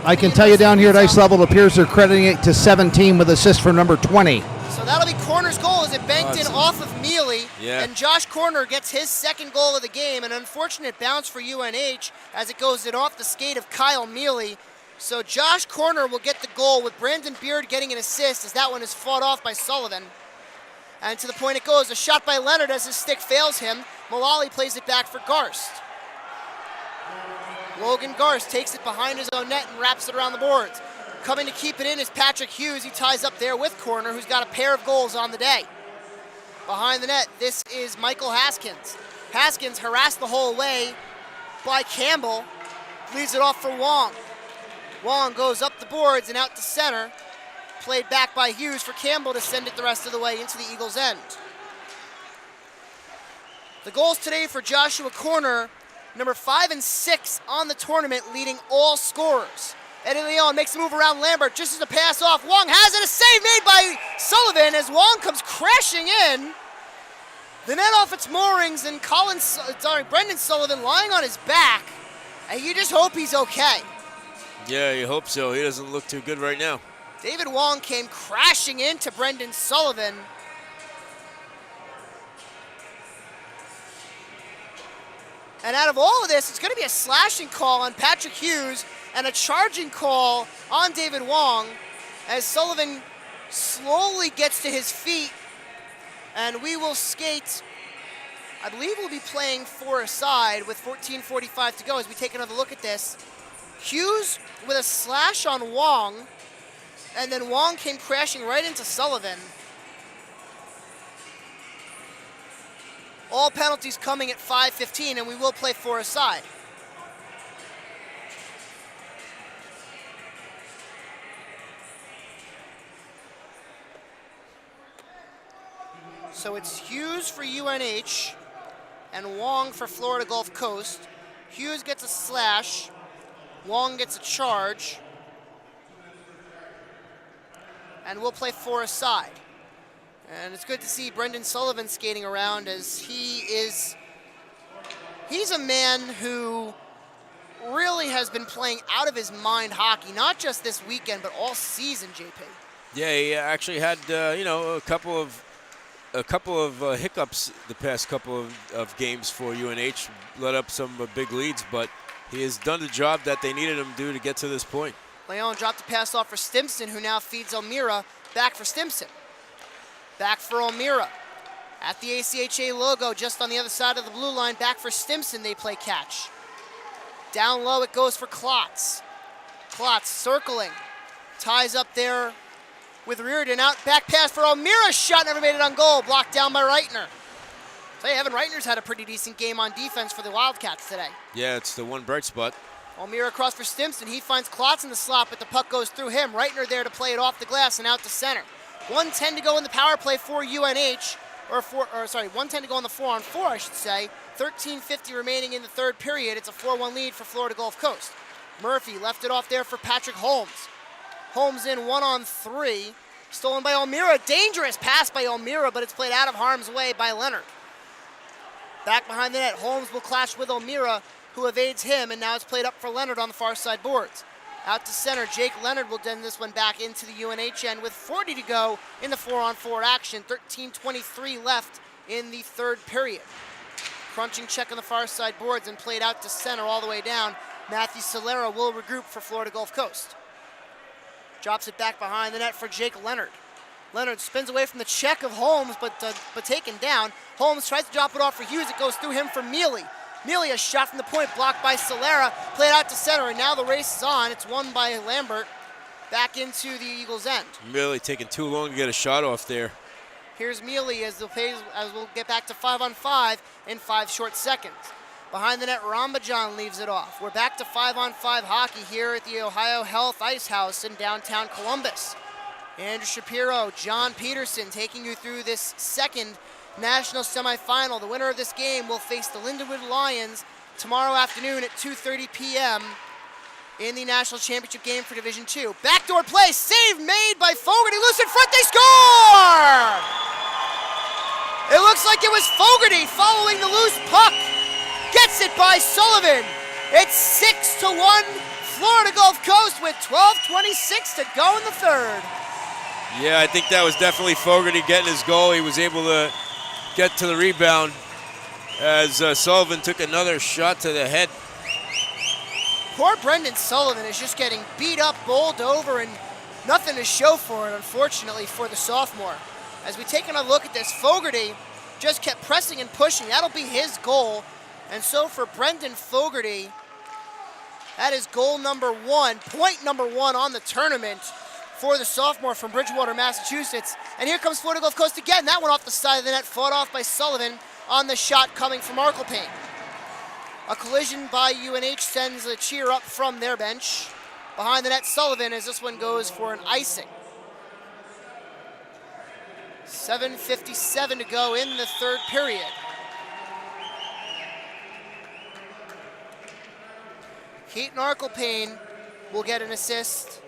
I can tell you down here at ice level, it appears they're crediting it to 17 with assist for number 20. So that'll be Corner's goal as it banked in off of Mealy. Yeah. And Josh Corner gets his second goal of the game. An unfortunate bounce for UNH as it goes in off the skate of Kyle Mealy. So Josh Corner will get the goal with Brandon Beard getting an assist as that one is fought off by Sullivan. And to the point it goes, a shot by Leonard as his stick fails him. Mullally plays it back for Garst. Logan Garst takes it behind his own net and wraps it around the boards. Coming to keep it in is Patrick Hughes. He ties up there with Corner, who's got a pair of goals on the day. Behind the net, this is Michael Haskins. Haskins harassed the whole way by Campbell. Leaves it off for Wong. Wong goes up the boards and out to center. Played back by Hughes for Campbell to send it the rest of the way into the Eagles' end. The goals today for Joshua Corner, number 5 and 6 on the tournament, leading all scorers. Eddie Leon makes a move around Lambert just as a pass off. Wong has it, a save made by Sullivan as Wong comes crashing in. The net off its moorings and Brendan Sullivan lying on his back. And you just hope he's okay. Yeah, you hope so. He doesn't look too good right now. David Wong came crashing into Brendan Sullivan. And out of all of this, it's going to be a slashing call on Patrick Hughes and a charging call on David Wong as Sullivan slowly gets to his feet. And we will skate, I believe we'll be playing 4-a-side with 14:45 to go as we take another look at this. Hughes with a slash on Wong, and then Wong came crashing right into Sullivan. All penalties coming at 5:15, and we will play 4-a-side. So it's Hughes for UNH and Wong for Florida Gulf Coast. Hughes gets a slash. Wong gets a charge. And we'll play 4-a-side. And it's good to see Brendan Sullivan skating around as he's a man who really has been playing out of his mind hockey, not just this weekend, but all season, JP. Yeah, he actually had, a couple of hiccups the past couple of games for UNH, let up some big leads, but he has done the job that they needed him to do to get to this point. Leon dropped the pass off for Stimson, who now feeds O'Meara. Back for Stimson. Back for O'Meara. At the ACHA logo, just on the other side of the blue line, back for Stimson, they play catch. Down low, it goes for Klotz. Klotz circling. Ties up there with Reardon. Out, back pass for O'Meara. Shot, never made it on goal. Blocked down by Reitner. So Evan Reitner's had a pretty decent game on defense for the Wildcats today. Yeah, it's the one bright spot. O'Meara across for Stimson. He finds Klotz in the slot, but the puck goes through him. Reitner there to play it off the glass and out to center. 1:10 to go in the power play for UNH, 1:10 to go on the 4-on-4, I should say. 13:50 remaining in the third period. It's a 4-1 lead for Florida Gulf Coast. Murphy left it off there for Patrick Holmes. Holmes in 1-on-3. Stolen by O'Meara. Dangerous pass by O'Meara, but it's played out of harm's way by Leonard. Back behind the net, Holmes will clash with O'Meara, who evades him, and now it's played up for Leonard on the far side boards. Out to center, Jake Leonard will send this one back into the UNH end with 40 to go in the 4-on-4 action. 13:23 left in the third period. Crunching check on the far side boards and played out to center all the way down. Matthew Solera will regroup for Florida Gulf Coast. Drops it back behind the net for Jake Leonard. Leonard spins away from the check of Holmes, but taken down. Holmes tries to drop it off for Hughes. It goes through him for Mealy. Mealy, a shot from the point, blocked by Solera, played out to center, and now the race is on. It's won by Lambert, back into the Eagles' end. Really taking too long to get a shot off there. Here's Mealy as we'll get back to 5-on-5 in 5 short seconds. Behind the net, Rambajan leaves it off. We're back to 5-on-5 hockey here at the Ohio Health Ice House in downtown Columbus. Andrew Shapiro, John Peterson taking you through this second national semifinal. The winner of this game will face the Lindenwood Lions tomorrow afternoon at 2:30 p.m. in the national championship game for Division II. Backdoor play, save made by Fogarty, loose in front, they score! It looks like it was Fogarty following the loose puck. Gets it by Sullivan. It's 6-1 Florida Gulf Coast with 12:26 to go in the third. Yeah, I think that was definitely Fogarty getting his goal. He was able to get to the rebound as Sullivan took another shot to the head. Poor Brendan Sullivan is just getting beat up, bowled over, and nothing to show for it, unfortunately, for the sophomore. As we take another look at this, Fogarty just kept pressing and pushing. That'll be his goal. And so for Brendan Fogarty, that is goal number 1, point number 1 on the tournament for the sophomore from Bridgewater, Massachusetts. And here comes Florida Gulf Coast again. That one off the side of the net, fought off by Sullivan on the shot coming from Arklepane. A collision by UNH sends a cheer up from their bench. Behind the net, Sullivan, as this one goes for an icing. 7:57 to go in the third period. Keaton Arklepane will get an assist.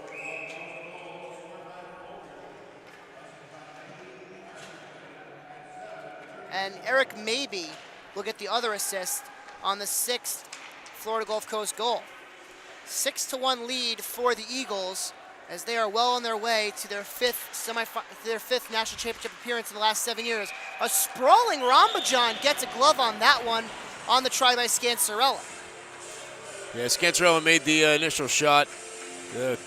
And Eric Mabey will get the other assist on the 6th Florida Gulf Coast goal. 6-1 lead for the Eagles as they are well on their way to their fifth national championship appearance in the last 7 years. A sprawling Rambajan gets a glove on that one on the try by Scancerella. Yeah, Scancerella made the initial shot. The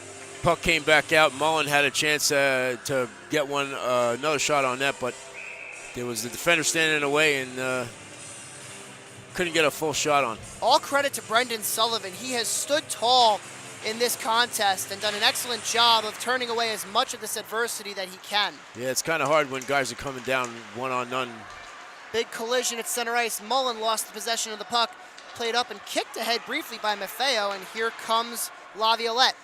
puck came back out. Mullen had a chance to get another shot on net, but there was the defender standing in the way and couldn't get a full shot on. All credit to Brendan Sullivan. He has stood tall in this contest and done an excellent job of turning away as much of this adversity that he can. Yeah, it's kind of hard when guys are coming down one-on-none. Big collision at center ice. Mullen lost the possession of the puck, played up and kicked ahead briefly by Maffeo, and here comes Laviolette.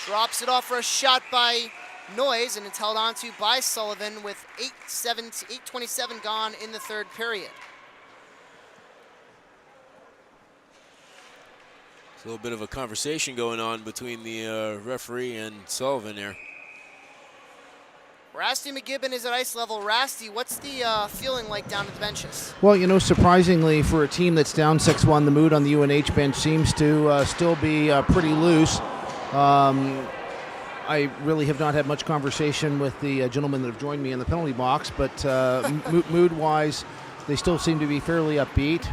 Drops it off for a shot by Noyes, and it's held on to by Sullivan with 8:27 gone in the third period. There's a little bit of a conversation going on between the referee and Sullivan there. Rasty McGibbon is at ice level. Rasty, what's the feeling like down at the benches? Well, you know, surprisingly for a team that's down 6-1, the mood on the UNH bench seems to still be pretty loose. I really have not had much conversation with the gentlemen that have joined me in the penalty box, but mood-wise, they still seem to be fairly upbeat.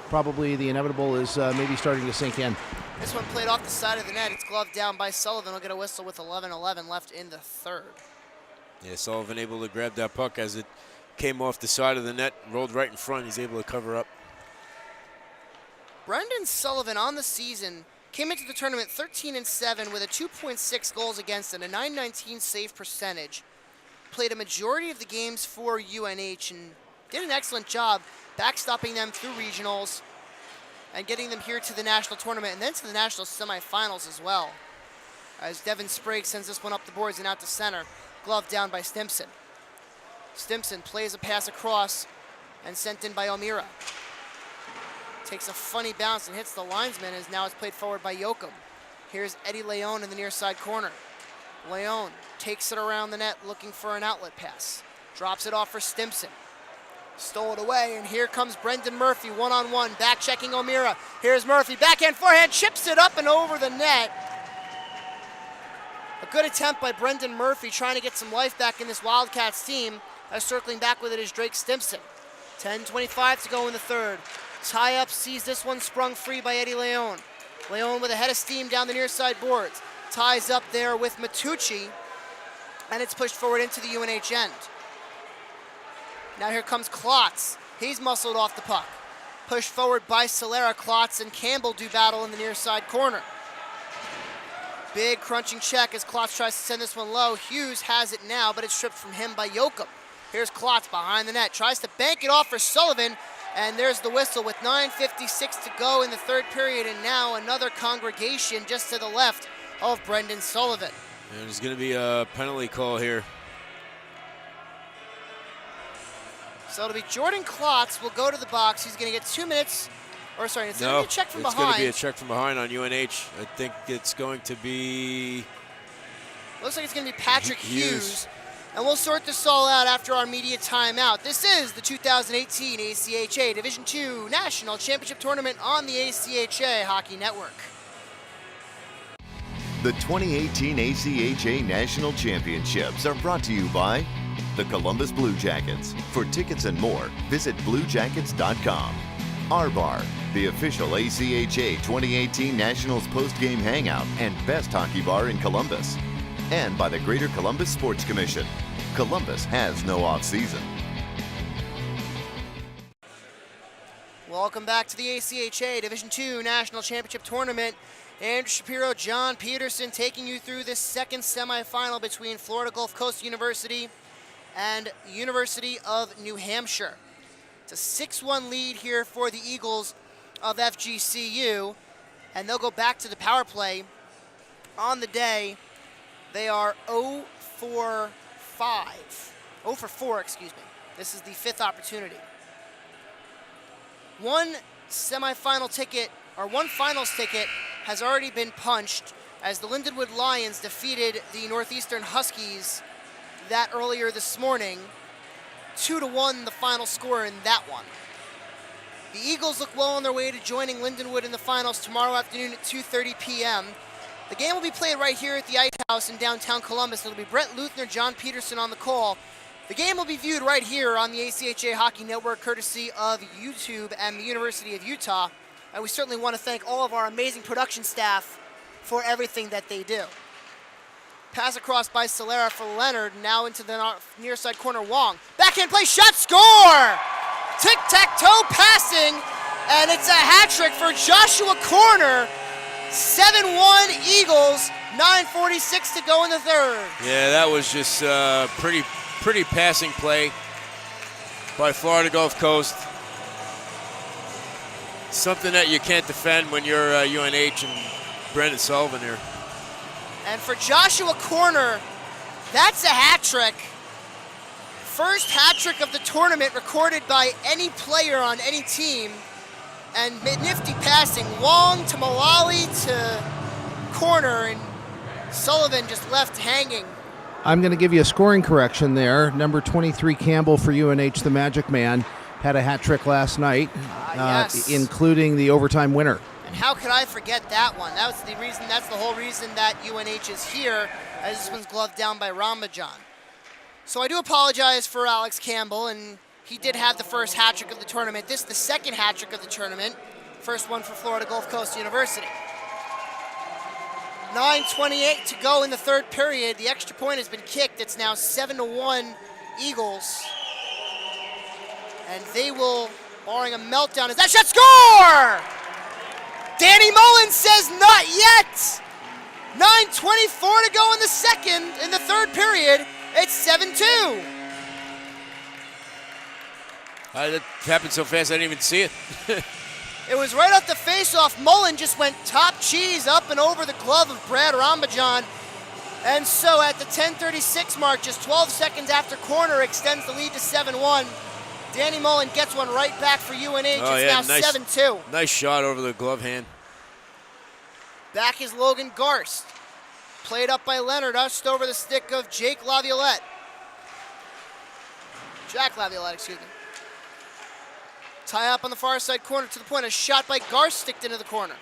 Probably the inevitable is maybe starting to sink in. This one played off the side of the net. It's gloved down by Sullivan. He'll get a whistle with 11:11 left in the third. Yeah, Sullivan able to grab that puck as it came off the side of the net, rolled right in front. He's able to cover up. Brendan Sullivan on the season came into the tournament 13-7 with a 2.6 goals against and a .919 save percentage. Played a majority of the games for UNH and did an excellent job backstopping them through regionals and getting them here to the national tournament and then to the national semifinals as well. As Devin Sprague sends this one up the boards and out to center, gloved down by Stimson. Stimson plays a pass across and sent in by O'Meara. Takes a funny bounce and hits the linesman as now it's played forward by Yoakum. Here's Eddie Leon in the near side corner. Leon takes it around the net looking for an outlet pass. Drops it off for Stimson. Stole it away, and here comes Brendan Murphy, one-on-one, back-checking O'Meara. Here's Murphy, backhand forehand, chips it up and over the net. A good attempt by Brendan Murphy trying to get some life back in this Wildcats team. Circling back with it is Drake Stimson. 10:25 to go in the third. Tie-up sees this one sprung free by Eddie Leon. Leon with a head of steam down the near side boards. Ties up there with Matucci. And it's pushed forward into the UNH end. Now here comes Klotz. He's muscled off the puck. Pushed forward by Solera. Klotz and Campbell do battle in the near side corner. Big crunching check as Klotz tries to send this one low. Hughes has it now, but it's stripped from him by Yoakum. Here's Klotz behind the net. Tries to bank it off for Sullivan. And there's the whistle with 9:56 to go in the third period. And now another congregation just to the left of Brendan Sullivan. And there's going to be a penalty call here. So it'll be Jordan Klotz will go to the box. He's going to get 2 minutes. Or sorry, it's going to be a check from behind. It's going to be a check from behind on UNH. I think it's going to be... Looks like it's going to be Patrick Hughes. And we'll sort this all out after our media timeout. This is the 2018 ACHA Division II National Championship Tournament on the ACHA Hockey Network. The 2018 ACHA National Championships are brought to you by the Columbus Blue Jackets. For tickets and more, visit bluejackets.com. R-Bar, the official ACHA 2018 Nationals post-game hangout and best hockey bar in Columbus. And by the Greater Columbus Sports Commission. Columbus has no off-season. Welcome back to the ACHA Division II National Championship Tournament. Andrew Shapiro, John Peterson taking you through this second semifinal between Florida Gulf Coast University and University of New Hampshire. It's a 6-1 lead here for the Eagles of FGCU, and they'll go back to the power play on the day. They are 0 for 4, excuse me. This is the 5th opportunity. One finals ticket has already been punched as the Lindenwood Lions defeated the Northeastern Huskies that earlier this morning. 2-1 the final score in that one. The Eagles look well on their way to joining Lindenwood in the finals tomorrow afternoon at 2:30 p.m. The game will be played right here at the Ice House in downtown Columbus. It'll be Brett Luthner, John Peterson on the call. The game will be viewed right here on the ACHA Hockey Network, courtesy of YouTube and the University of Utah. And we certainly want to thank all of our amazing production staff for everything that they do. Pass across by Solera for Leonard, now into the near side corner, Wong. Backhand play, shot, score! Tic-tac-toe passing, and it's a hat trick for Joshua Corner. 7-1 Eagles, 9:46 to go in the third. Yeah, that was just pretty passing play by Florida Gulf Coast. Something that you can't defend when you're UNH and Brendan Sullivan here. And for Joshua Corner, that's a hat trick. First hat trick of the tournament recorded by any player on any team. And nifty passing, Wong to Malali to Corner, and Sullivan just left hanging. I'm going to give you a scoring correction there. Number 23, Campbell for UNH, the Magic Man, had a hat trick last night, yes. Including the overtime winner. And how could I forget that one? That was the reason. That's the whole reason that UNH is here, as this one's gloved down by Ramajan. So I do apologize for Alex Campbell, and he did have the first hat trick of the tournament. This is the second hat trick of the tournament. First one for Florida Gulf Coast University. 9:28 to go in the third period. The extra point has been kicked. It's now 7-1 Eagles. And they will, barring a meltdown, is that shot, score! Danny Mullen says not yet. 9:24 to go in the third period. It's 7-2. That happened so fast I didn't even see it. It was right off the face-off. Mullen just went top cheese up and over the glove of Brad Rambajan. And so at the 10:36 mark, just 12 seconds after Corner extends the lead to 7-1. Danny Mullen gets one right back for UNH. It's now 7-2. Nice shot over the glove hand. Back is Logan Garst. Played up by Leonard, ushed over the stick of Jack Laviolette, excuse me. Tie up on the far side corner to the point. A shot by Garst sticked into the corner.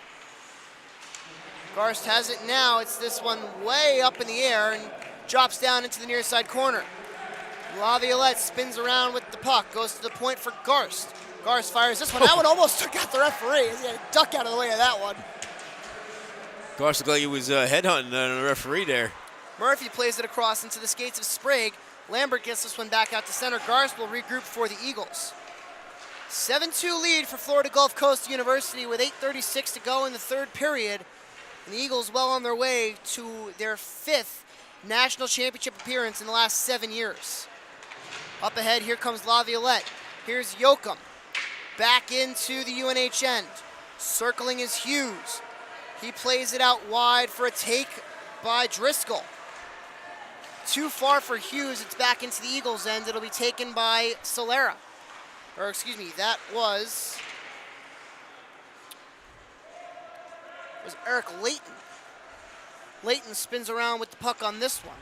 Garst has it now. It's this one way up in the air and drops down into the near side corner. Laviolette spins around with the puck, goes to the point for Garst. Garst fires this one. That one almost took out the referee. He had a duck out of the way of that one. Garst looked like he was headhunting the referee there. Murphy plays it across into the skates of Sprague. Lambert gets this one back out to center. Garst will regroup for the Eagles. 7-2 lead for Florida Gulf Coast University with 8:36 to go in the third period. And the Eagles well on their way to their 5th national championship appearance in the last 7 years. Up ahead, here comes Laviolette. Here's Yoakum. Back into the UNH end. Circling is Hughes. He plays it out wide for a take by Driscoll. Too far for Hughes. It's back into the Eagles' end. It'll be taken by Solera. Or excuse me, that was Eric Layton. Layton spins around with the puck on this one.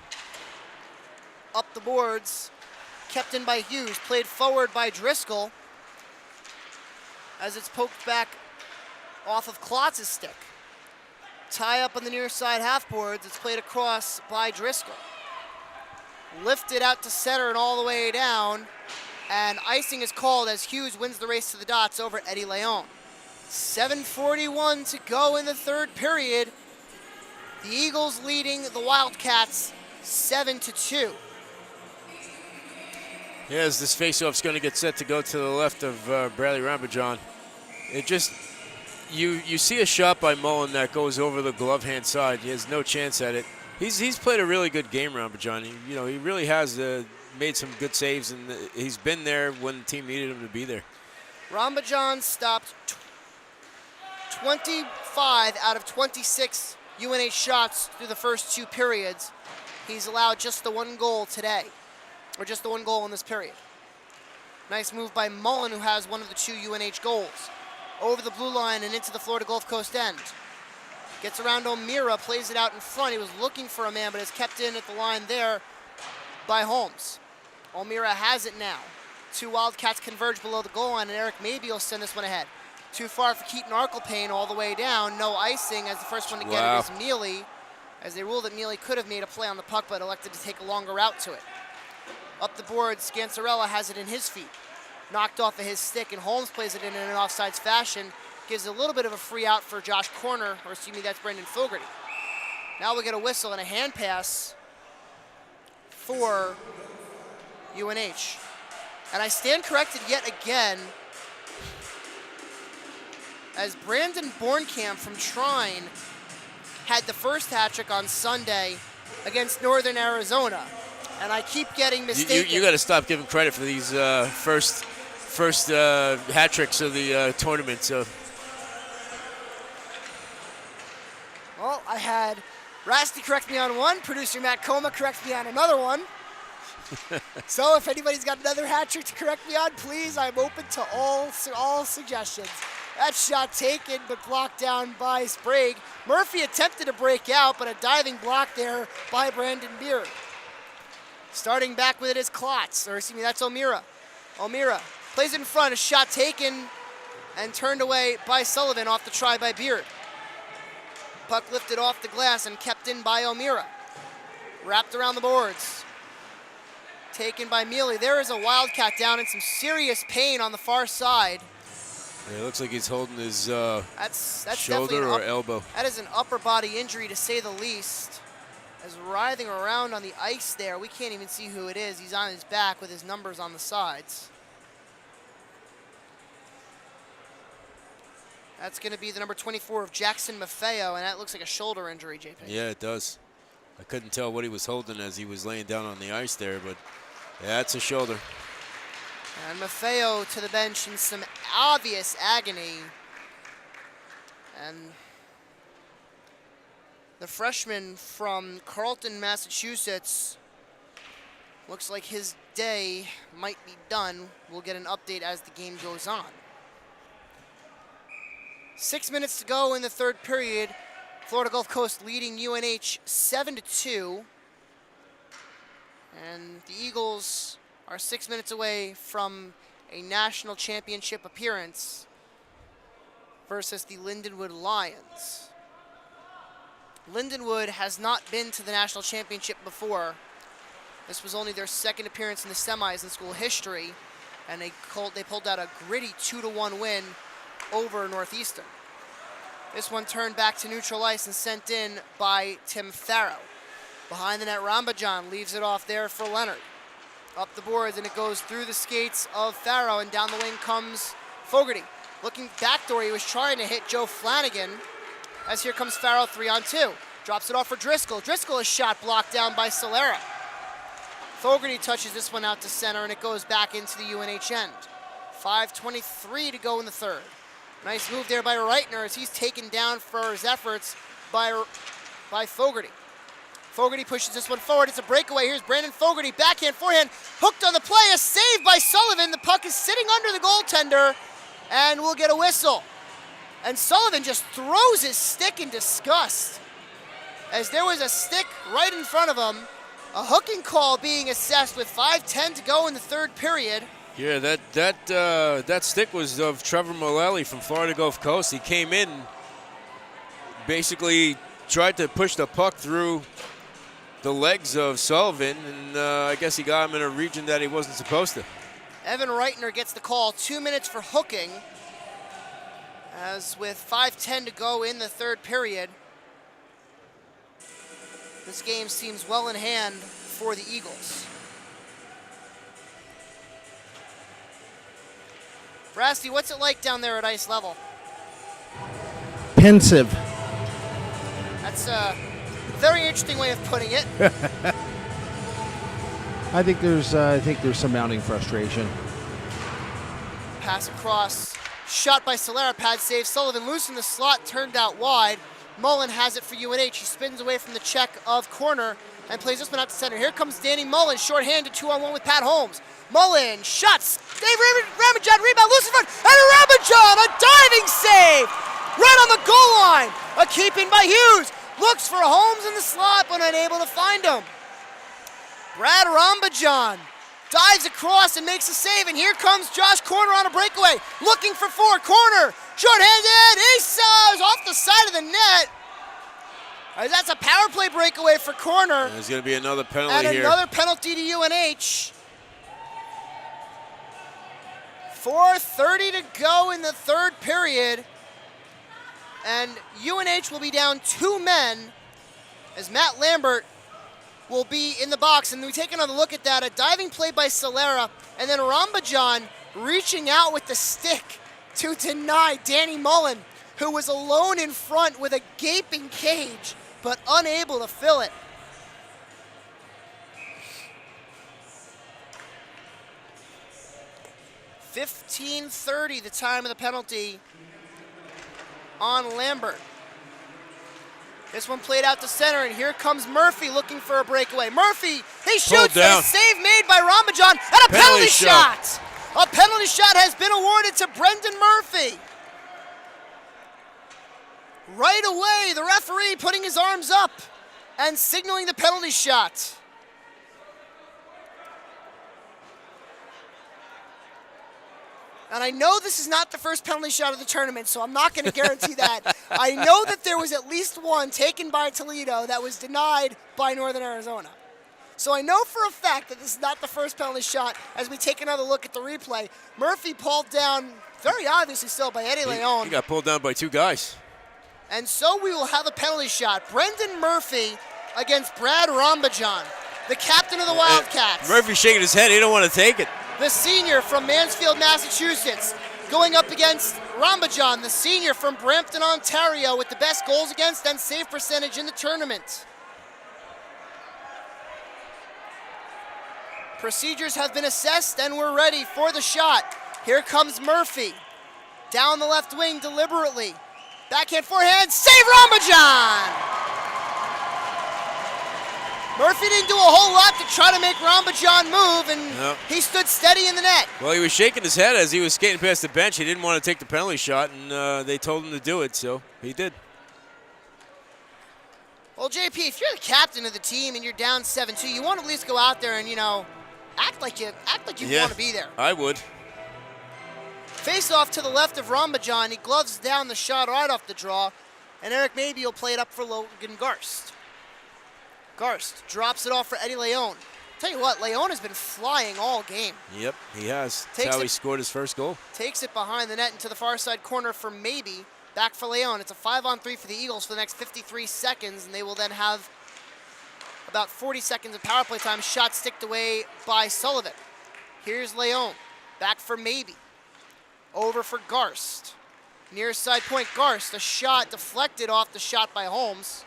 Up the boards, kept in by Hughes, played forward by Driscoll as it's poked back off of Klotz's stick. Tie up on the near side half boards, it's played across by Driscoll. Lifted out to center and all the way down, and icing is called as Hughes wins the race to the dots over Eddie Leon. 7:41 to go in the third period. The Eagles leading the Wildcats 7-2. Yeah, as this faceoff's going to get set to go to the left of Bradley Rambajan. It just, you see a shot by Mullen that goes over the glove hand side. He has no chance at it. He's played a really good game, Rambajan. He really has made some good saves, and he's been there when the team needed him to be there. Rambajan stopped 25 out of 26 UNH shots through the first 2 periods. He's allowed just the 1 goal today, or just the 1 goal in this period. Nice move by Mullen, who has one of the 2 UNH goals. Over the blue line and into the Florida Gulf Coast end. Gets around O'Meara, plays it out in front. He was looking for a man, but is kept in at the line there by Holmes. O'Meara has it now. 2 Wildcats converge below the goal line, and Eric Maybe will send this one ahead. Too far for Keaton Arkelpane all the way down. No icing, as the first one to get it is Mealy, as they ruled that Mealy could have made a play on the puck, but elected to take a longer route to it. Up the board, Scancerella has it in his feet. Knocked off of his stick, and Holmes plays it in an offsides fashion. Gives a little bit of a free out for Josh Corner, or excuse me, that's Brendan Fogarty. Now we get a whistle and a hand pass for UNH. And I stand corrected yet again, as Brandon Bornkamp from Trine had the first hat trick on Sunday against Northern Arizona. And I keep getting mistaken. You got to stop giving credit for these first hat tricks of the tournament. So. Well, I had Rasty correct me on one, producer Matt Coma correct me on another one. So if anybody's got another hat trick to correct me on, please, I'm open to all suggestions. That shot taken but blocked down by Sprague. Murphy attempted to break out, but a diving block there by Brandon Beard. Starting back with it is Klotz, or excuse me, that's O'Meara. O'Meara plays it in front, a shot taken and turned away by Sullivan off the try by Beard. Puck lifted off the glass and kept in by O'Meara. Wrapped around the boards. Taken by Mealy. There is a Wildcat down in some serious pain on the far side. Yeah, it looks like he's holding his that's shoulder or elbow. That is an upper body injury to say the least. As writhing around on the ice there, we can't even see who it is. He's on his back with his numbers on the sides. That's going to be the number 24 of Jackson Maffeo, and that looks like a shoulder injury, JP. Yeah, it does. I couldn't tell what he was holding as he was laying down on the ice there, but yeah, it's a shoulder. And Maffeo to the bench in some obvious agony. And the freshman from Carleton, Massachusetts, looks like his day might be done. We'll get an update as the game goes on. 6 minutes to go in the third period. Florida Gulf Coast leading UNH 7-2. And the Eagles are 6 minutes away from a national championship appearance versus the Lindenwood Lions. Lindenwood has not been to the national championship before. This was only their second appearance in the semis in school history, and they pulled out a gritty 2-1 win over Northeastern. This one turned back to neutral ice and sent in by Tim Farrow. Behind the net, Rambajan leaves it off there for Leonard. Up the boards, and it goes through the skates of Farrow, and down the wing comes Fogarty. Looking backdoor, he was trying to hit Joe Flanagan, as here comes Farrow 3-on-2. Drops it off for Driscoll. Driscoll is shot blocked down by Solera. Fogarty touches this one out to center, and it goes back into the UNH end. 5:23 to go in the third. Nice move there by Reitner as he's taken down for his efforts by Fogarty. Fogarty pushes this one forward. It's a breakaway. Here's Brandon Fogarty. Backhand, forehand. Hooked on the play. A save by Sullivan. The puck is sitting under the goaltender, and we'll get a whistle. And Sullivan just throws his stick in disgust, as there was a stick right in front of him. A hooking call being assessed with 5:10 to go in the third period. Yeah, that stick was of Trevor Mullally from Florida Gulf Coast. He came in, basically tried to push the puck through the legs of Sullivan, and I guess he got him in a region that he wasn't supposed to. Evan Reitner gets the call. 2 minutes for hooking, as with 5:10 to go in the third period. This game seems well in hand for the Eagles. Brasty, what's it like down there at ice level? Pensive. That's a very interesting way of putting it. I think there's some mounting frustration. Pass across, shot by Solera, pad save. Sullivan loose in the slot, turned out wide. Mullen has it for UNH. He spins away from the check of corner and plays this one out to center. Here comes Danny Mullen, shorthanded 2-on-1 with Pat Holmes. Mullen shots. Dave Rambajan, rebound, loose in front, and Rambajan, a diving save right on the goal line. A keep in by Hughes. Looks for Holmes in the slot, but unable to find him. Brad Rambajan dives across and makes a save, and here comes Josh Corner on a breakaway, looking for four. Corner, short-handed, he saws off the side of the net. That's a power play breakaway for Corner. There's going to be another penalty and here. Another penalty to UNH. 4:30 to go in the third period, and UNH will be down 2 men as Matt Lambert will be in the box. And we take another look at that. A diving play by Solera, and then Rambajan reaching out with the stick to deny Danny Mullen, who was alone in front with a gaping cage, but unable to fill it. $15:30, the time of the penalty on Lambert. This one played out to center, and here comes Murphy looking for a breakaway. Murphy, he shoots, and a save made by Rambajan, and a penalty shot. A penalty shot has been awarded to Brendan Murphy. Right away, the referee putting his arms up and signaling the penalty shot. And I know this is not the first penalty shot of the tournament, so I'm not going to guarantee that. I know that there was at least one taken by Toledo that was denied by Northern Arizona. So I know for a fact that this is not the first penalty shot. As we take another look at the replay, Murphy pulled down, very obviously still, by Eddie Leon. He got pulled down by 2 guys. And so we will have a penalty shot. Brendan Murphy against Brad Rambajan, the captain of the Wildcats. Murphy shaking his head. He don't want to take it. The senior from Mansfield, Massachusetts, going up against Rambajan, the senior from Brampton, Ontario, with the best goals against and save percentage in the tournament. Procedures have been assessed, and we're ready for the shot. Here comes Murphy. Down the left wing deliberately. Backhand, forehand, save Rambajan! Murphy didn't do a whole lot to try to make Rambajan move, and he stood steady in the net. Well, he was shaking his head as he was skating past the bench. He didn't want to take the penalty shot, and they told him to do it, so he did. Well, JP, if you're the captain of the team and you're down 7-2, you want to at least go out there and, act like you want to be there. I would. Face off to the left of Rambajan. He gloves down the shot right off the draw, and Eric Mabey will play it up for Logan Garst. Garst drops it off for Eddie Leon. Tell you what, Leon has been flying all game. Yep, he has. That's how he scored his first goal. Takes it behind the net into the far side corner for Mabey. Back for Leon. It's a 5-on-3 for the Eagles for the next 53 seconds, and they will then have about 40 seconds of power play time. Shot sticked away by Sullivan. Here's Leon. Back for Maybe. Over for Garst. Near side point, Garst. A shot deflected off the shot by Holmes.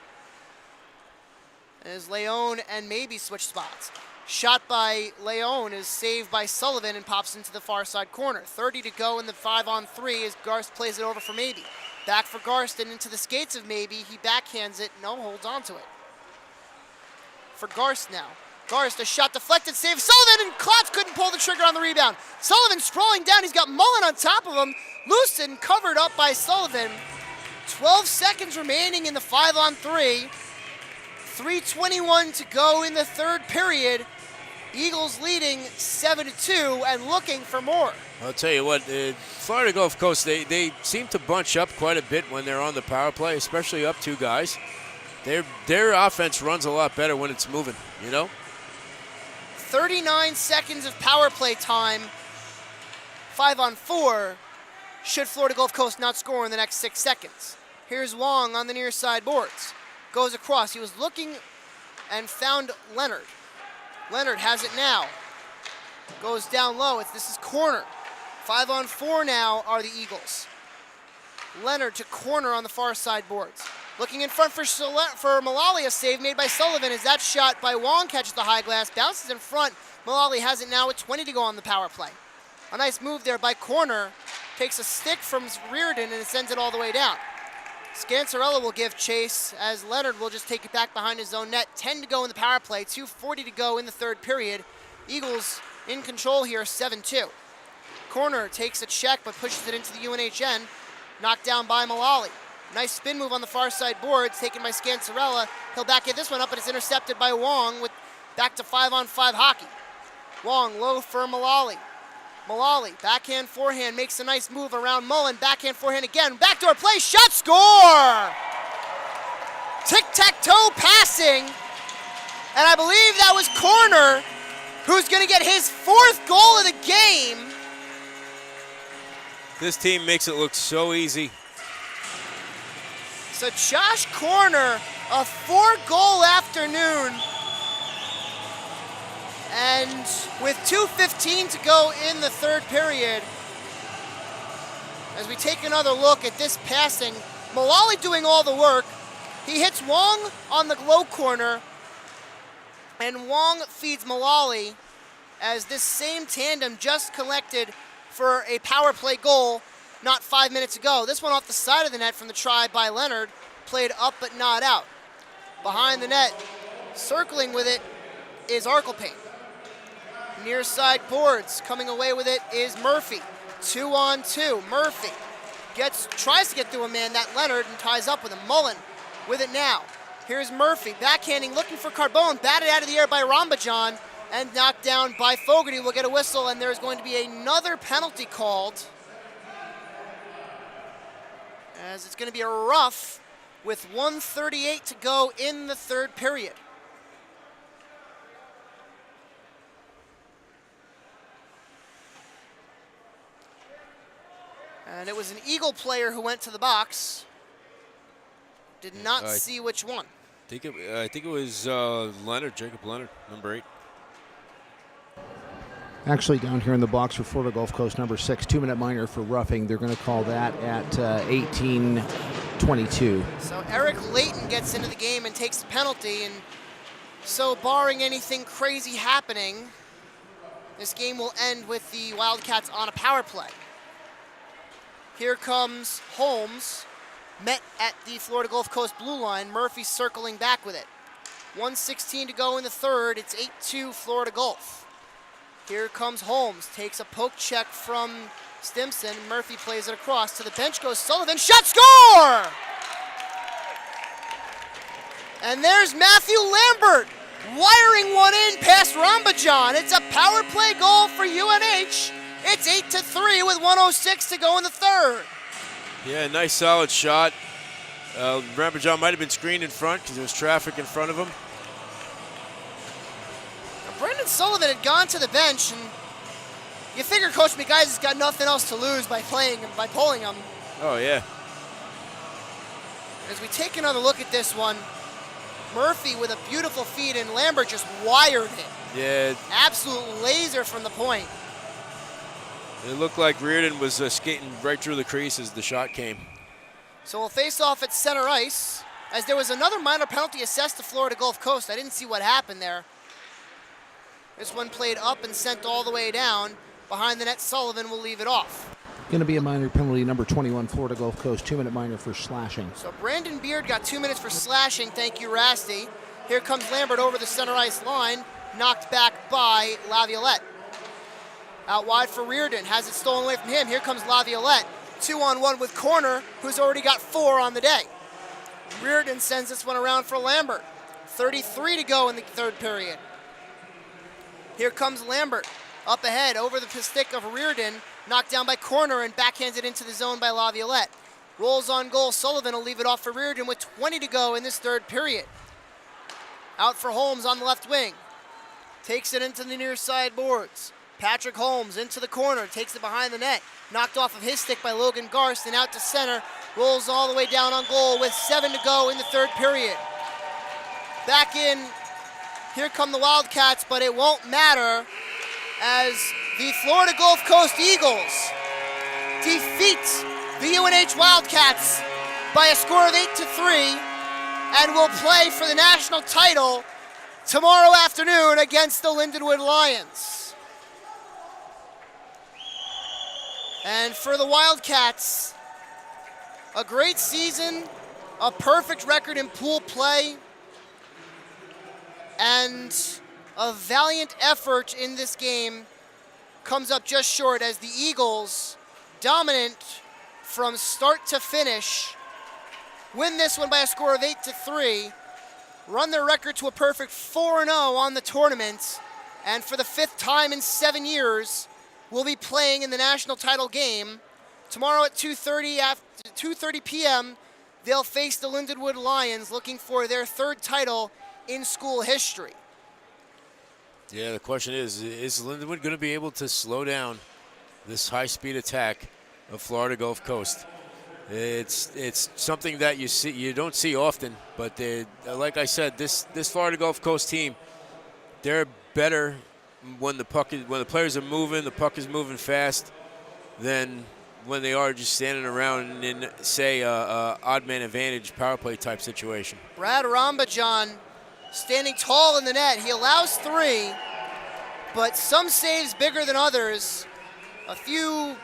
As Leon and Maybe switch spots. Shot by Leon is saved by Sullivan and pops into the far side corner. 30 to go in the 5-on-3 as Garst plays it over for Maybe. Back for Garst and into the skates of Maybe. He backhands it. No, holds on to it. For Garst now. Garst, a shot deflected, save Sullivan, and Klotz couldn't pull the trigger on the rebound. Sullivan sprawling down. He's got Mullen on top of him. Loosened, covered up by Sullivan. 12 seconds remaining in the 5-on-3. 3:21 to go in the third period. Eagles leading 7-2 and looking for more. I'll tell you what, Florida Gulf Coast, they seem to bunch up quite a bit when they're on the power play, especially up 2 guys. Their offense runs a lot better when it's moving, you know? 39 seconds of power play time. 5-on-4. Should Florida Gulf Coast not score in the next 6 seconds. Here's Wong on the near side boards. Goes across. He was looking and found Leonard. Leonard has it now. Goes down low. This is corner. 5-on-4 now are the Eagles. Leonard to corner on the far side boards. Looking in front for Mullally, a save made by Sullivan as that shot by Wong catches the high glass, bounces in front. Mullally has it now with 20 to go on the power play. A nice move there by Corner. Takes a stick from Reardon and sends it all the way down. Scancerella will give chase as Leonard will just take it back behind his own net. 10 to go in the power play, 2:40 to go in the third period. Eagles in control here, 7-2. Corner takes a check but pushes it into the UNHN. Knocked down by Mullally. Nice spin move on the far side boards, taken by Scancerella. He'll back it this one up, but it's intercepted by Wong with back to 5-on-5 hockey. Wong low for Mullally. Mullally, backhand, forehand, makes a nice move around Mullen. Backhand, forehand again. Backdoor play, shot, score! Tic-tac-toe passing. And I believe that was Corner, who's going to get his 4th goal of the game. This team makes it look so easy. So Josh Corner, a 4-goal afternoon. And with 2:15 to go in the third period, as we take another look at this passing, Mullally doing all the work. He hits Wong on the low corner, and Wong feeds Mullally as this same tandem just collected for a power play goal not 5 minutes ago. This one off the side of the net from the try by Leonard, played up but not out. Behind the net, circling with it is Arkelpain. Near side boards, coming away with it is Murphy. 2-on-2, Murphy tries to get through a man, that Leonard, and ties up with him. Mullen with it now. Here's Murphy, backhanding, looking for Carbone, batted out of the air by Rambajan, and knocked down by Fogarty. Will get a whistle, and there's going to be another penalty called, as it's going to be a rough with 1:38 to go in the third period. And it was an Eagle player who went to the box. Did not see which one. I think it was Leonard, Jacob Leonard, number 8. Actually, down here in the box for Florida Gulf Coast, number 6, 2-minute minor for roughing. They're going to call that at 18:22. So Eric Layton gets into the game and takes the penalty, and so barring anything crazy happening, this game will end with the Wildcats on a power play. Here comes Holmes, met at the Florida Gulf Coast blue line. Murphy circling back with it. 1:16 to go in the third. It's 8-2 Florida Gulf. Here comes Holmes, takes a poke check from Stimson. Murphy plays it across. To the bench goes Sullivan. Shot, score! And there's Matthew Lambert wiring one in past Rambajan. It's a power play goal for UNH. It's 8-3 with 1:06 to go in the third. Yeah, nice solid shot. Rambajan might have been screened in front because there was traffic in front of him. Now, Brendan Sullivan had gone to the bench, and you figure Coach McGuise has got nothing else to lose by pulling him. Oh, yeah. As we take another look at this one, Murphy with a beautiful feed, and Lambert just wired it. Yeah. Absolute laser from the point. It looked like Reardon was skating right through the crease as the shot came. So we'll face off at center ice, as there was another minor penalty assessed to Florida Gulf Coast. I didn't see what happened there. This one played up and sent all the way down. Behind the net, Sullivan will leave it off. Going to be a minor penalty, number 21, Florida Gulf Coast, 2-minute minor for slashing. So Brandon Beard got 2 minutes for slashing. Thank you, Rasty. Here comes Lambert over the center ice line, knocked back by Laviolette. Out wide for Reardon, has it stolen away from him. Here comes Laviolette, 2-on-1 with Corner, who's already got 4 on the day. Reardon sends this one around for Lambert. 33 to go in the third period. Here comes Lambert, up ahead, over the stick of Reardon, knocked down by Corner and backhanded into the zone by Laviolette. Rolls on goal, Sullivan will leave it off for Reardon with 20 to go in this third period. Out for Holmes on the left wing. Takes it into the near side boards. Patrick Holmes into the corner, takes it behind the net. Knocked off of his stick by Logan Garst and out to center. Rolls all the way down on goal with 7 to go in the third period. Back in, here come the Wildcats, but it won't matter as the Florida Gulf Coast Eagles defeat the UNH Wildcats by a score of 8-3 and will play for the national title tomorrow afternoon against the Lindenwood Lions. And for the Wildcats, a great season, a perfect record in pool play, and a valiant effort in this game comes up just short as the Eagles, dominant from start to finish, win this one by a score of 8-3, run their record to a perfect 4-0 on the tournament, and for the 5th time in 7 years, will be playing in the national title game. Tomorrow at 2:30 p.m., they'll face the Lindenwood Lions, looking for their 3rd title in school history. Yeah, the question is Lindenwood going to be able to slow down this high-speed attack of Florida Gulf Coast? It's something that you don't see often, but like I said, this Florida Gulf Coast team, they're better when the players are moving, the puck is moving fast, than when they are just standing around in, say, a odd man advantage power play type situation. Brad Rambajan standing tall in the net. He allows 3, but some saves bigger than others. A few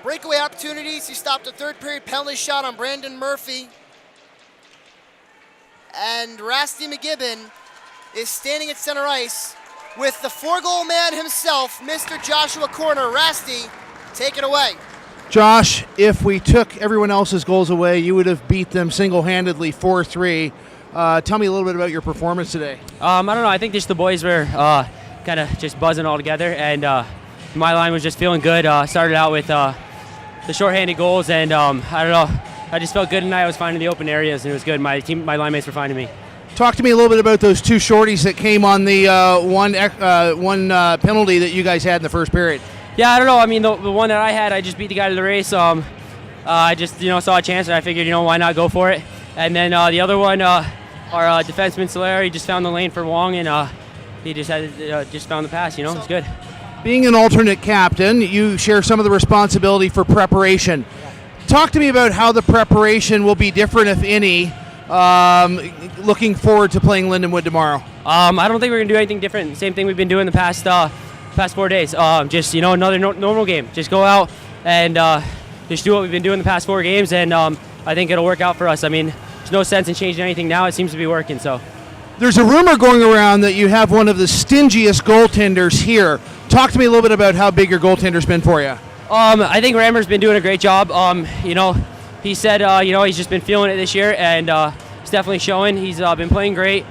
breakaway opportunities. He stopped a third period penalty shot on Brandon Murphy. And Rasty McGibbon is standing at center ice with the 4-goal man himself, Mr. Joshua Corner. Rasty, take it away. Josh, if we took everyone else's goals away, you would have beat them single-handedly 4-3. Tell me a little bit about your performance today. I don't know. I think just the boys were kind of just buzzing all together, and my line was just feeling good. Started out with the shorthanded goals, and I don't know. I just felt good tonight. I was finding the open areas, and it was good. My line mates were finding me. Talk to me a little bit about those 2 shorties that came on the one penalty that you guys had in the first period. Yeah, I don't know. I mean, the one that I had, I just beat the guy to the race. I just saw a chance, and I figured, why not go for it? And then the other one, our defenseman Solari just found the lane for Wong, and he just found the pass. It's good. Being an alternate captain, you share some of the responsibility for preparation. Talk to me about how the preparation will be different, if any, looking forward to playing Lindenwood tomorrow. I don't think we're going to do anything different. Same thing we've been doing the past 4 days. Just, another normal game. Just go out and just do what we've been doing the past 4 games, and I think it'll work out for us. I mean, there's no sense in changing anything now. It seems to be working, so. There's a rumor going around that you have one of the stingiest goaltenders here. Talk to me a little bit about how big your goaltender's been for you. I think Rammer's been doing a great job. He said, he's just been feeling it this year, and it's definitely showing. He's been playing great.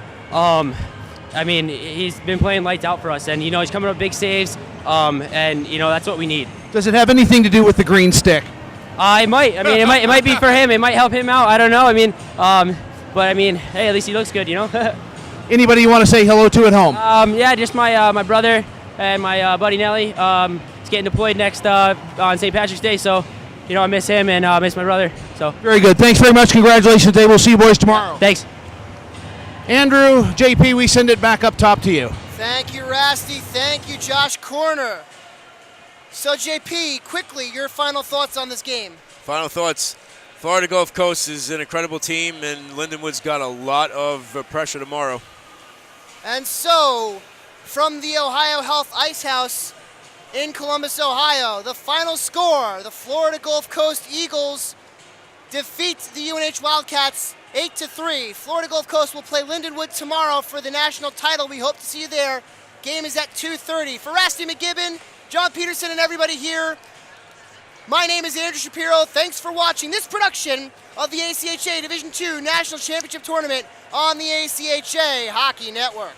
He's been playing lights out for us, and, he's coming up big saves, and, that's what we need. Does it have anything to do with the green stick? It might. It might be for him. It might help him out. I don't know. Hey, at least he looks good, Anybody you want to say hello to at home? Just my brother and my buddy Nelly. He's getting deployed next on St. Patrick's Day, so I miss him and I miss my brother. So very good. Thanks very much. Congratulations today. We'll see you boys tomorrow. Thanks. Andrew, JP, we send it back up top to you. Thank you, Rasty. Thank you, Josh Corner. So, JP, quickly, your final thoughts on this game. Final thoughts. Florida Gulf Coast is an incredible team, and Lindenwood's got a lot of pressure tomorrow. And so, from the Ohio Health Ice House in Columbus, Ohio, the final score, the Florida Gulf Coast Eagles defeat the UNH Wildcats 8-3. Florida Gulf Coast will play Lindenwood tomorrow for the national title. We hope to see you there. Game is at 2:30. For Rasty McGibbon, John Peterson, and everybody here, my name is Andrew Shapiro. Thanks for watching this production of the ACHA Division II National Championship Tournament on the ACHA Hockey Network.